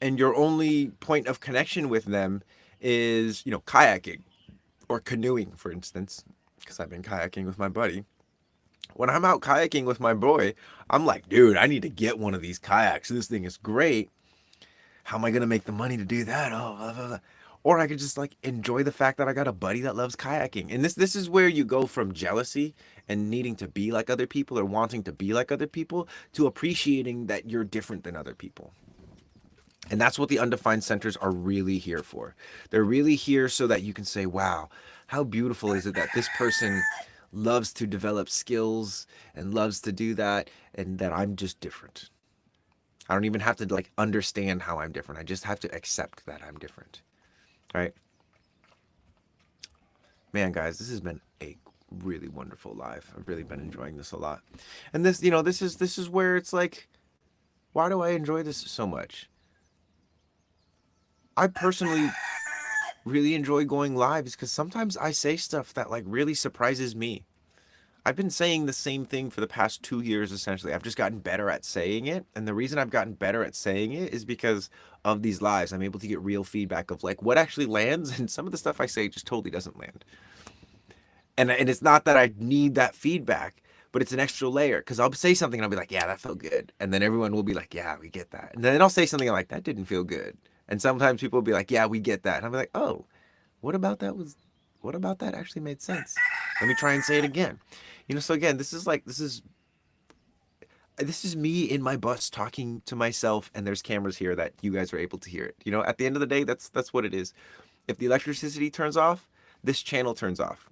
and your only point of connection with them is, kayaking or canoeing, for instance, because I've been kayaking with my buddy. When I'm out kayaking with my boy, I'm like, dude, I need to get one of these kayaks. This thing is great. How am I going to make the money to do that? Oh, blah, blah, blah. Or I could just like enjoy the fact that I got a buddy that loves kayaking. And this is where you go from jealousy and needing to be like other people or wanting to be like other people to appreciating that you're different than other people. And that's what the undefined centers are really here for. They're really here so that you can say, wow, how beautiful is it that this person loves to develop skills and loves to do that, and that I'm just different. I don't even have to like understand how I'm different. I just have to accept that I'm different. Right? Man, guys, this has been a really wonderful live. I've really been enjoying this a lot. And this, this is where it's like, why do I enjoy this so much? I personally really enjoy going live is because sometimes I say stuff that like really surprises me. I've been saying the same thing for the past 2 years essentially. I've just gotten better at saying it. And the reason I've gotten better at saying it is because of these lives. I'm able to get real feedback of like what actually lands, and some of the stuff I say just totally doesn't land. And it's not that I need that feedback, but it's an extra layer because I'll say something and I'll be like, yeah, that felt good. And then everyone will be like, yeah, we get that. And then I'll say something like, that didn't feel good. And sometimes people will be like, yeah, we get that. And I'll be like, oh, what about that was, what about that actually made sense? Let me try and say it again. So again, this is me in my bus talking to myself, and there's cameras here that you guys are able to hear it. At the end of the day, that's what it is. If the electricity turns off, this channel turns off.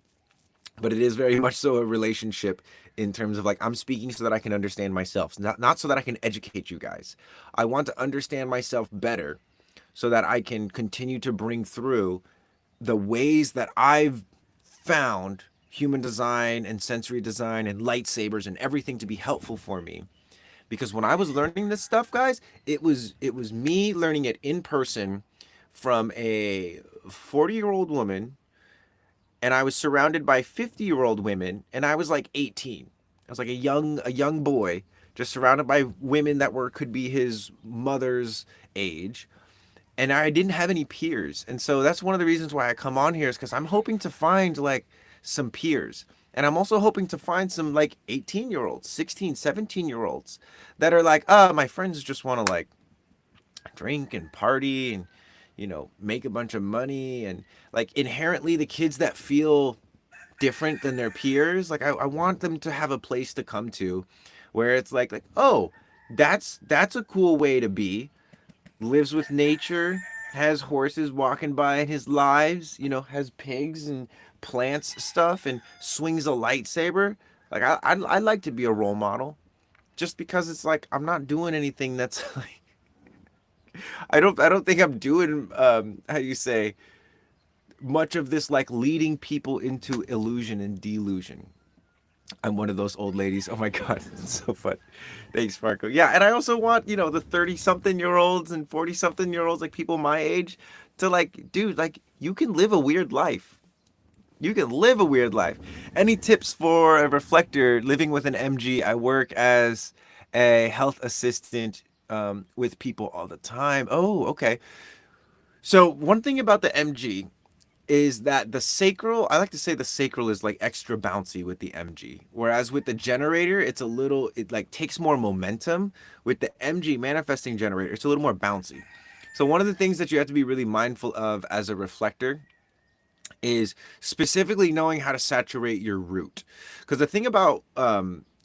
But it is very much so a relationship in terms of like I'm speaking so that I can understand myself, not so that I can educate you guys. I want to understand myself better so that I can continue to bring through the ways that I've found human design and sensory design and lightsabers and everything to be helpful for me. Because when I was learning this stuff, guys, it was me learning it in person from a 40-year-old woman, and I was surrounded by 50-year-old women, and I was like 18. I was like a young boy, just surrounded by women that could be his mother's age, and I didn't have any peers. And so that's one of the reasons why I come on here, is because I'm hoping to find like some peers. And I'm also hoping to find some like 18-year-olds, 16, 17-year-olds that are like, my friends just want to like drink and party and make a bunch of money, and like inherently the kids that feel different than their peers, like I want them to have a place to come to where it's like oh, that's a cool way to be. Lives with nature, has horses walking by in his lives, has pigs and plants stuff, and swings a lightsaber. Like I'd like to be a role model, just because it's like I'm not doing anything that's like I don't think I'm doing how you say much of this like leading people into illusion and delusion. I'm one of those old ladies. Oh my god, it's so fun. Thanks, Marco. Yeah, and I also want, the 30-something-year-olds and 40-something-year-olds, like people my age, to like, dude, like you can live a weird life. You can live a weird life. Any tips for a reflector living with an MG? I work as a health assistant with people all the time. Oh, okay. So one thing about the MG is that the sacral, I like to say the sacral is like extra bouncy with the MG. Whereas with the generator, it like takes more momentum. With the MG manifesting generator, it's a little more bouncy. So one of the things that you have to be really mindful of as a reflector is specifically knowing how to saturate your root. Because the thing about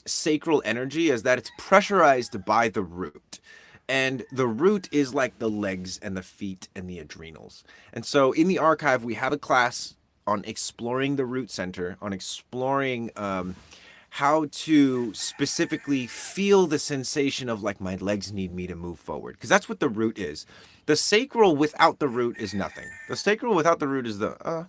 sacral energy is that it's pressurized by the root. And the root is like the legs and the feet and the adrenals. And so in the archive, we have a class on exploring the root center, on exploring how to specifically feel the sensation of like my legs need me to move forward. Because that's what the root is. The sacral without the root is nothing. The sacral without the root is the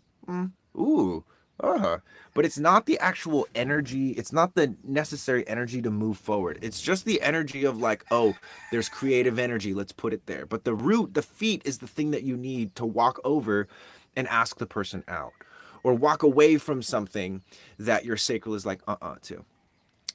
ooh, but it's not the actual energy. It's not the necessary energy to move forward. It's just the energy of like, oh, there's creative energy. Let's put it there. But the root, the feet, is the thing that you need to walk over and ask the person out, or walk away from something that your sacral is like, to.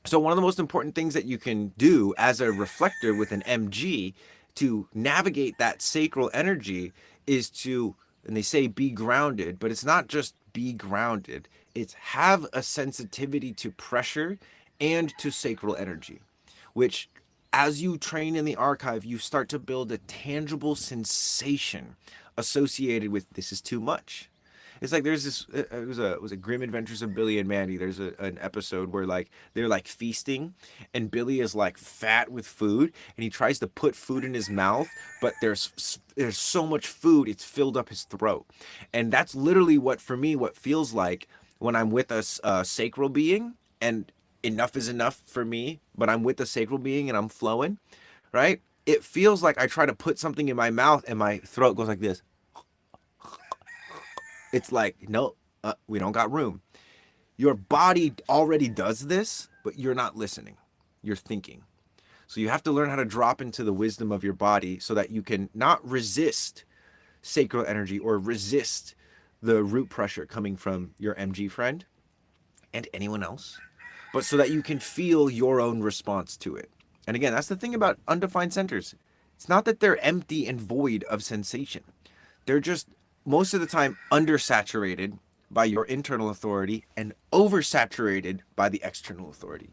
So one of the most important things that you can do as a reflector with an MG to navigate that sacral energy is to, and they say be grounded, but it's not just be grounded. It's have a sensitivity to pressure and to sacral energy, which as you train in the archive, you start to build a tangible sensation associated with this is too much. It's like there's this. It was a Grim Adventures of Billy and Mandy. There's an episode where like they're like feasting, and Billy is like fat with food, and he tries to put food in his mouth, but there's so much food it's filled up his throat, and that's literally what for me what feels like when I'm with a sacral being, and enough is enough for me, but I'm with the sacral being and I'm flowing, right? It feels like I try to put something in my mouth and my throat goes like this. It's like, no, we don't got room. Your body already does this, but you're not listening. You're thinking. So you have to learn how to drop into the wisdom of your body so that you can not resist sacral energy or resist the root pressure coming from your MG friend and anyone else, but so that you can feel your own response to it. And again, that's the thing about undefined centers. It's not that they're empty and void of sensation. They're just most of the time undersaturated by your internal authority and oversaturated by the external authority.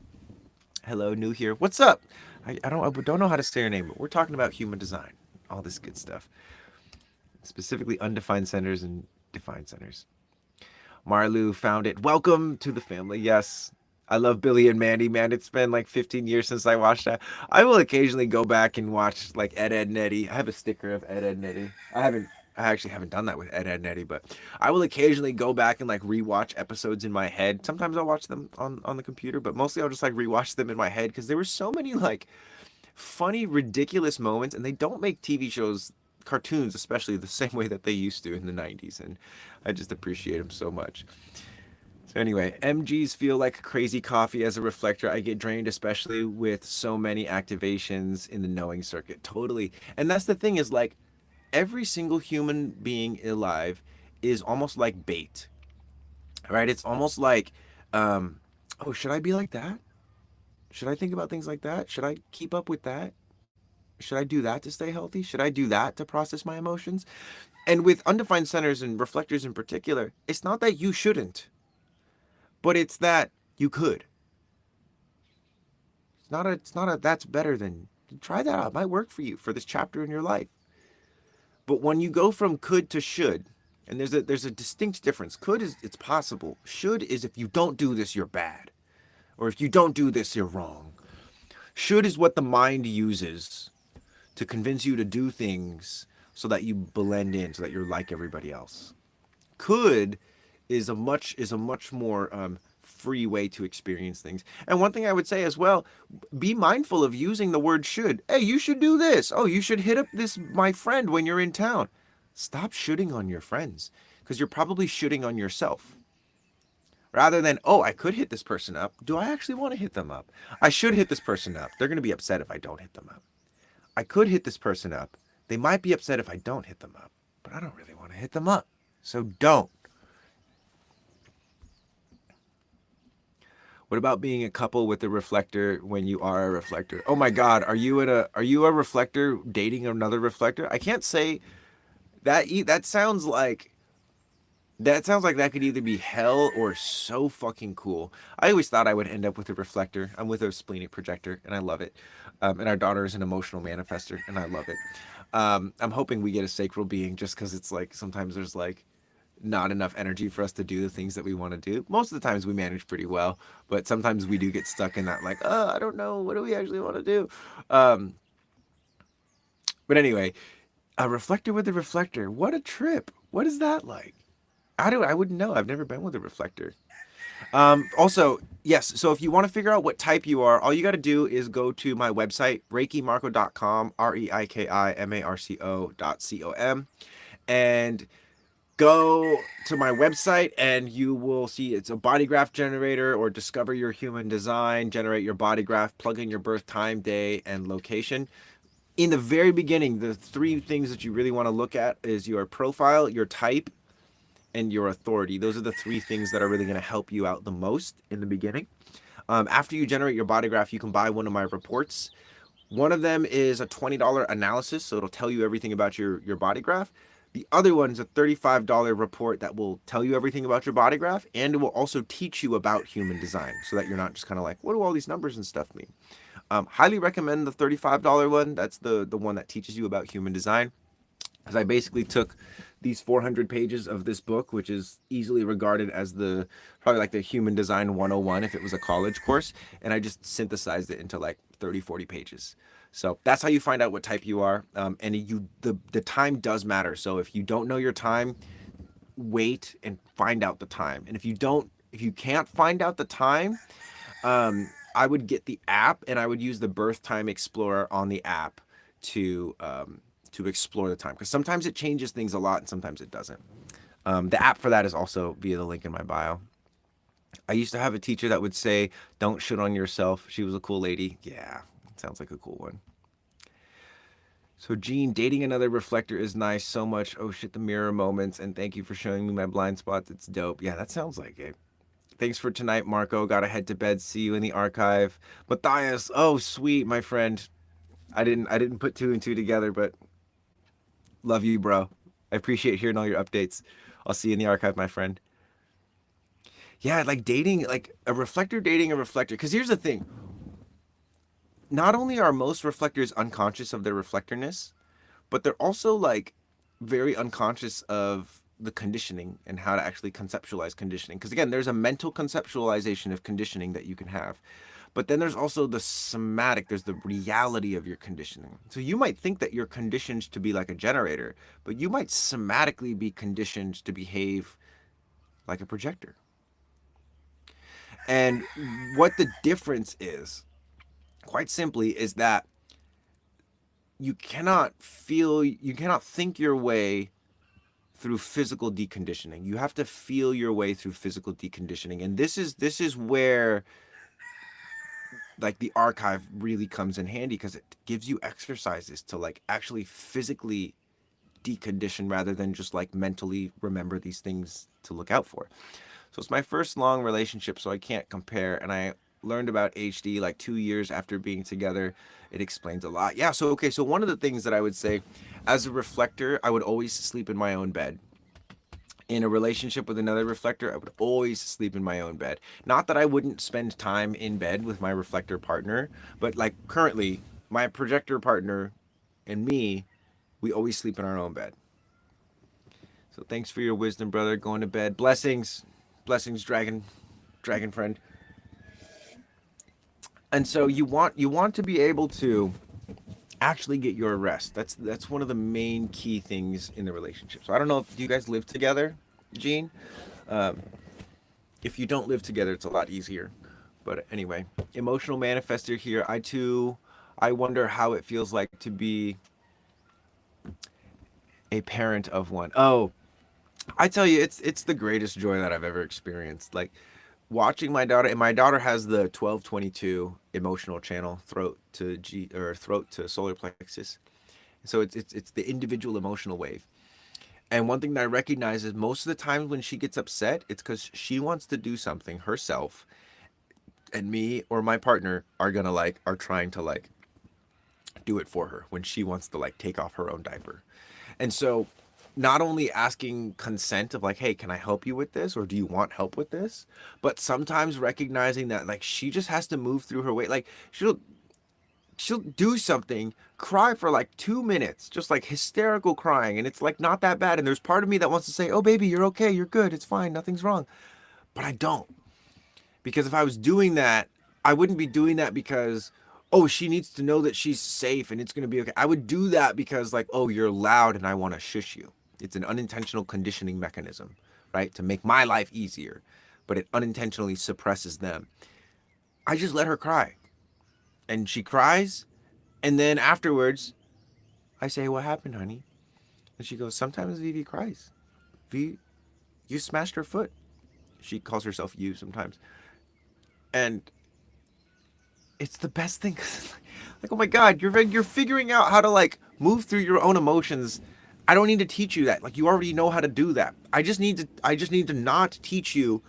Hello, new here. What's up? I don't know how to say your name, but we're talking about human design, all this good stuff, specifically undefined centers and defined centers. Marlu found it. Welcome to the family. Yes. I love Billy and Mandy, man. It's been like 15 years since I watched that. I will occasionally go back and watch like Ed, Ed, and Eddie. I have a sticker of Ed, Ed, and Eddie. I actually haven't done that with Ed, Ed, and Eddie, but I will occasionally go back and like rewatch episodes in my head. Sometimes I'll watch them on the computer, but mostly I'll just like rewatch them in my head because there were so many like funny, ridiculous moments, and they don't make TV shows, cartoons especially, the same way that they used to in the 90s, and I just appreciate them so much. So anyway, MGs feel like crazy coffee as a reflector. I get drained, especially with so many activations in the knowing circuit. Totally. And that's the thing is like every single human being alive is almost like bait, right? It's almost like, oh, should I be like that? Should I think about things like that? Should I keep up with that? Should I do that to stay healthy? Should I do that to process my emotions? And with undefined centers and reflectors in particular, it's not that you shouldn't, but it's that you could. It's not a that's better than, try that out. It might work for you for this chapter in your life. But when you go from could to should, and there's a distinct difference. Could is it's possible. Should is if you don't do this, you're bad. Or if you don't do this, you're wrong. Should is what the mind uses to convince you to do things so that you blend in, so that you're like everybody else. Could is a much more free way to experience things. And one thing I would say as well, be mindful of using the word should. Hey, you should do this. Oh, you should hit up this my friend when you're in town. Stop shooting on your friends because you're probably shooting on yourself. Rather than, oh, I could hit this person up. Do I actually want to hit them up? I should hit this person up. They're going to be upset if I don't hit them up. I could hit this person up. They might be upset if I don't hit them up, but I don't really want to hit them up. So don't. What about being a couple with a reflector when you are a reflector? Oh my God, are you a reflector dating another reflector? I can't say that. That sounds like that could either be hell or so fucking cool. I always thought I would end up with a reflector. I'm with a splenic projector, and I love it. And our daughter is an emotional manifester, and I love it. I'm hoping we get a sacral being just because it's like sometimes there's like not enough energy for us to do the things that we want to do. Most of the times we manage pretty well, but sometimes we do get stuck in that like, oh, I don't know, what do we actually want to do? Um, but anyway, a reflector with a reflector. What a trip. What is that like? I wouldn't know. I've never been with a reflector. Also, yes, so if you want to figure out what type you are, all you got to do is go to my website, reikimarco.com, reikimarco.com, and go to my website and you will see it's a body graph generator or discover your human design, generate your body graph, plug in your birth time, day, and location. In the very beginning, the three things that you really want to look at is your profile, your type, and your authority. Those are the three things that are really going to help you out the most in the beginning. After you generate your body graph, you can buy one of my reports. One of them is a $20 analysis, so it'll tell you everything about your body graph. The other one is a $35 report that will tell you everything about your body graph, and it will also teach you about human design so that you're not just kind of like, what do all these numbers and stuff mean? Highly recommend the $35 one. That's the one that teaches you about human design. As I basically took these 400 pages of this book, which is easily regarded as probably like the human design 101 if it was a college course, and I just synthesized it into like 30, 40 pages. So that's how you find out what type you are. And the time does matter. So if you don't know your time, wait and find out the time. And if you don't If you can't find out the time, I would get the app and I would use the birth time explorer on the app to explore the time, because sometimes it changes things a lot and sometimes it doesn't. The app for that is also via the link in my bio. I used to have a teacher that would say, "Don't shit on yourself." She was a cool lady. Yeah, sounds like a cool one. So, Gene, dating another reflector is nice. So much, oh shit, the mirror moments. And thank you for showing me my blind spots. It's dope. Yeah, that sounds like it. Thanks for tonight, Marco. Gotta head to bed. See you in the archive. Matthias, oh sweet, my friend. I didn't put two and two together, but love you, bro. I appreciate hearing all your updates. I'll see you in the archive, my friend. Yeah, like dating, like a reflector dating a reflector. Because here's the thing: not only are most reflectors unconscious of their reflectorness, but they're also like very unconscious of the conditioning and how to actually conceptualize conditioning. Because again, there's a mental conceptualization of conditioning that you can have. But then there's also the somatic, there's the reality of your conditioning. So you might think that you're conditioned to be like a generator, but you might somatically be conditioned to behave like a projector. And what the difference is, quite simply, is that you cannot think your way through physical deconditioning. You have to feel your way through physical deconditioning. And this is where like the archive really comes in handy, because it gives you exercises to like actually physically decondition rather than just like mentally remember these things to look out for. So it's my first long relationship, so I can't compare. And I learned about HD like 2 years after being together. It explains a lot. Yeah, so okay, so one of the things that I would say, as a reflector, I would always sleep in my own bed. In a relationship with another reflector, I would always sleep in my own bed. Not that I wouldn't spend time in bed with my reflector partner, but like currently, my projector partner and me, we always sleep in our own bed. So thanks for your wisdom, brother. Going to bed. Blessings. Blessings, dragon friend. And so you want to be able to actually get your rest. That's one of the main key things in the relationship. So I don't know if you guys live together, Gene. Um, if you don't live together, it's a lot easier. But anyway, emotional manifester here. I wonder how it feels like to be a parent of one. Oh, I tell you, it's the greatest joy that I've ever experienced. Like watching my daughter, and my daughter has the 1222 emotional channel, throat to solar plexus. So it's the individual emotional wave. And one thing that I recognize is most of the times when she gets upset, it's because she wants to do something herself, and me or my partner are trying to like do it for her when she wants to like take off her own diaper. And so not only asking consent of like, hey, can I help you with this, or do you want help with this, but sometimes recognizing that like she just has to move through her way. Like she'll do something, cry for like 2 minutes, just like hysterical crying, and it's like not that bad. And there's part of me that wants to say, oh baby, you're okay, you're good, it's fine, nothing's wrong. But I don't. Because if I was doing that, I wouldn't be doing that because, oh, she needs to know that she's safe and it's going to be okay. I would do that because, like, oh, you're loud and I want to shush you. It's an unintentional conditioning mechanism, right? To make my life easier, but it unintentionally suppresses them. I just let her cry. And she cries. And then afterwards, I say, what happened, honey? And she goes, sometimes Vivi cries. V, you smashed her foot. She calls herself you sometimes. And it's the best thing. Like, oh my God, you're figuring out how to like move through your own emotions. I don't need to teach you that. Like you already know how to do that. I just need to not teach you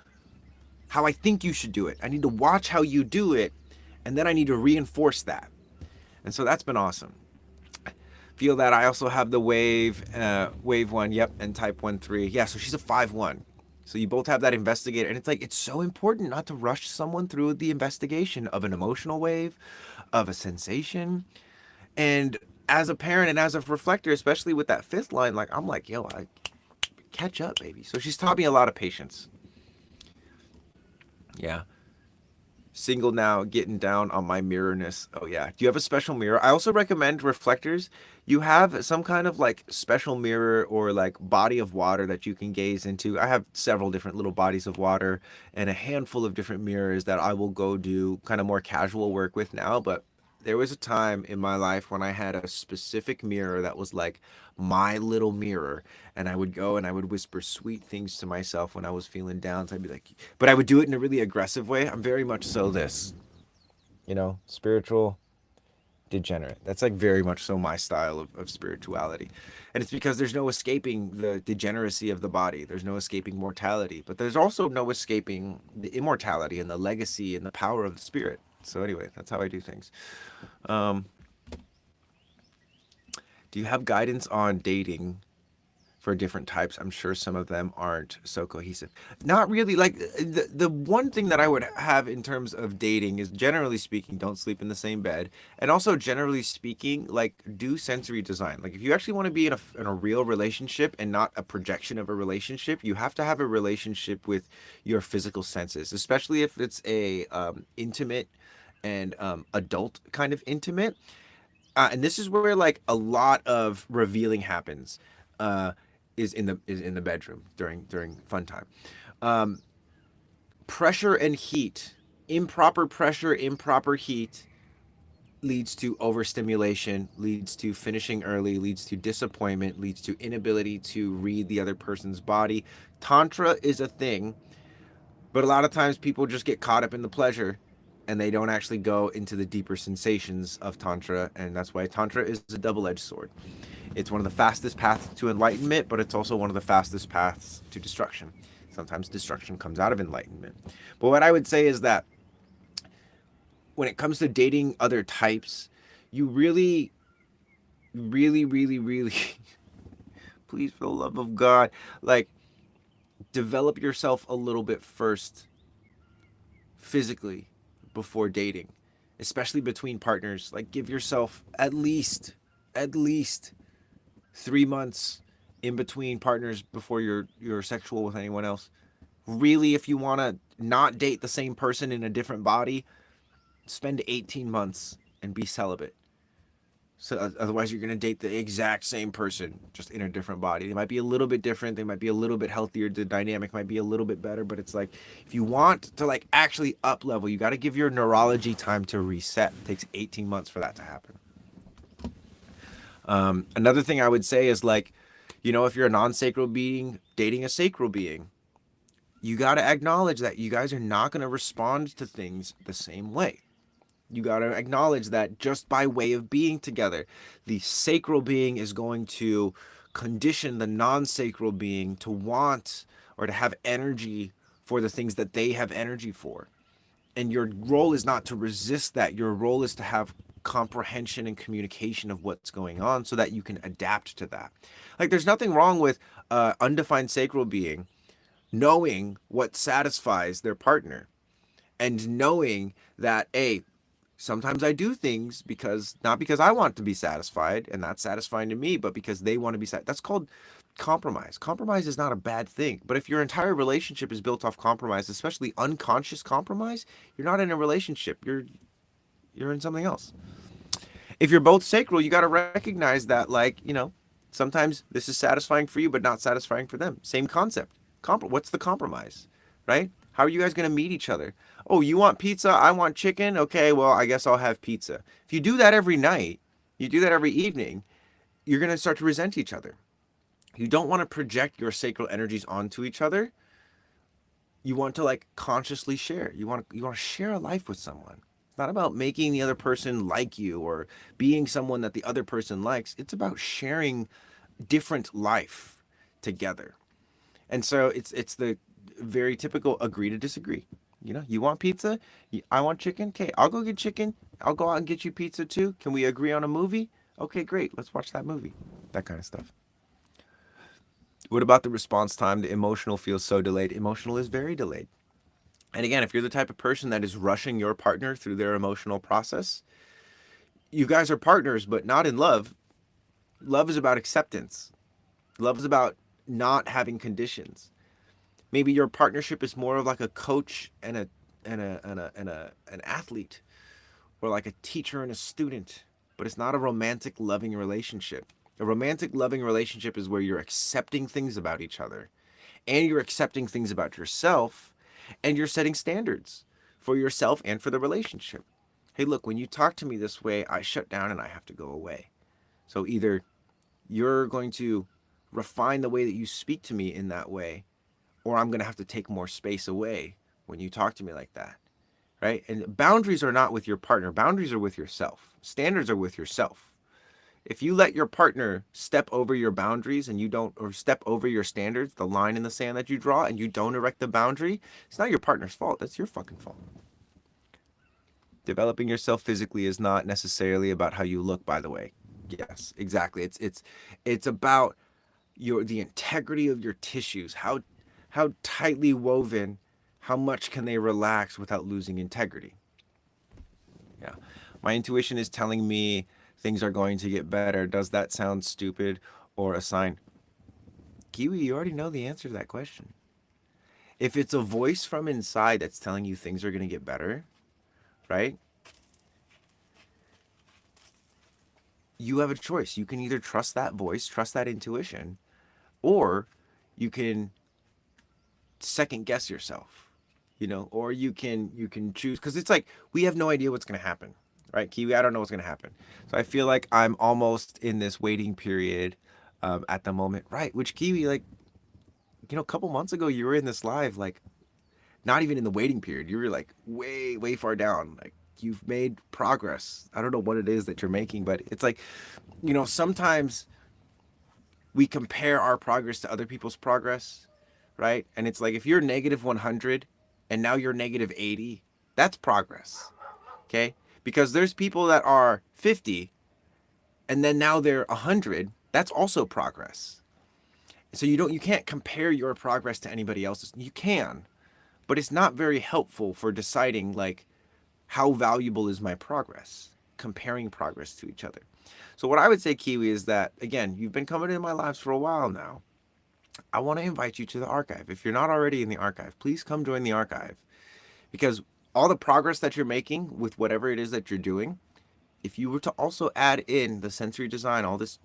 how I think you should do it. I need to watch how you do it, and then I need to reinforce that. And so that's been awesome. Feel that I also have the wave one, yep, and type 1-3. Yeah, so she's a 5-1. So you both have that investigator, and it's like it's so important not to rush someone through the investigation of an emotional wave, of a sensation. And as a parent and as a reflector, especially with that fifth line, like I'm like, yo, I catch up, baby. So she's taught me a lot of patience. Yeah. Single now, getting down on my mirrorness. Oh yeah. Do you have a special mirror? I also recommend reflectors. You have some kind of like special mirror or like body of water that you can gaze into. I have several different little bodies of water and a handful of different mirrors that I will go do kind of more casual work with now, but there was a time in my life when I had a specific mirror that was like my little mirror, and I would go and I would whisper sweet things to myself when I was feeling down. So I'd be like, but I would do it in a really aggressive way. I'm very much so this, spiritual degenerate. That's like very much so my style of spirituality. And it's because there's no escaping the degeneracy of the body. There's no escaping mortality, but there's also no escaping the immortality and the legacy and the power of the spirit. So anyway, that's how I do things. Um, do you have guidance on dating for different types? I'm sure some of them aren't so cohesive. Not really. Like the one thing that I would have in terms of dating is generally speaking, don't sleep in the same bed, and also generally speaking, like do sensory design. Like if you actually want to be in a real relationship and not a projection of a relationship, you have to have a relationship with your physical senses, especially if it's a intimate and adult kind of intimate. And this is where like a lot of revealing happens. Uh, is in the bedroom during fun time. Um, Pressure and heat, improper pressure, improper heat leads to overstimulation, leads to finishing early, leads to disappointment, leads to inability to read the other person's body. Tantra is a thing, but a lot of times people just get caught up in the pleasure and they don't actually go into the deeper sensations of Tantra. And that's why Tantra is a double edged sword. It's one of the fastest paths to enlightenment, but it's also one of the fastest paths to destruction. Sometimes destruction comes out of enlightenment. But what I would say is that when it comes to dating other types, you really, really, really, really, please, for the love of God, like develop yourself a little bit first physically before dating, especially between partners. Like give yourself at least 3 months in between partners before you're sexual with anyone else. Really, if you want to not date the same person in a different body, spend 18 months and be celibate. So otherwise, you're gonna date the exact same person, just in a different body. They might be a little bit different. They might be a little bit healthier. The dynamic might be a little bit better. But it's like, if you want to like actually up level, you got to give your neurology time to reset. It takes 18 months for that to happen. Another thing I would say is like, if you're a non-sacral being dating a sacral being, you got to acknowledge that you guys are not going to respond to things the same way. You got to acknowledge that just by way of being together, the sacral being is going to condition the non-sacral being to want or to have energy for the things that they have energy for. And your role is not to resist that. Your role is to have comprehension and communication of what's going on so that you can adapt to that. Like there's nothing wrong with undefined sacral being knowing what satisfies their partner and knowing that, hey, sometimes I do things because not because I want to be satisfied and that's satisfying to me, but because they want to be satisfied. That's called compromise. Compromise is not a bad thing. But if your entire relationship is built off compromise, especially unconscious compromise, you're not in a relationship. You're in something else. If you're both sacral, you got to recognize that, like, sometimes this is satisfying for you, but not satisfying for them. Same concept. What's the compromise, right? How are you guys going to meet each other? Oh, you want pizza? I want chicken? Okay, well, I guess I'll have pizza. If you do that every night, you do that every evening, you're going to start to resent each other. You don't want to project your sacral energies onto each other. You want to like consciously share. You want to share a life with someone. It's not about making the other person like you or being someone that the other person likes. It's about sharing different life together. And so it's the very typical agree to disagree. You want pizza? I want chicken? Okay, I'll go get chicken. I'll go out and get you pizza too. Can we agree on a movie? Okay, great. Let's watch that movie. That kind of stuff. What about the response time? The emotional feels so delayed. Emotional is very delayed. And again, if you're the type of person that is rushing your partner through their emotional process, you guys are partners, but not in love. Love is about acceptance. Love is about not having conditions. Maybe your partnership is more of like a coach and an athlete, or like a teacher and a student, but it's not a romantic loving relationship. A romantic loving relationship is where you're accepting things about each other, and you're accepting things about yourself, and you're setting standards for yourself and for the relationship. Hey, look, when you talk to me this way, I shut down and I have to go away. So either you're going to refine the way that you speak to me in that way, or I'm going to have to take more space away when you talk to me like that. Right? And boundaries are not with your partner, boundaries are with yourself. Standards are with yourself. If you let your partner step over your boundaries and you don't, or step over your standards, the line in the sand that you draw, and you don't erect the boundary, it's not your partner's fault. That's your fucking fault. Developing yourself physically is not necessarily about how you look, by the way. Yes, exactly. It's about the integrity of your tissues. How tightly woven, how much can they relax without losing integrity? Yeah. My intuition is telling me things are going to get better. Does that sound stupid or a sign? Kiwi, you already know the answer to that question. If it's a voice from inside that's telling you things are going to get better, right? You have a choice. You can either trust that voice, trust that intuition, or you can second guess yourself, or you can choose, because it's like we have no idea what's going to happen, right, Kiwi? I don't know what's going to happen. So I feel like I'm almost in this waiting period at the moment, right? Which, Kiwi, like, a couple months ago you were in this live, like, not even in the waiting period. You were like way, way far down. Like, you've made progress. I don't know what it is that you're making, but it's like, sometimes we compare our progress to other people's progress, right? And it's like, if you're negative 100 and now you're negative 80, that's progress, okay? Because there's people that are 50 and then now they're 100. That's also progress. So you can't compare your progress to anybody else's. You can, but it's not very helpful for deciding, like, how valuable is my progress, comparing progress to each other. So what I would say, Kiwi, is that, again, you've been coming in my lives for a while now. I want to invite you to the archive. If you're not already in the archive, please come join the archive, because all the progress that you're making with whatever it is that you're doing, if you were to also add in the sensory design, all this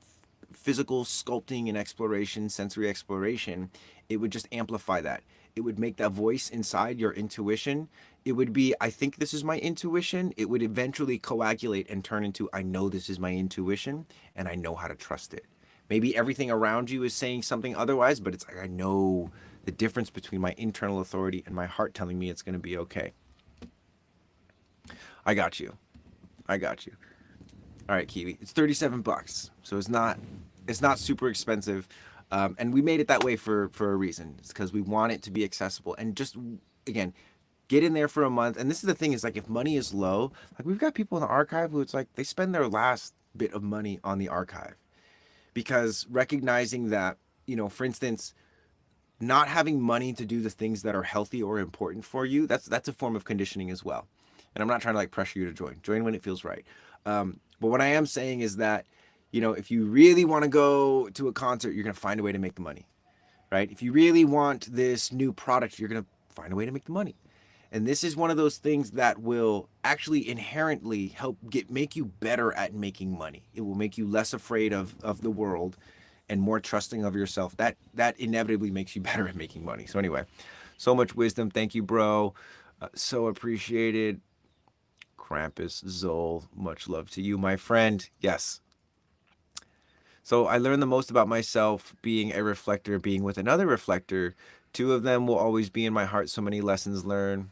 physical sculpting and exploration, sensory exploration, it would just amplify that. It would make that voice inside your intuition. It would be, I think this is my intuition. It would eventually coagulate and turn into, I know this is my intuition and I know how to trust it. Maybe everything around you is saying something otherwise, but it's like, I know the difference between my internal authority and my heart telling me it's going to be okay. I got you. I got you. All right, Kiwi. It's $37, so it's not super expensive, and we made it that way for a reason. It's because we want it to be accessible, and just, again, get in there for a month. And this is the thing, is like, if money is low, like, we've got people in the archive who, it's like they spend their last bit of money on the archive, because recognizing that, for instance, not having money to do the things that are healthy or important for you, that's a form of conditioning as well. And I'm not trying to, like, pressure you to join when it feels right. But what I am saying is that, if you really want to go to a concert, you're going to find a way to make the money, right? If you really want this new product, you're going to find a way to make the money. And this is one of those things that will actually inherently help make you better at making money. It will make you less afraid of the world and more trusting of yourself. That inevitably makes you better at making money. So anyway, so much wisdom. Thank you, bro. So appreciated. Krampus, Zol, much love to you, my friend. Yes. So I learned the most about myself being a reflector, being with another reflector. Two of them will always be in my heart. So many lessons learned.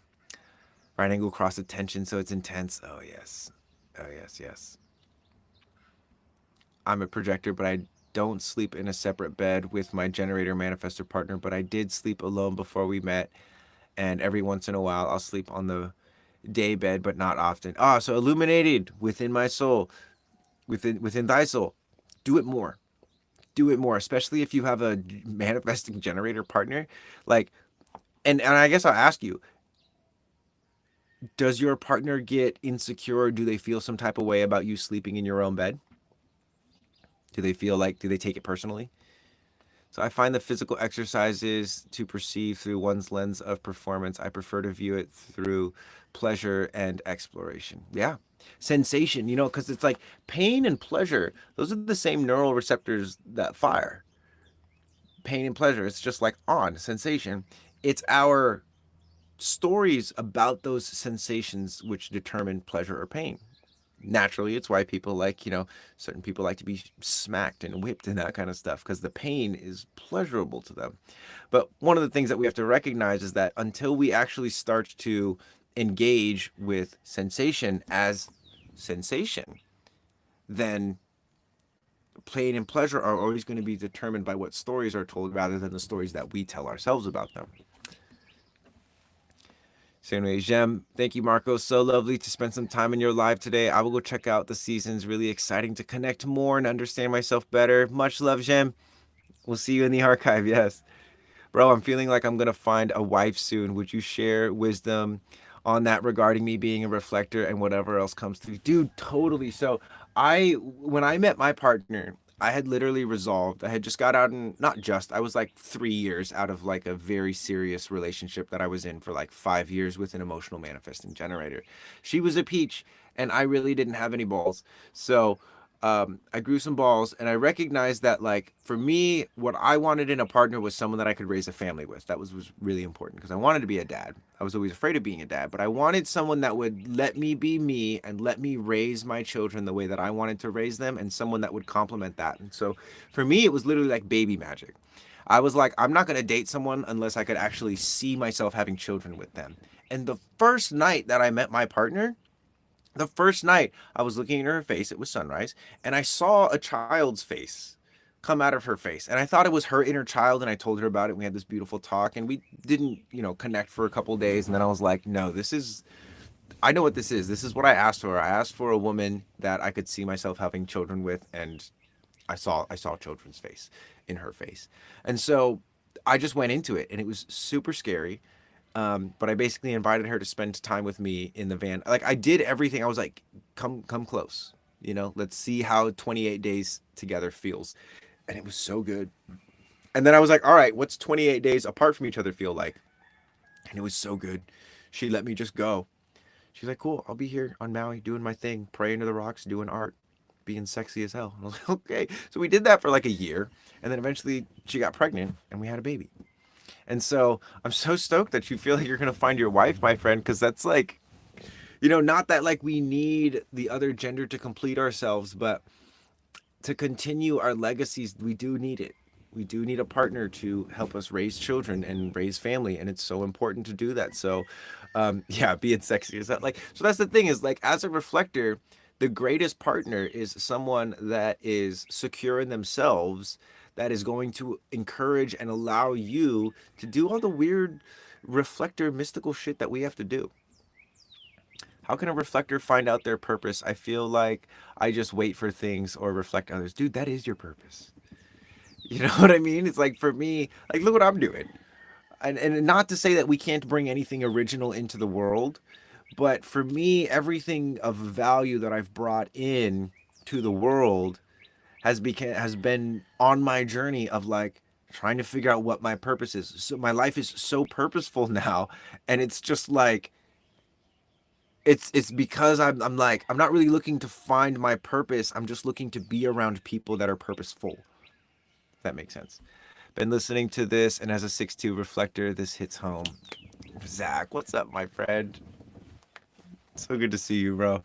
Right angle cross attention, so it's intense. Oh, yes. Oh, yes, yes. I'm a projector, but I don't sleep in a separate bed with my generator manifestor partner, but I did sleep alone before we met. And every once in a while, I'll sleep on the day bed, but not often. Ah, so illuminated within my soul, within thy soul. Do it more. Do it more, especially if you have a manifesting generator partner. Like, and I guess I'll ask you, does your partner get insecure? Do they feel some type of way about you sleeping in your own bed? Do they take it personally? So I find the physical exercises to perceive through one's lens of performance. I prefer to view it through pleasure and exploration. Yeah. Sensation, because it's like pain and pleasure, those are the same neural receptors that fire. Pain and pleasure, it's just like on sensation. It's our stories about those sensations which determine pleasure or pain. Naturally, it's why people like, certain people like to be smacked and whipped and that kind of stuff because the pain is pleasurable to them. But one of the things that we have to recognize is that until we actually start to engage with sensation as sensation, then pain and pleasure are always going to be determined by what stories are told rather than the stories that we tell ourselves about them. So anyway, Jem, thank you, Marco. So lovely to spend some time in your live today. I will go check out the seasons. Really exciting to connect more and understand myself better. Much love, Jem. We'll see you in the archive. Yes. Bro, I'm feeling like I'm going to find a wife soon. Would you share wisdom on that regarding me being a reflector and whatever else comes through? Dude, totally. So, when I met my partner, I had literally resolved. I had just got out and not just, I was like 3 years out of like a very serious relationship that I was in for like 5 years with an emotional manifesting generator. She was a peach and I really didn't have any balls. So, I grew some balls and I recognized that like for me, what I wanted in a partner was someone that I could raise a family with. That was really important because I wanted to be a dad. I was always afraid of being a dad, but I wanted someone that would let me be me and let me raise my children the way that I wanted to raise them and someone that would complement that. And so for me, it was literally like baby magic. I was like, I'm not going to date someone unless I could actually see myself having children with them. And the first night that I met my partner, the first night I was looking into her face, it was sunrise, and I saw a child's face come out of her face. And I thought it was her inner child, and I told her about it. And we had this beautiful talk, and we didn't, connect for a couple of days. And then I was like, no, I know what this is. This is what I asked for. I asked for a woman that I could see myself having children with, and I saw children's face in her face. And so I just went into it, and it was super scary. But I basically invited her to spend time with me in the van. Like I did everything. I was like, come close. Let's see how 28 days together feels. And it was so good. And then I was like, all right, what's 28 days apart from each other feel like? And it was so good. She let me just go. She's like, cool, I'll be here on Maui doing my thing, praying to the rocks, doing art, being sexy as hell. And I was like, okay. So we did that for like a year. And then eventually she got pregnant and we had a baby. And so I'm so stoked that you feel like you're going to find your wife, my friend, because that's like, not that like we need the other gender to complete ourselves, but to continue our legacies, we do need it. We do need a partner to help us raise children and raise family, and it's so important to do that. So, yeah, being sexy is that like so. That's the thing is like as a reflector, the greatest partner is someone that is secure in themselves, that is going to encourage and allow you to do all the weird reflector mystical shit that we have to do. How can a reflector find out their purpose? I feel like I just wait for things or reflect others. Dude, that is your purpose. You know what I mean? It's like for me, like look what I'm doing. And not to say that we can't bring anything original into the world, but for me, everything of value that I've brought in to the world has been on my journey of like trying to figure out what my purpose is. So my life is so purposeful now, and it's just like it's because I'm like I'm not really looking to find my purpose. I'm just looking to be around people that are purposeful. If that makes sense. Been listening to this, and as a 6'2" reflector, this hits home. Zach, what's up, my friend? So good to see you, bro.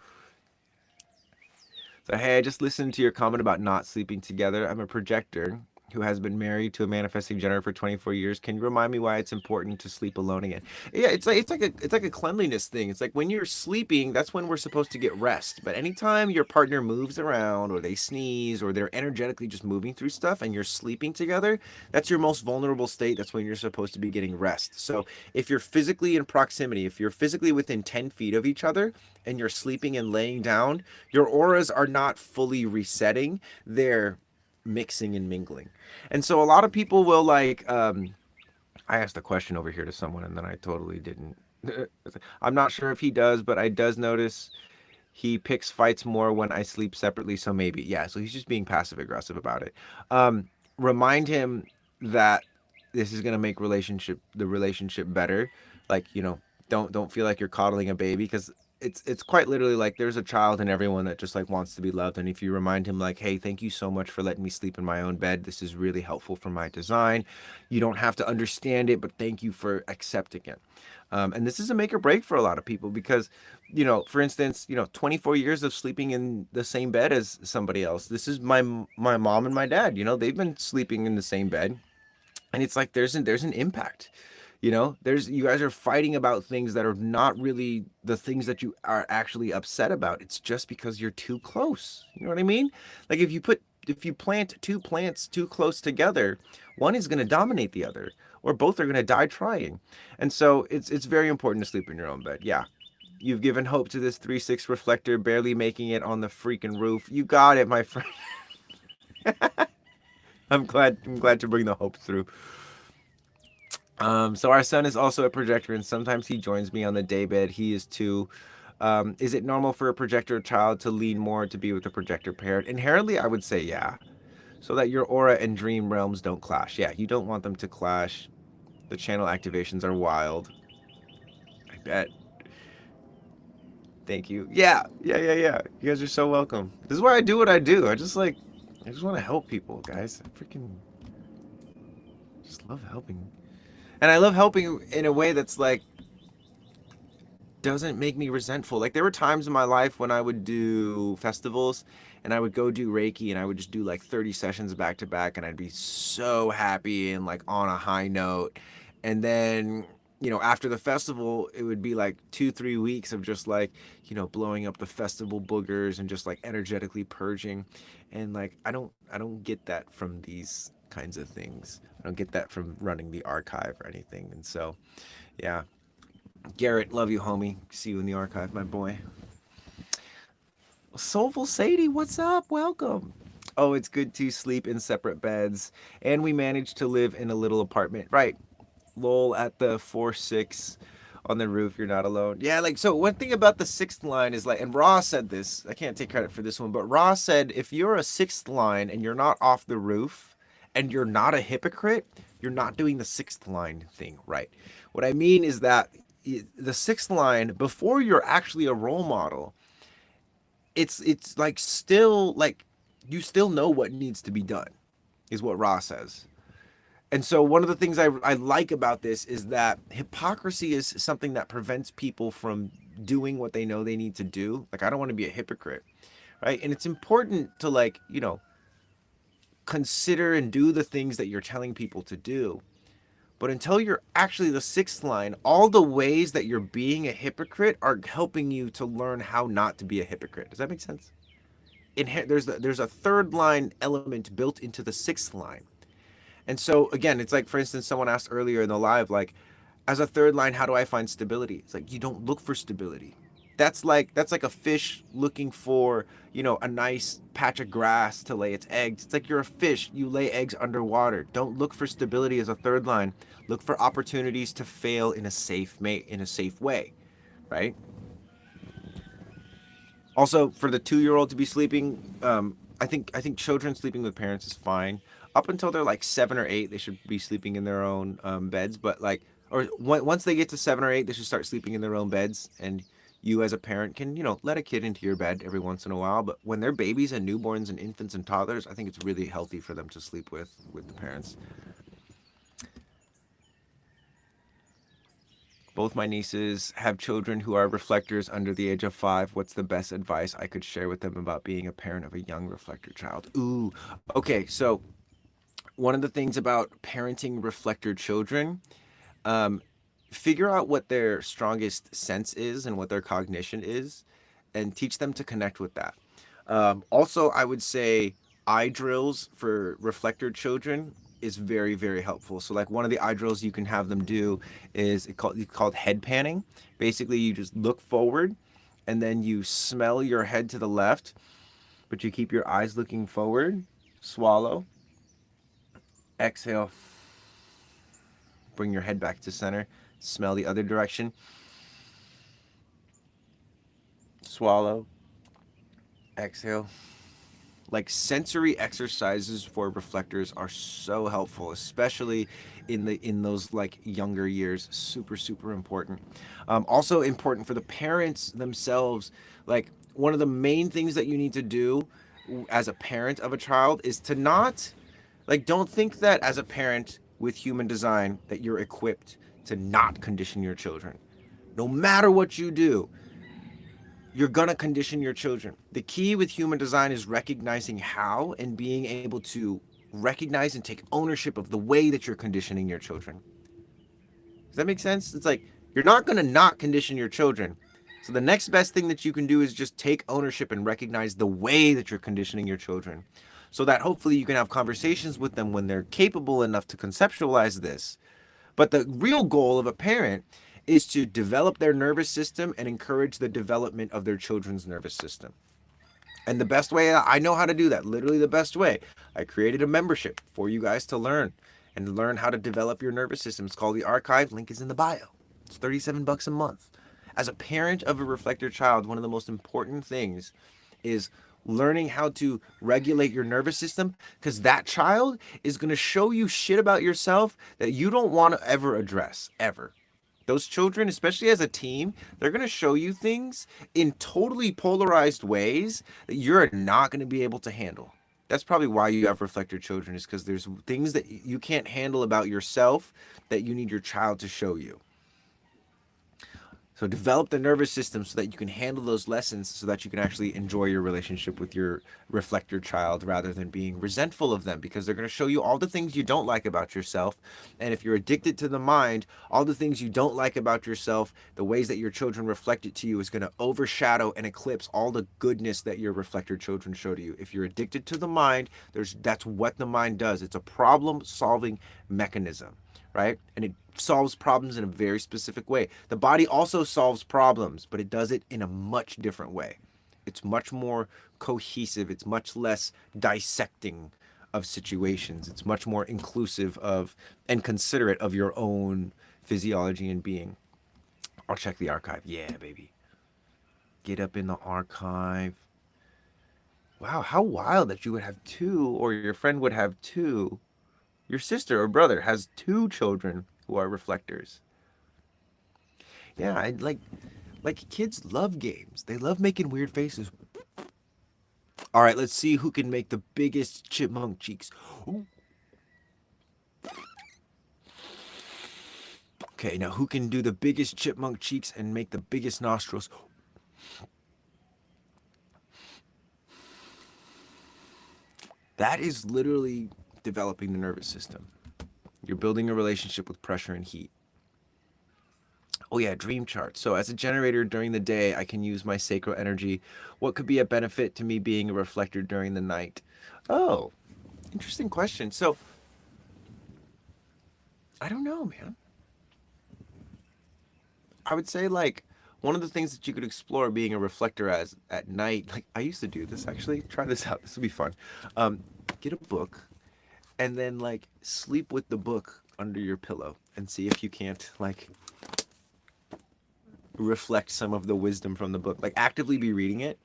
So, hey, I just listened to your comment about not sleeping together. I'm a projector who has been married to a manifesting generator for 24 years. Can you remind me why it's important to sleep alone again? Yeah, it's like a cleanliness thing. It's like when you're sleeping, that's when we're supposed to get rest. But anytime your partner moves around or they sneeze or they're energetically just moving through stuff and you're sleeping together, that's your most vulnerable state. That's when you're supposed to be getting rest. So if you're physically in proximity, if you're physically within 10 feet of each other and you're sleeping and laying down, your auras are not fully resetting. They're mixing and mingling. And so a lot of people will like I asked a question over here to someone and then I totally didn't. I'm not sure if he does, but I does notice he picks fights more when I sleep separately, so maybe. Yeah, so he's just being passive aggressive about it. Remind him that this is gonna make the relationship better. Like, don't feel like you're coddling a baby, because it's quite literally like there's a child in everyone that just like wants to be loved. And if you remind him like, hey, thank you so much for letting me sleep in my own bed, this is really helpful for my design. You don't have to understand it, but thank you for accepting it. And this is a make or break for a lot of people, because, for instance, 24 years of sleeping in the same bed as somebody else. This is my mom and my dad. They've been sleeping in the same bed, and it's like there's an impact. There's you guys are fighting about things that are not really the things that you are actually upset about. It's just because you're too close. You know what I mean? Like, if you plant two plants too close together, one is going to dominate the other, or both are going to die trying. And so it's very important to sleep in your own bed. Yeah. You've given hope to this 3-6 reflector barely making it on the freaking roof. You got it, my friend. I'm glad to bring the hope through. So our son is also a projector, and sometimes he joins me on the daybed. He is too. Is it normal for a projector child to lean more to be with a projector parent? Inherently, I would say yeah, so that your aura and dream realms don't clash. Yeah, you don't want them to clash. The channel activations are wild. I bet. Thank you. Yeah, yeah, yeah, yeah. You guys are so welcome. This is why I do what I do. I just want to help people, guys. I freaking just love helping, and I love helping in a way that's like doesn't make me resentful. Like, there were times in my life when I would do festivals and I would go do Reiki, and I would just do like 30 sessions back to back, and I'd be so happy and like on a high note. And then, after the festival, it would be like 2-3 weeks of just like, blowing up the festival boogers and just like energetically purging. And like, I don't get that from these kinds of things. I don't get that from running the archive or anything. And so, yeah. Garrett, love you, homie. See you in the archive, my boy. Soulful Sadie, what's up? Welcome. Oh, it's good to sleep in separate beds. And we managed to live in a little apartment. Right. Lol at the 4-6 on the roof. You're not alone. Yeah, like, so one thing about the sixth line is like, and Ross said this, I can't take credit for this one, but Ross said if you're a sixth line and you're not off the roof and you're not a hypocrite, you're not doing the sixth line thing right. What I mean is that the sixth line, before you're actually a role model, it's like still like you still know what needs to be done, is what Ross says. And so one of the things I like about this is that hypocrisy is something that prevents people from doing what they know they need to do. Like, I don't want to be a hypocrite, right? And it's important to, like, consider and do the things that you're telling people to do. But until you're actually the sixth line, all the ways that you're being a hypocrite are helping you to learn how not to be a hypocrite. Does that make sense? There's a third line element built into the sixth line. And so again, it's like, for instance, someone asked earlier in the live, like, as a third line, how do I find stability? It's like, you don't look for stability. That's like a fish looking for, a nice patch of grass to lay its eggs. It's like you're a fish, you lay eggs underwater. Don't look for stability as a third line. Look for opportunities to fail in a safe way, right? Also, for the 2-year-old to be sleeping, I think children sleeping with parents is fine. Up until they're like 7 or 8, they should be sleeping in their own beds. But like, or once they get to 7 or 8, they should start sleeping in their own beds. And you, as a parent, can let a kid into your bed every once in a while. But when they're babies and newborns and infants and toddlers, I think it's really healthy for them to sleep with the parents. Both my nieces have children who are reflectors under the age of 5. What's the best advice I could share with them about being a parent of a young reflector child? Ooh, okay. So one of the things about parenting reflector children, um, figure out what their strongest sense is and what their cognition is, and teach them to connect with that. Also, I would say eye drills for reflector children is very, very helpful. So, like, one of the eye drills you can have them do is it's called head panning. Basically, you just look forward and then you smell your head to the left, but you keep your eyes looking forward. Swallow, exhale, bring your head back to center, smell the other direction, swallow, exhale, Like sensory exercises for reflectors are so helpful, especially in those like younger years. Super super important. Also important for the parents themselves. Like one of the main things that you need to do as a parent of a child is to not, like, don't think that as a parent with human design that you're equipped to not condition your children. No matter what you do, you're going to condition your children. The key with human design is recognizing how and being able to recognize and take ownership of the way that you're conditioning your children. Does that make sense? It's like you're not going to not condition your children. So the next best thing that you can do is just take ownership and recognize the way that you're conditioning your children, so that hopefully you can have conversations with them when they're capable enough to conceptualize this. But the real goal of a parent is to develop their nervous system and encourage the development of their children's nervous system. And the best way I know how to do that, literally the best way, I created a membership for you guys to learn and learn how to develop your nervous system. It's called the Archive. Link is in the bio. It's $37 a month. As a parent of a reflector child, one of the most important things is learning how to regulate your nervous system, because that child is going to show you shit about yourself that you don't want to ever address, ever. Those children, especially as a team, they're going to show you things in totally polarized ways that you're not going to be able to handle. That's probably why you have reflector children, is because there's things that you can't handle about yourself that you need your child to show you. So develop the nervous system so that you can handle those lessons, so that you can actually enjoy your relationship with your reflector child rather than being resentful of them, because they're going to show you all the things you don't like about yourself. And if you're addicted to the mind, all the things you don't like about yourself, the ways that your children reflect it to you, is going to overshadow and eclipse all the goodness that your reflector children show to you. If you're addicted to the mind, that's what the mind does. It's a problem solving mechanism, right? And it solves problems in a very specific way. The body also solves problems, but it does it in a much different way. It's much more cohesive. It's much less dissecting of situations. It's much more inclusive of and considerate of your own physiology and being. I'll check the archive. Yeah, baby. Get up in the archive. Wow, how wild that you would have two, or your friend would have two. Your sister or brother has two children who are reflectors. Yeah, I like kids love games. They love making weird faces. All right, let's see who can make the biggest chipmunk cheeks. Ooh. Okay, now who can do the biggest chipmunk cheeks and make the biggest nostrils? That is literally developing the nervous system. You're building a relationship with pressure and heat. Oh yeah, dream chart. So as a generator during the day, I can use my sacral energy. What could be a benefit to me being a reflector during the night? Oh, interesting question. So I don't know, man. I would say like one of the things that you could explore being a reflector as at night. Like I used to do this actually. Try this out. This would be fun. Get a book and then like sleep with the book under your pillow and see if you can't like reflect some of the wisdom from the book. Like actively be reading it,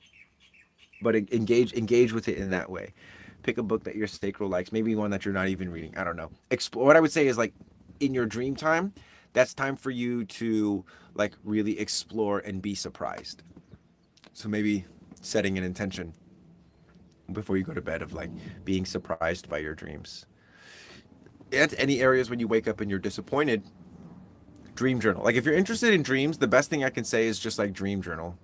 but engage with it in that way. Pick a book that your sacral likes, maybe one that you're not even reading. I don't know. Explore. What I would say is like in your dream time, that's time for you to like really explore and be surprised. So maybe setting an intention before you go to bed of like being surprised by your dreams. And any areas when you wake up and you're disappointed, dream journal. Like if you're interested in dreams, the best thing I can say is just like dream journal.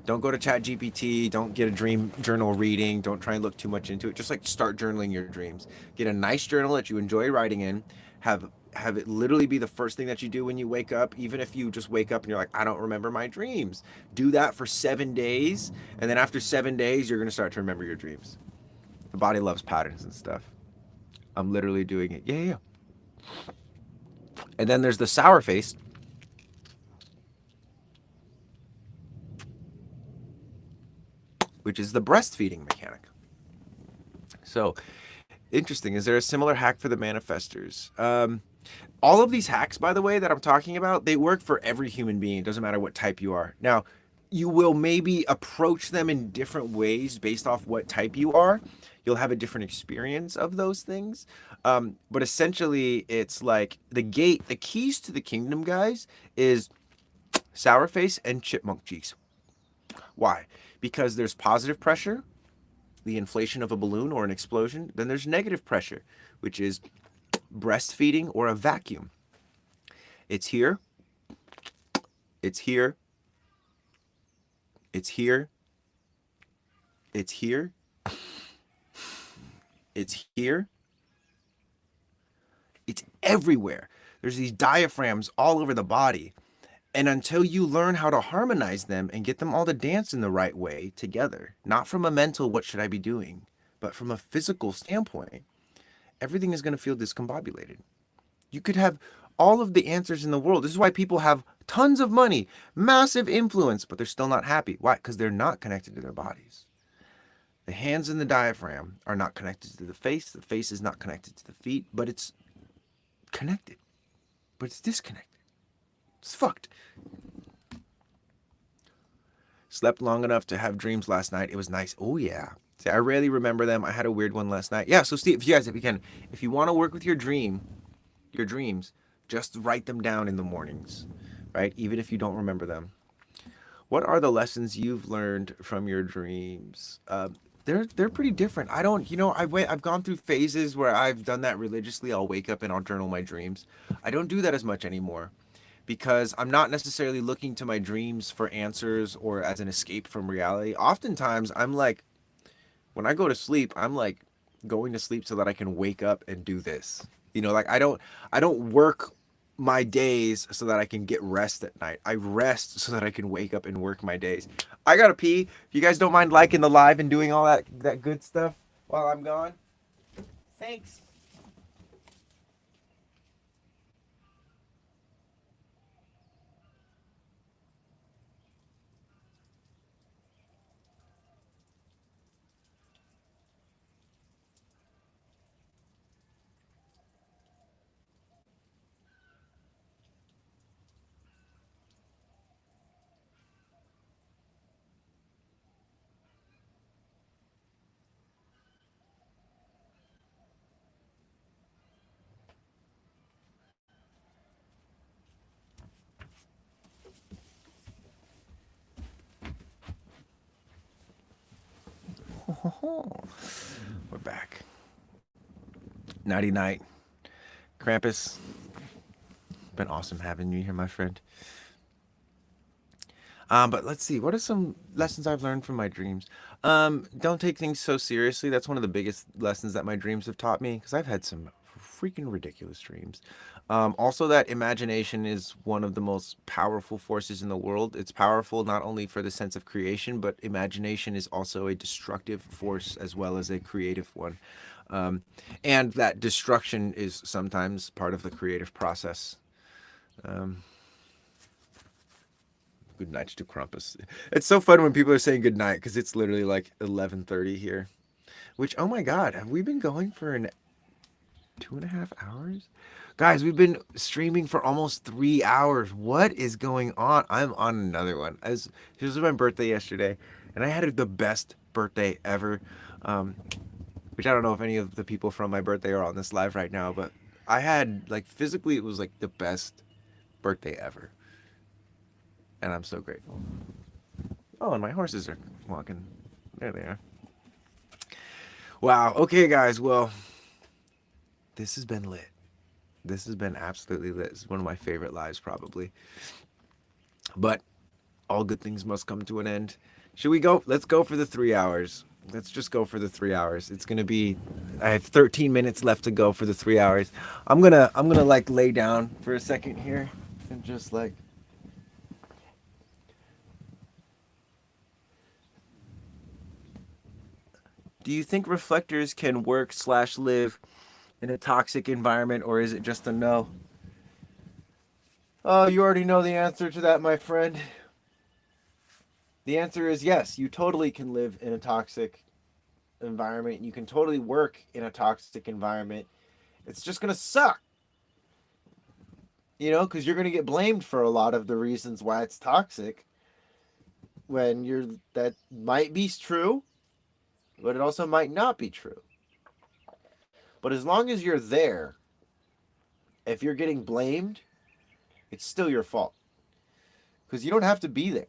Don't go to Chat GPT. Don't get a dream journal reading. Don't try and look too much into it. Just like start journaling your dreams. Get a nice journal that you enjoy writing in. Have it literally be the first thing that you do when you wake up. Even if you just wake up and you're like, I don't remember my dreams. Do that for 7 days, and then after 7 days, you're gonna start to remember your dreams. The body loves patterns and stuff. I'm literally doing it. Yeah, yeah. And then there's the sour face, which is the breastfeeding mechanic. So, interesting. Is there a similar hack for the manifestors? All of these hacks, by the way, that I'm talking about, they work for every human being. It doesn't matter what type you are. Now, you will maybe approach them in different ways based off what type you are. You'll have a different experience of those things. But essentially, it's like the keys to the kingdom, guys, is sour face and chipmunk cheeks. Why? Because there's positive pressure, the inflation of a balloon or an explosion. Then there's negative pressure, which is breastfeeding or a vacuum. It's here, it's here, it's here, it's here, it's here, it's everywhere. There's these diaphragms all over the body. And until you learn how to harmonize them and get them all to dance in the right way together, not from a mental, what should I be doing, but from a physical standpoint, everything is going to feel discombobulated. You could have all of the answers in the world. This is why people have tons of money, massive influence, but they're still not happy. Why? Because they're not connected to their bodies. The hands and the diaphragm are not connected to the face is not connected to the feet, but it's connected. But it's disconnected. It's fucked. Slept long enough to have dreams last night. It was nice. Oh yeah. See, I rarely remember them. I had a weird one last night. Yeah, so Steve, if you want to work with your dreams, just write them down in the mornings, right? Even if you don't remember them. What are the lessons you've learned from your dreams? They're pretty different. I don't, I've gone through phases where I've done that religiously. I'll wake up and I'll journal my dreams. I don't do that as much anymore because I'm not necessarily looking to my dreams for answers or as an escape from reality. Oftentimes, I'm like, when I go to sleep, I'm like going to sleep so that I can wake up and do this. Like I don't work my days so that I can get rest at night. I rest so that I can wake up and work my days. I gotta pee. If you guys don't mind liking the live and doing all that good stuff while I'm gone, thanks. We're back. Nighty night. Krampus, been awesome having you here, my friend. But let's see. What are some lessons I've learned from my dreams? Don't take things so seriously. That's one of the biggest lessons that my dreams have taught me because I've had some freaking ridiculous dreams. Also, that imagination is one of the most powerful forces in the world. It's powerful not only for the sense of creation, but imagination is also a destructive force as well as a creative one. Um, and that destruction is sometimes part of the creative process. Um, Good night to Krampus. It's so fun when people are saying good night because it's literally like 11:30 here. Which, oh my God, have we been going for an 2.5 hours? Guys, we've been streaming for almost 3 hours. What is going on? I'm on another one. As This was my birthday yesterday, and I had the best birthday ever. Um, which I don't know if any of the people from my birthday are on this live right now, but I had like physically it was like the best birthday ever. And I'm so grateful. Oh, and my horses are walking. There they are. Wow. Okay, guys. Well, this has been lit. This has been absolutely lit. It's one of my favorite lives, probably. But all good things must come to an end. Should we go? Let's go for the 3 hours. Let's just go for the 3 hours. It's gonna be. I have 13 minutes left to go for the 3 hours. I'm gonna like lay down for a second here and just like. Do you think reflectors can work/live in a toxic environment, or is it just a no? Oh, you already know the answer to that, my friend. The answer is yes. You totally can live in a toxic environment. You can totally work in a toxic environment. It's just gonna suck, because you're gonna get blamed for a lot of the reasons why it's toxic. when you're that might be true, but it also might not be true. But as long as you're there, if you're getting blamed, it's still your fault. Because you don't have to be there.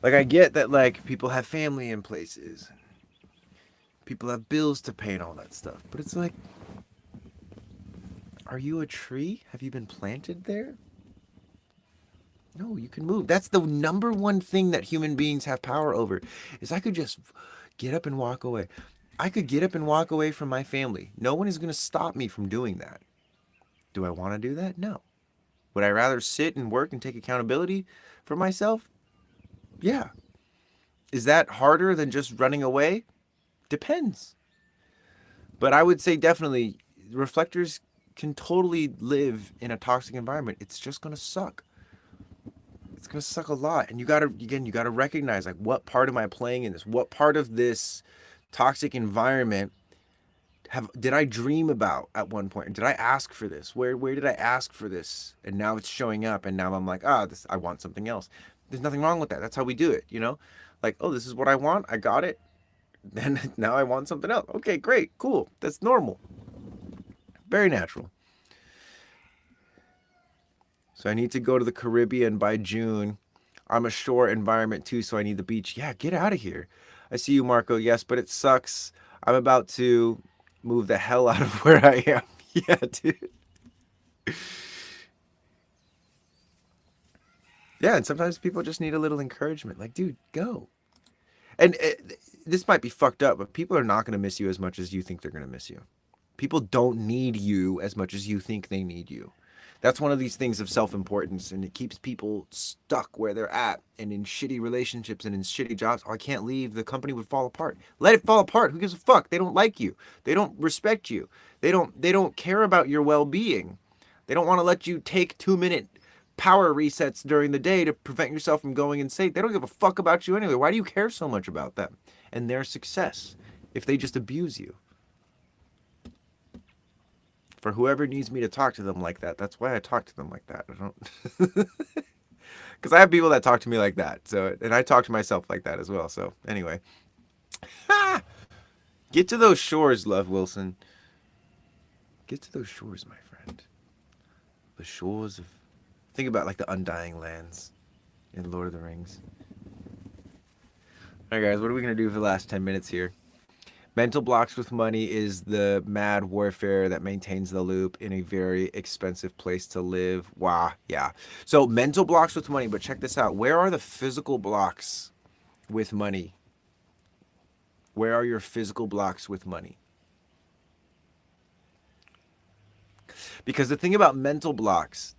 Like, I get that, like, people have family in places, people have bills to pay and all that stuff. But it's like, are you a tree? Have you been planted there? No, you can move. That's the number one thing that human beings have power over. Is I could just get up and walk away. I could get up and walk away from my family. No one is going to stop me from doing that. Do I want to do that? No. Would I rather sit and work and take accountability for myself? Yeah. Is that harder than just running away? Depends. But I would say definitely reflectors can totally live in a toxic environment. It's just going to suck. It's going to suck a lot. And you got to recognize, like, what part am I playing in this? What part of this toxic environment did I dream about at one point? Did I ask for this? Where did I ask for this? And now it's showing up, and now I'm like, this, I want something else. There's nothing wrong with that. That's how we do it, you know? Like, oh, this is what I want. I got it. Then now I want something else. Okay, great, cool. That's normal. Very natural. So I need to go to the Caribbean by June. I'm a shore environment too, so I need the beach. Yeah, get out of here. I see you, Marco. Yes, but it sucks. I'm about to move the hell out of where I am. Yeah, dude. Yeah, and sometimes people just need a little encouragement. Like, dude, go. And this might be fucked up, but people are not going to miss you as much as you think they're going to miss you. People don't need you as much as you think they need you. That's one of these things of self-importance, and it keeps people stuck where they're at and in shitty relationships and in shitty jobs. Oh, I can't leave. The company would fall apart. Let it fall apart. Who gives a fuck? They don't like you. They don't respect you. They don't care about your well-being. They don't want to let you take 2-minute power resets during the day to prevent yourself from going insane. They don't give a fuck about you anyway. Why do you care so much about them and their success if they just abuse you? For whoever needs me to talk to them like that, that's why I talk to them like that. I don't, because I have people that talk to me like that. So, and I talk to myself like that as well. So, anyway, get to those shores, Love Wilson. Get to those shores, my friend. The shores of. Think about like the Undying Lands in Lord of the Rings. All right, guys, what are we gonna do for the last 10 minutes here? Mental blocks with money is the mad warfare that maintains the loop in a very expensive place to live. Wow, yeah. So mental blocks with money, but check this out. Where are the physical blocks with money? Where are your physical blocks with money? Because the thing about mental blocks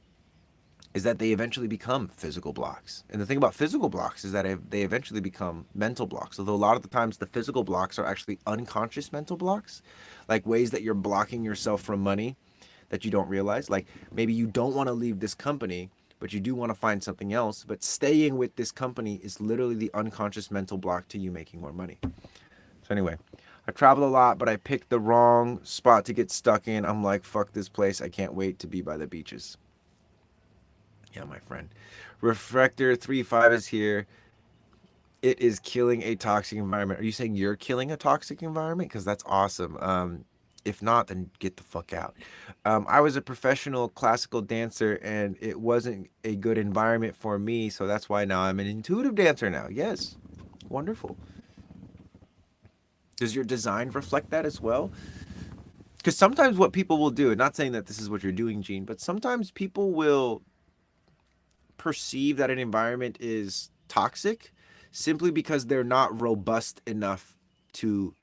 is that they eventually become physical blocks. And the thing about physical blocks is that they eventually become mental blocks. Although a lot of the times the physical blocks are actually unconscious mental blocks, like ways that you're blocking yourself from money that you don't realize. Like maybe you don't want to leave this company, but you do want to find something else. But staying with this company is literally the unconscious mental block to you making more money. So anyway, I travel a lot, but I picked the wrong spot to get stuck in. I'm like, fuck this place. I can't wait to be by the beaches. Yeah, my friend. Refractor 35 is here. It is killing a toxic environment. Are you saying you're killing a toxic environment? Because that's awesome. If not, then get the fuck out. I was a professional classical dancer, and it wasn't a good environment for me, so that's why now I'm an intuitive dancer now. Yes. Wonderful. Does your design reflect that as well? Because sometimes what people will do, and not saying that this is what you're doing, Gene, but sometimes people will perceive that an environment is toxic simply because they're not robust enough to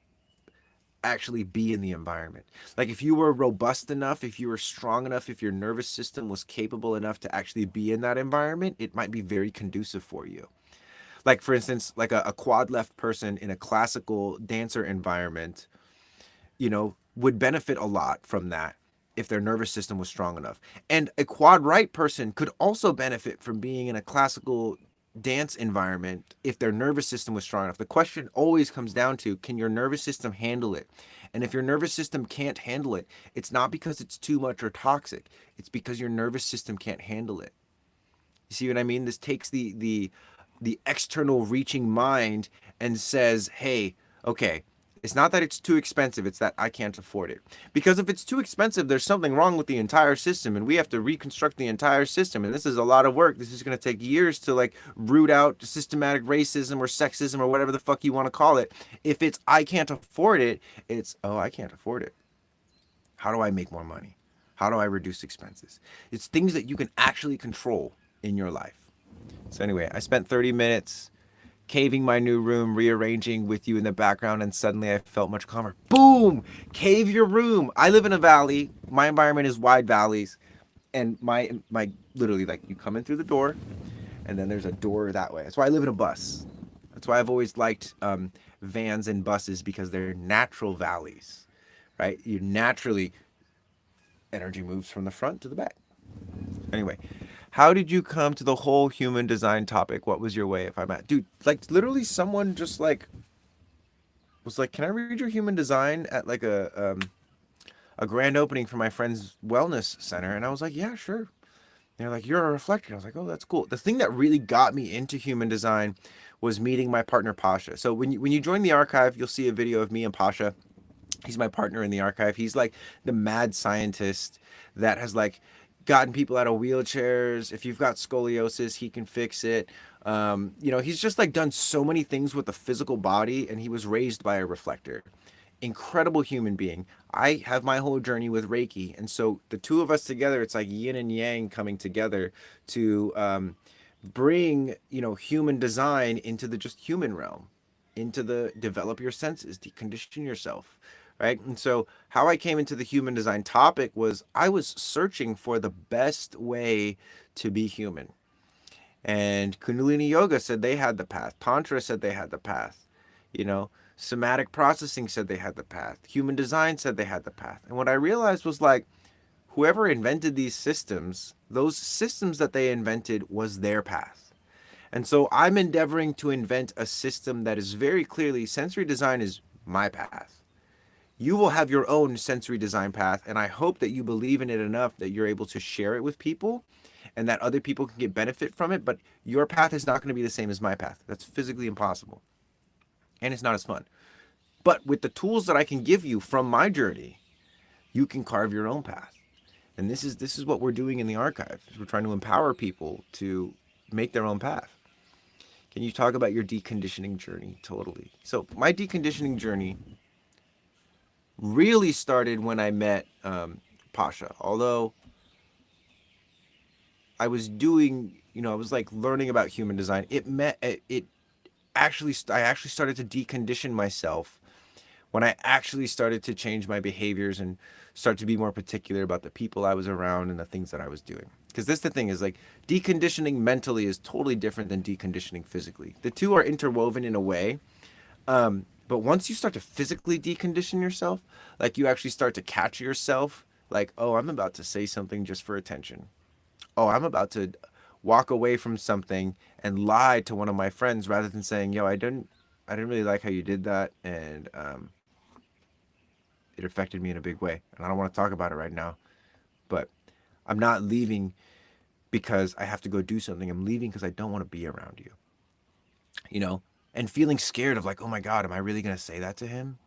actually be in the environment. Like if you were robust enough, if you were strong enough, if your nervous system was capable enough to actually be in that environment, it might be very conducive for you. Like for instance, like a quad left person in a classical dancer environment, would benefit a lot from that if their nervous system was strong enough. And a quad right person could also benefit from being in a classical dance environment if their nervous system was strong enough. The question always comes down to, can your nervous system handle it? And if your nervous system can't handle it, it's not because it's too much or toxic. It's because your nervous system can't handle it. You see what I mean? This takes the external reaching mind and says, "Hey, okay, it's not that it's too expensive, it's that I can't afford it." Because if it's too expensive, there's something wrong with the entire system and we have to reconstruct the entire system. And this is a lot of work. This is going to take years to like root out systematic racism or sexism or whatever the fuck you want to call it. If it's I can't afford it, it's oh, I can't afford it. How do I make more money? How do I reduce expenses? It's things that you can actually control in your life. So anyway, I spent 30 minutes caving my new room, rearranging with you in the background, and suddenly I felt much calmer. Boom! Cave your room. I live in a valley. My environment is wide valleys, and my literally like you come in through the door, and then there's a door that way. That's why I live in a bus. That's why I've always liked vans and buses because they're natural valleys, right? You naturally energy moves from the front to the back. Anyway, how did you come to the whole human design topic? What was your way? If I'm at, dude, like literally, someone just like was like, "Can I read your human design at like a grand opening for my friend's wellness center?" And I was like, "Yeah, sure." And they're like, "You're a reflector." I was like, "Oh, that's cool." The thing that really got me into human design was meeting my partner Pasha. So when you join the archive, you'll see a video of me and Pasha. He's my partner in the archive. He's like the mad scientist that has like gotten people out of wheelchairs. If you've got scoliosis, he can fix it. He's just like done so many things with the physical body, and he was raised by a reflector. Incredible human being. I have my whole journey with Reiki, and so the two of us together, it's like yin and yang coming together to bring human design into the just human realm, into the develop your senses, decondition yourself, right? And so how I came into the human design topic was I was searching for the best way to be human. And Kundalini Yoga said they had the path. Tantra said they had the path. You know, somatic processing said they had the path. Human design said they had the path. And what I realized was like, whoever invented these systems, those systems that they invented was their path. And so I'm endeavoring to invent a system that is very clearly sensory design is my path. You will have your own sensory design path, and I hope that you believe in it enough that you're able to share it with people and that other people can get benefit from it, but your path is not going to be the same as my path. That's physically impossible. And it's not as fun. But with the tools that I can give you from my journey, you can carve your own path. And this is what we're doing in the archive. We're trying to empower people to make their own path. Can you talk about your deconditioning journey? Totally. So my deconditioning journey really started when I met Pasha. Although I was doing, I was like learning about human design. It actually, I actually started to decondition myself when I actually started to change my behaviors and start to be more particular about the people I was around and the things that I was doing. Because this the thing is like deconditioning mentally is totally different than deconditioning physically. The two are interwoven in a way. But once you start to physically decondition yourself, like you actually start to catch yourself, like, oh, I'm about to say something just for attention. Oh, I'm about to walk away from something and lie to one of my friends rather than saying, yo, I didn't really like how you did that, and it affected me in a big way. And I don't want to talk about it right now, but I'm not leaving because I have to go do something. I'm leaving because I don't want to be around you, and feeling scared of like, oh my God, am I really going to say that to him?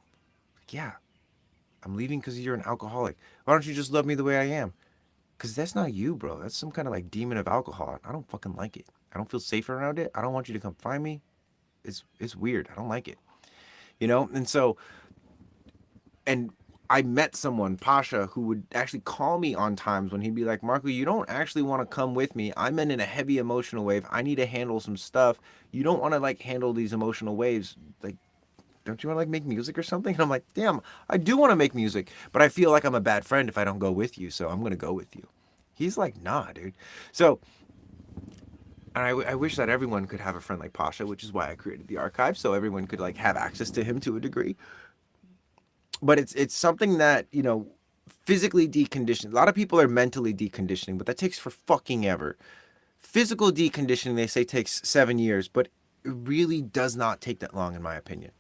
Like, yeah, I'm leaving because you're an alcoholic. Why don't you just love me the way I am? Because that's not you, bro. That's some kind of like demon of alcohol. I don't fucking like it. I don't feel safe around it. I don't want you to come find me. It's weird. I don't like it. And so, and I met someone, Pasha, who would actually call me on times when he'd be like, Marco, you don't actually want to come with me. I'm in a heavy emotional wave. I need to handle some stuff. You don't want to like handle these emotional waves. Like, don't you want to like make music or something? And I'm like, damn, I do want to make music, but I feel like I'm a bad friend if I don't go with you. So I'm going to go with you. He's like, nah, dude. So, and I wish that everyone could have a friend like Pasha, which is why I created the archive. So everyone could like have access to him to a degree. But it's something that, physically deconditioned. A lot of people are mentally deconditioning, but that takes for fucking ever. Physical deconditioning, they say, takes 7 years, but it really does not take that long, in my opinion.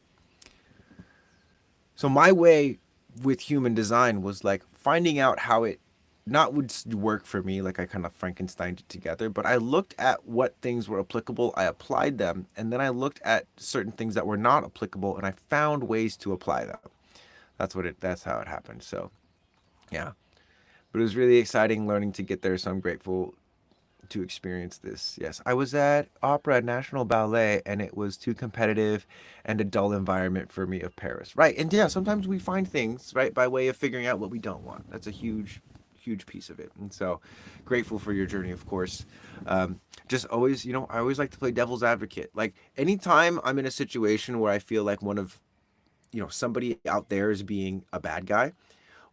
So my way with human design was like finding out how it not would work for me, like I kind of Frankensteined it together, but I looked at what things were applicable, I applied them, and then I looked at certain things that were not applicable and I found ways to apply them. That's how it happened. So yeah. But it was really exciting learning to get there, so I'm grateful to experience this. Yes, I was at Opera National Ballet, and it was too competitive and a dull environment for me of Paris. Right, and yeah, sometimes we find things right by way of figuring out what we don't want. That's a huge piece of it. And so, grateful for your journey, of course. Just always, I always like to play devil's advocate. Like anytime I'm in a situation where I feel like one of somebody out there is being a bad guy,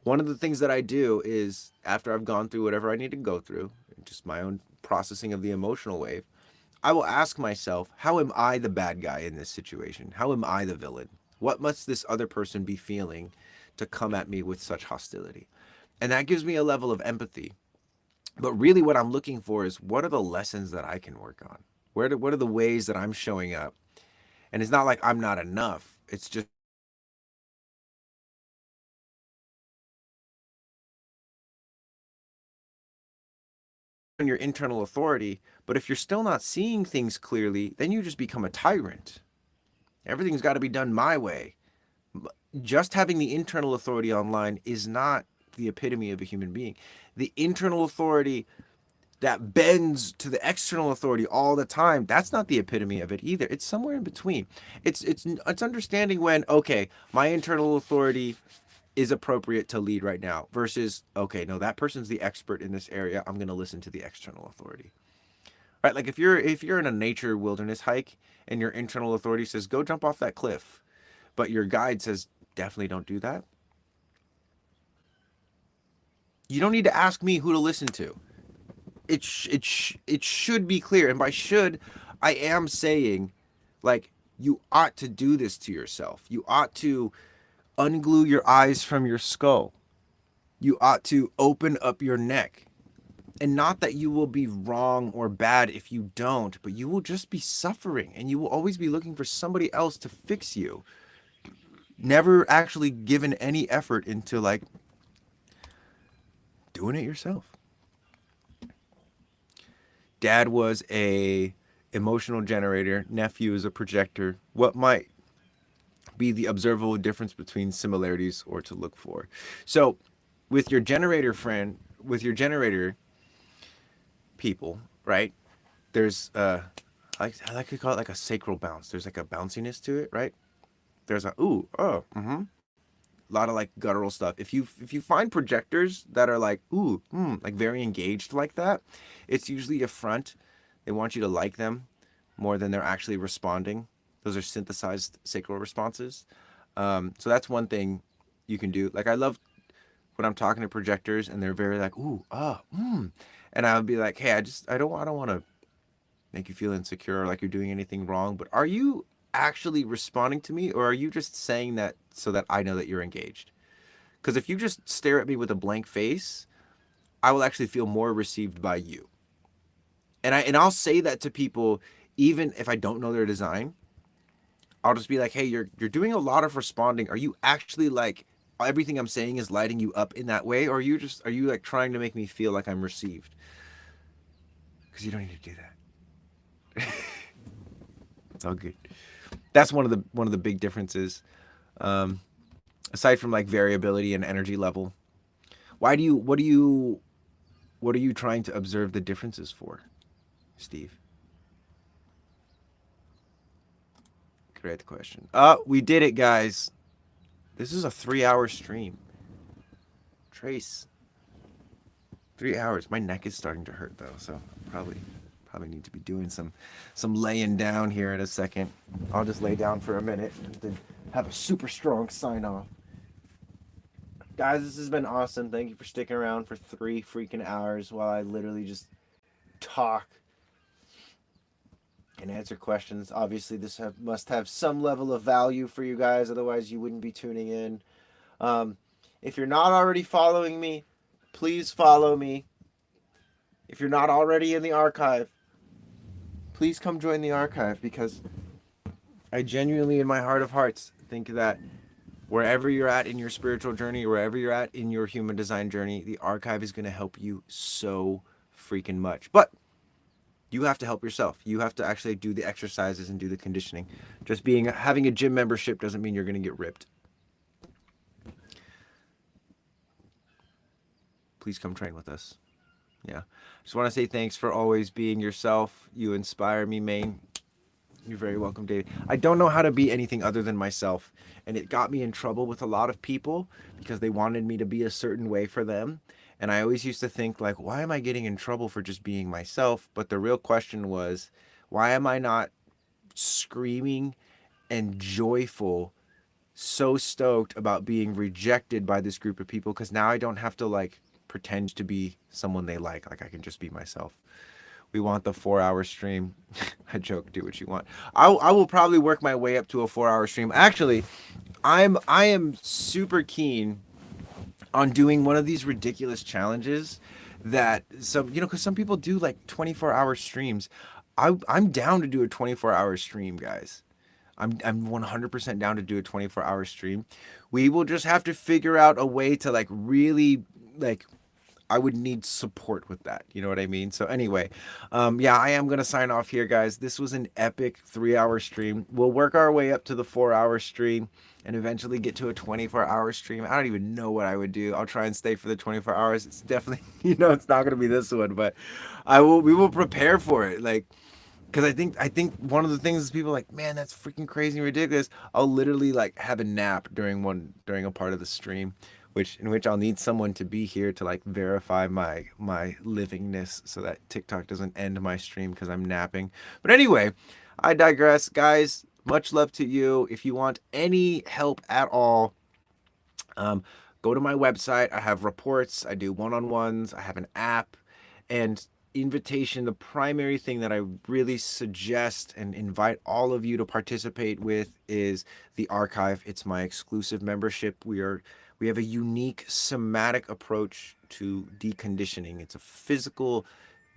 one of the things that I do is after I've gone through whatever I need to go through, just my own processing of the emotional wave, I will ask myself, how am I the bad guy in this situation? How am I the villain? What must this other person be feeling to come at me with such hostility? And that gives me a level of empathy. But really what I'm looking for is, what are the lessons that I can work on? What are the ways that I'm showing up? And it's not like I'm not enough. It's just your internal authority. But if you're still not seeing things clearly, then you just become a tyrant. Everything's got to be done my way. Just having the internal authority online is not the epitome of a human being. The internal authority that bends to the external authority all the time, that's not the epitome of it either. It's somewhere in between. It's understanding when, okay, my internal authority is appropriate to lead right now versus, okay, no, that person's the expert in this area, I'm going to listen to the external authority. Right? Like if you're in a nature wilderness hike and your internal authority says go jump off that cliff, but your guide says definitely don't do that, you don't need to ask me who to listen to. It should be clear, and by should, I am saying, like, you ought to do this to yourself. You ought to unglue your eyes from your skull. You ought to open up your neck. And not that you will be wrong or bad if you don't, but you will just be suffering, and you will always be looking for somebody else to fix you. Never actually given any effort into like doing it yourself. Dad was a emotional generator, nephew is a projector. What might be the observable difference between similarities or to look for? So with your generator friend, with your generator people, right? There's I like to call it like a sacral bounce. There's like a bounciness to it, right? There's a ooh, oh, a lot of like guttural stuff. If you find projectors that are like ooh, like very engaged like that, it's usually a front. They want you to like them more than they're actually responding. Those are synthesized sacral responses. So that's one thing you can do. Like I love when I'm talking to projectors and they're very like ooh, and I would be like, hey, I don't want to make you feel insecure or like you're doing anything wrong, but are you actually responding to me, or are you just saying that so that I know that you're engaged? Because if you just stare at me with a blank face, I will actually feel more received by you. And I'll say that to people even if I don't know their design. I'll just be like, hey, you're doing a lot of responding. Are you actually like everything I'm saying is lighting you up in that way, or are you like trying to make me feel like I'm received? Because you don't need to do that. It's all good. That's one of the big differences. Aside from like variability and energy level, what are you trying to observe the differences for, Steve? Great question. We did it, guys. This is a 3-hour stream. Trace. 3 hours. My neck is starting to hurt though, so probably need to be doing some laying down here in a second. I'll just lay down for a minute and then have a super strong sign off. Guys, this has been awesome. Thank you for sticking around for 3 freaking hours while I literally just talk and answer questions. Obviously, must have some level of value for you guys, otherwise you wouldn't be tuning in. If you're not already following me, please follow me. If you're not already in the archive, please come join the archive, because I genuinely, in my heart of hearts, think that Wherever you're at in your spiritual journey, wherever you're at in your human design journey, the archive is going to help you so freaking much. But you have to help yourself. You have to actually do the exercises and do the conditioning. Just having a gym membership doesn't mean you're going to get ripped. Please come train with us. Yeah. Just want to say thanks for always being yourself. You inspire me, Maine. You're very welcome, David. I don't know how to be anything other than myself. And it got me in trouble with a lot of people because they wanted me to be a certain way for them. And I always used to think, like, why am I getting in trouble for just being myself? But the real question was, why am I not screaming and joyful, so stoked about being rejected by this group of people? Because now I don't have to, like, pretend to be someone they like. Like, I can just be myself. We want the 4-hour stream. I joke, do what you want. I will probably work my way up to a 4-hour stream. Actually, I am super keen on doing one of these ridiculous challenges that because some people do like 24-hour streams. I'm down to do a 24-hour stream, guys. I'm 100% down to do a 24-hour stream. We will just have to figure out a way to like really like I would need support with that. You know what I mean? So anyway, yeah, I am going to sign off here, guys. This was an epic 3-hour stream. We'll work our way up to the 4-hour stream and eventually get to a 24-hour stream. I don't even know what I would do. I'll try and stay for the 24 hours. It's definitely, it's not going to be this one, but we will prepare for it. Like, because I think one of the things is people are like, man, that's freaking crazy and ridiculous. I'll literally like have a nap during a part of the stream, in which I'll need someone to be here to like verify my livingness so that TikTok doesn't end my stream because I'm napping. But anyway, I digress, guys. Much love to you. If you want any help at all, go to my website. I have reports. I do one-on-ones. I have an app, and invitation. The primary thing that I really suggest and invite all of you to participate with is the archive. It's my exclusive membership. We have a unique somatic approach to deconditioning. It's a physical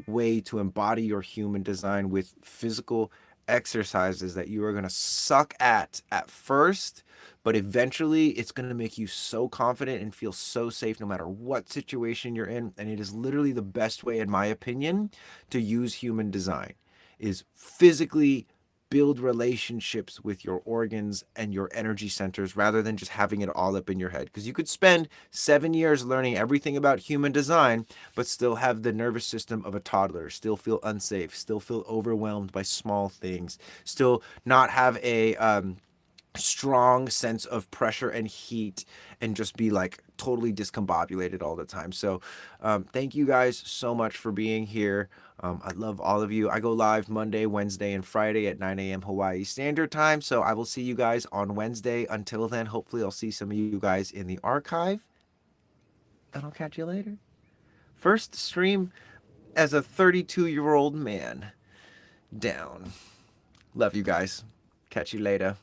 way to embody your human design with physical exercises that you are going to suck at first, but eventually it's going to make you so confident and feel so safe no matter what situation you're in. And it is literally the best way, in my opinion, to use human design, is physically build relationships with your organs and your energy centers rather than just having it all up in your head. Because you could spend 7 years learning everything about human design, but still have the nervous system of a toddler, still feel unsafe, still feel overwhelmed by small things, still not have a strong sense of pressure and heat, and just be like totally discombobulated all the time. So thank you guys so much for being here. I love all of you. I go live Monday, Wednesday, and Friday at 9 a.m. Hawaii Standard Time. So I will see you guys on Wednesday. Until then, hopefully I'll see some of you guys in the archive, and I'll catch you later. First stream as a 32-year-old man. Down. Love you guys. Catch you later.